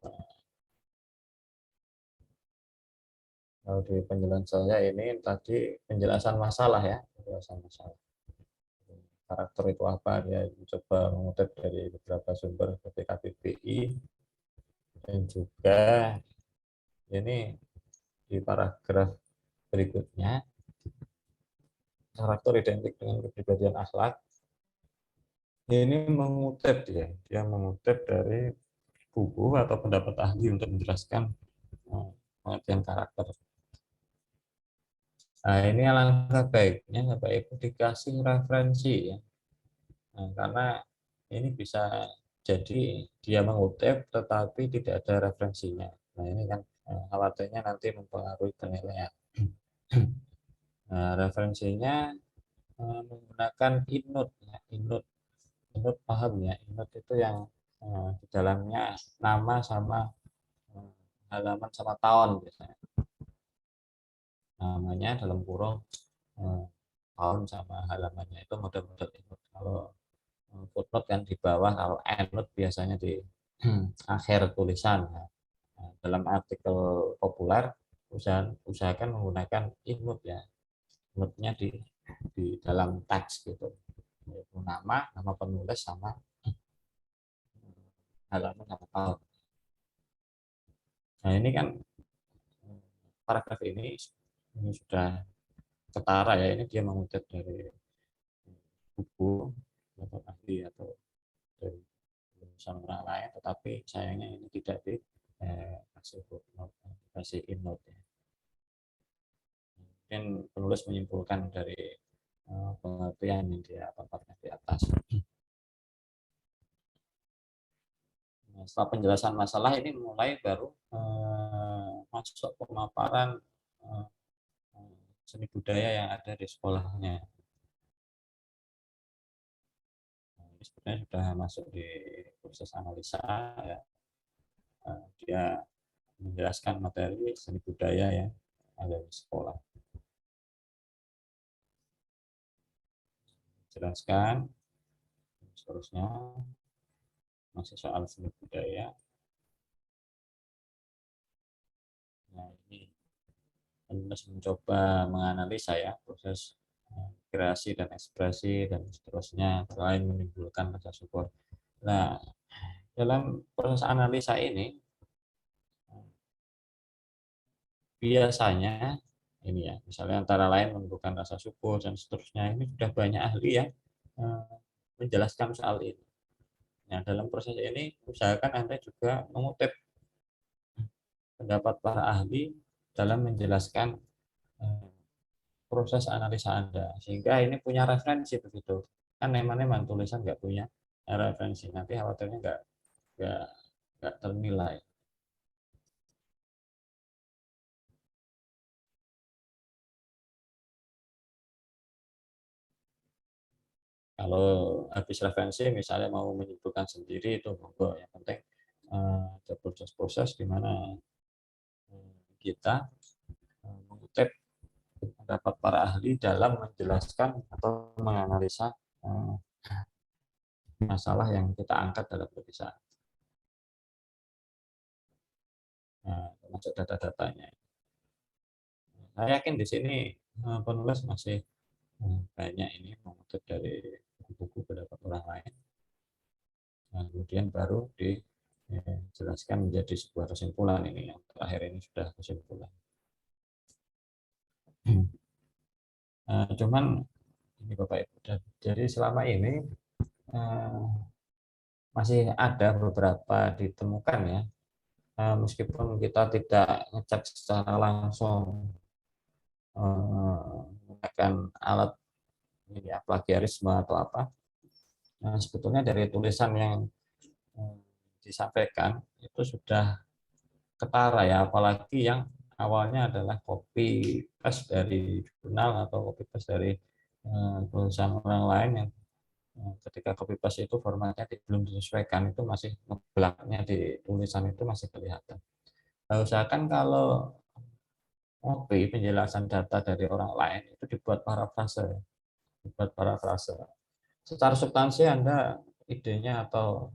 Kalau di penjelasan saya ini tadi penjelasan masalah ya, penjelasan masalah. Karakter itu apa? Dia mencoba mengutip dari beberapa sumber seperti KBBI, dan juga ini di paragraf berikutnya karakter identik dengan kepribadian akhlak. Ini mengutip dia mengutip dari buku atau pendapat ahli untuk menjelaskan pengertian karakter. Nah, ini alangkah baiknya Bapak Ibu dikasih referensi ya. Nah, karena ini bisa jadi dia mengutip tetapi tidak ada referensinya. Nah, ini kan khawatirnya nanti mempengaruhi penilaian. Nah, referensinya menggunakan inut ya. Inut paham ya, inut itu yang di dalamnya nama sama halaman sama tahun biasanya. Namanya dalam kurung tahun sama halamannya itu model-model inut. Kalau footnote kan di bawah, kalau endnote biasanya di akhir tulisan. Nah, dalam artikel populer usahakan menggunakan inut ya. Inutnya di dalam teks gitu. Yaitu nama penulis sama halaman sama tahun. Nah, ini kan paragraf ini sudah ketara ya, ini dia mengutip dari buku atau ahli atau dari tulisan orang lain, tetapi sayangnya ini tidak dikasih footnote, dikasih innote ya. Mungkin penulis menyimpulkan dari pengertian yang dia paparkan di atas. Nah, setelah penjelasan masalah ini mulai baru masuk pemaparan seni budaya yang ada di sekolahnya. Nah, ini sebenarnya sudah masuk di proses analisa ya. Dia menjelaskan materi seni budaya yang ada di sekolah. Jelaskan seterusnya masih soal seni budaya. Nah, ini penulis mencoba menganalisa ya proses kreasi dan ekspresi dan seterusnya selain menimbulkan rasa syukur. Nah, dalam proses analisa ini biasanya ini ya, misalnya antara lain menimbulkan rasa syukur dan seterusnya, ini sudah banyak ahli yang menjelaskan soal ini. Nah, dalam proses ini usahakan Anda juga mengutip pendapat para ahli dalam menjelaskan proses analisa Anda, sehingga ini punya referensi begitu. Kan memang tulisan nggak punya referensi, nanti khawatirnya nggak ternilai. Kalau habis referensi, misalnya mau menyimpulkan sendiri itu monggo. Yang penting ada proses-proses di mana kita mengutip pendapat para ahli dalam menjelaskan atau menganalisa masalah yang kita angkat dalam tulisan. Nah, termasuk data-datanya. Saya yakin di sini penulis masih banyak ini mengutip dari buku-buku pendapat orang lain. Nah, kemudian baru dijelaskan menjadi sebuah kesimpulan ini. Yang terakhir ini sudah kesimpulan. Cuman ini Bapak Ibu, jadi selama ini masih ada beberapa ditemukan ya, meskipun kita tidak ngecek secara langsung menggunakan alat ini ya, plagiarisme atau apa. Nah, sebetulnya dari tulisan yang disampaikan itu sudah ketara ya, apalagi yang awalnya adalah copy paste dari jurnal atau copy paste dari tulisan orang lain yang ketika copy paste itu formatnya belum disesuaikan, itu masih ngebelaknya di tulisan itu masih kelihatan. Nah, usahakan kalau copy penjelasan data dari orang lain itu dibuat parafrase. Secara substansi Anda idenya atau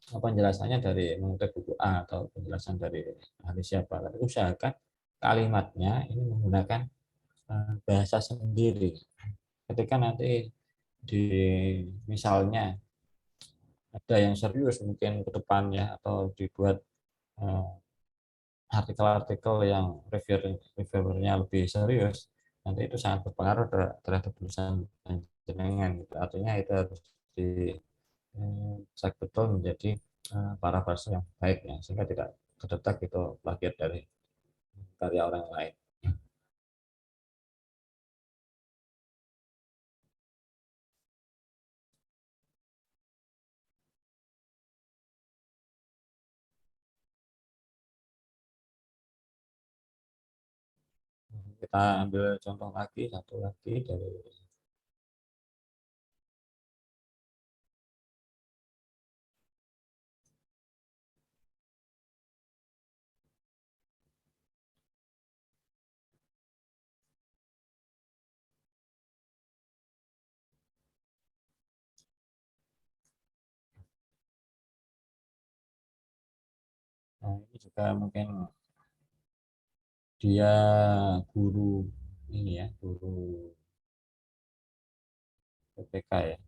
penjelasannya dari mengutip buku A atau penjelasan dari ahli siapa, tapi usahakan kalimatnya ini menggunakan bahasa sendiri. Ketika nanti di misalnya ada yang serius mungkin ke depannya atau dibuat artikel-artikel yang reviewernya lebih serius, nanti itu sangat berpengaruh terhadap tulisan jenengan. Artinya itu harus dicek betul menjadi parafrase yang baik ya, sehingga tidak terdetek itu plagiat dari karya orang lain. Kita ambil contoh lagi, satu lagi dari ini juga mungkin dia guru ini ya, guru PPK ya.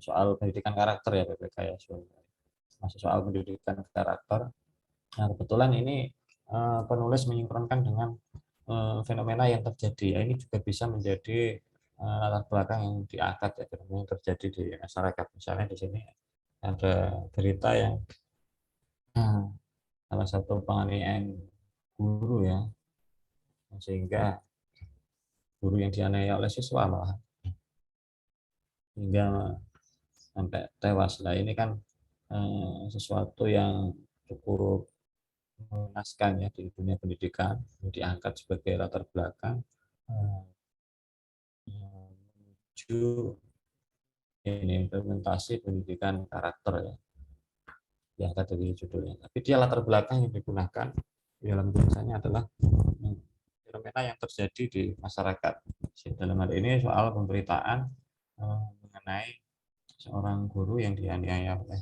Soal pendidikan karakter ya PPK ya, masih soal pendidikan karakter. Nah, kebetulan ini penulis menyinkronkan dengan fenomena yang terjadi. Ya, ini juga bisa menjadi latar belakang yang diangkat ya, fenomena yang terjadi di masyarakat. Misalnya di sini ada berita yang salah satu penganiayaan guru ya, sehingga guru yang dianiaya oleh siswa malah hingga sampai tewas. Nah, ini kan sesuatu yang cukup mengenaskan ya di dunia pendidikan, diangkat sebagai latar belakang menuju ini implementasi pendidikan karakter ya, diangkat dari judulnya. Tapi dia latar belakang yang digunakan di dalam tulisannya adalah fenomena yang terjadi di masyarakat. Dalam hal ini soal pemberitaan mengenai seorang guru yang dianiaya oleh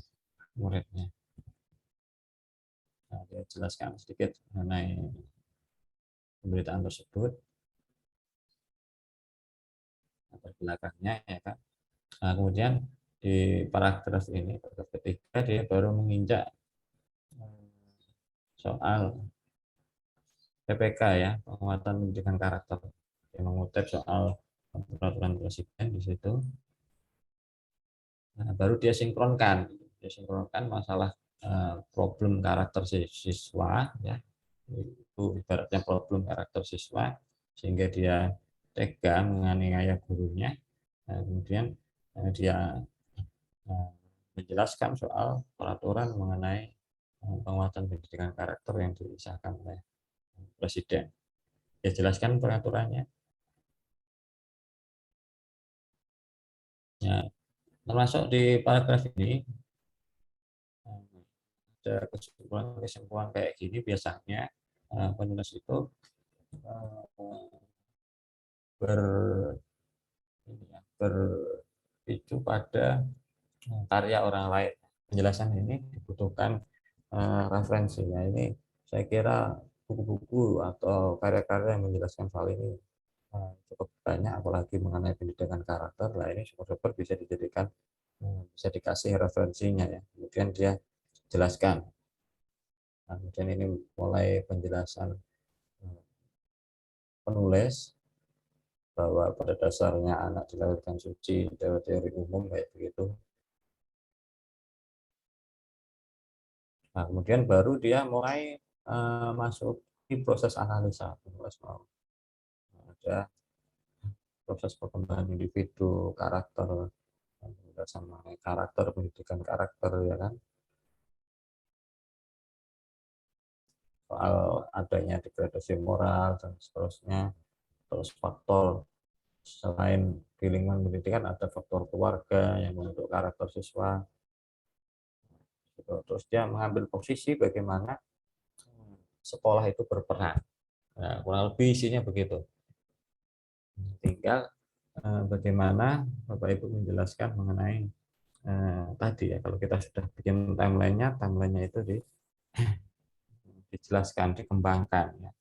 muridnya. Nah, dia jelaskan sedikit mengenai pemberitaan tersebut, latar belakangnya ya kan. Nah, kemudian di paragraf ini, paragraf ketiga, dia baru menginjak soal PPK ya, penguatan pendidikan karakter. Dia mengutip soal peraturan presiden di situ. Nah, baru dia sinkronkan masalah problem karakter siswa ya, itu ibaratnya problem karakter siswa sehingga dia tega menganiaya gurunya. Nah, kemudian dia menjelaskan soal peraturan mengenai penguatan pendidikan karakter yang disahkan oleh presiden. Dia jelaskan peraturannya. Ya, termasuk di paragraf ini ada kesimpulan kayak gini biasanya penulis itu eh, ber, berpicu pada karya orang lain. Penjelasan ini dibutuhkan referensi. Nah, ini saya kira buku-buku atau karya-karya yang menjelaskan hal ini cukup banyak, apalagi mengenai pendidikan karakter. Nah, ini syukur-syukur bisa dijadikan, bisa dikasih referensinya ya. Kemudian dia jelaskan. Nah, kemudian ini mulai penjelasan penulis bahwa pada dasarnya anak dilahirkan suci, teori umum kayak begitu. Nah, kemudian baru dia mulai masuk di proses analisa. Ada proses perkembangan individu, karakter, sama karakter, pendidikan karakter, ya kan. Soal adanya degradasi moral dan seterusnya. Terus faktor selain di lingkungan pendidikan ada faktor keluarga yang membentuk karakter siswa. Terus dia mengambil posisi bagaimana sekolah itu berperan. Nah, kurang lebih isinya begitu. Tinggal bagaimana Bapak Ibu menjelaskan mengenai tadi ya, kalau kita sudah bikin timelinenya itu dijelaskan, dikembangkan. Ya.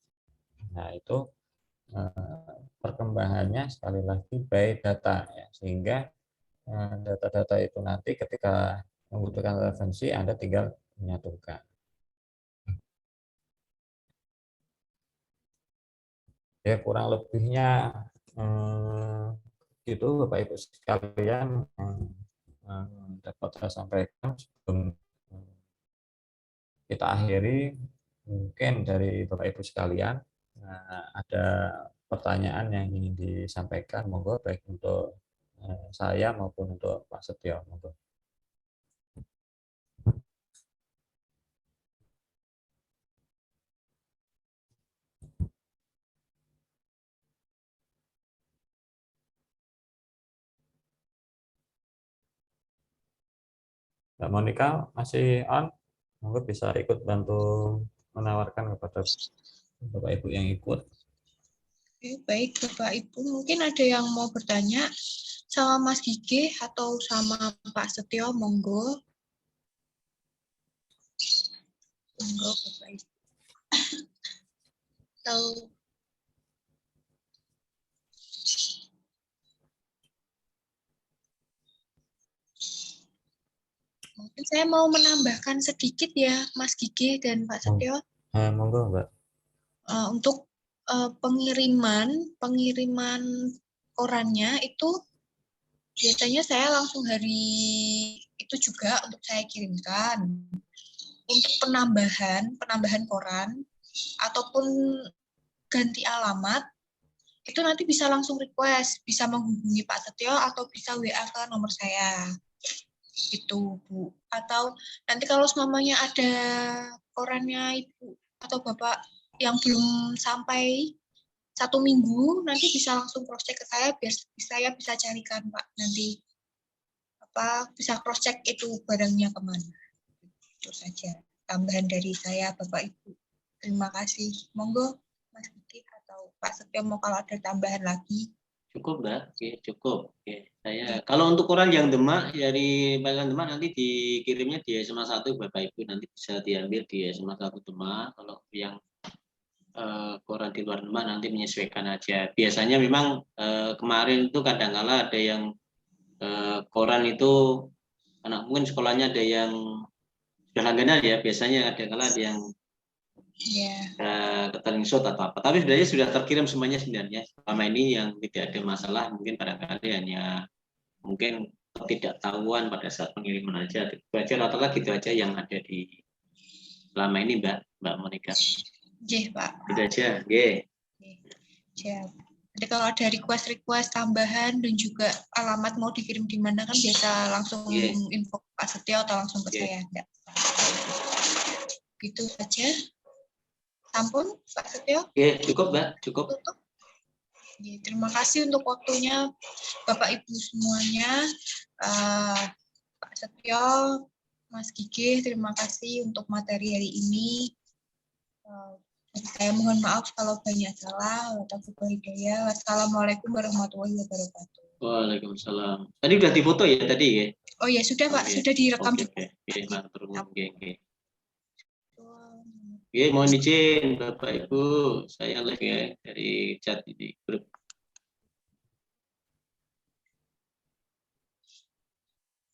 Nah itu perkembangannya sekali lagi by data, ya. Sehingga data-data itu nanti ketika membutuhkan referensi Anda tinggal menyatukan. Ya kurang lebihnya itu Bapak Ibu sekalian dapat saya sampaikan sebelum kita akhiri. Mungkin dari Bapak Ibu sekalian ada pertanyaan yang ingin disampaikan, monggo, baik untuk saya maupun untuk Pak Setio, monggo. Mbak Monica masih on, monggo bisa ikut bantu menawarkan kepada Bapak Ibu yang ikut. Oke, baik Bapak Ibu, mungkin ada yang mau bertanya sama Mas Gigi atau sama Pak Setio, monggo. Monggo Bapak Ibu. Atau mungkin saya mau menambahkan sedikit ya Mas Gigi dan Pak Setio. Monggo Mbak. Untuk pengiriman korannya itu biasanya saya langsung hari itu juga untuk saya kirimkan. Untuk penambahan koran ataupun ganti alamat itu nanti bisa langsung request, bisa menghubungi Pak Setio atau bisa WA ke nomor saya. Itu Bu. Atau nanti kalau semuanya ada korannya Ibu atau Bapak yang belum sampai 1 minggu, nanti bisa langsung cross check ke saya biar saya bisa carikan Pak nanti bisa cross check itu barangnya kemana. Itu saja tambahan dari saya Bapak Ibu. Terima kasih. Monggo Mas Diki atau Pak Setio mau kalau ada tambahan lagi. Cukup Mbak, oke, cukup. Oke. Kalau untuk koran yang Demak dari Bagian Demak nanti dikirimnya di SMA 1 Bapak Ibu, nanti bisa diambil di SMA 1 Demak. Kalau yang koran di luar Demak nanti menyesuaikan aja. Biasanya memang kemarin itu kadang-kala ada yang koran itu anak mungkin sekolahnya ada yang sudah langganan ya, biasanya ada yang keteringsut atau apa. Tapi sebenarnya sudah terkirim semuanya sebenarnya. Selama ini yang tidak ada masalah, mungkin barangkali hanya mungkin ketidaktahuan pada saat pengiriman aja. Itu aja rata-rata gitu aja yang ada di selama ini Mbak Monica. Oke, Pak. Itu aja. Oke. Siap. Jadi kalau ada request tambahan dan juga alamat mau dikirim di mana kan biasa langsung info Pak Setio atau langsung ke saya. Enggak. Gitu saja. Sampun Pak Setio? Oke, cukup Mbak, cukup. Ya, terima kasih untuk waktunya Bapak Ibu semuanya. Pak Setio, Mas Gigi, terima kasih untuk materi hari ini. Saya mohon maaf kalau banyak salah. Wassalamualaikum warahmatullahi wabarakatuh. Waalaikumsalam. Tadi udah difoto ya tadi ya? Oh ya sudah Pak, Oke. sudah direkam Oke, juga. oke. Matur nuwun. Oke. Oke, mohon izin Bapak Ibu, saya live ya dari chat di grup.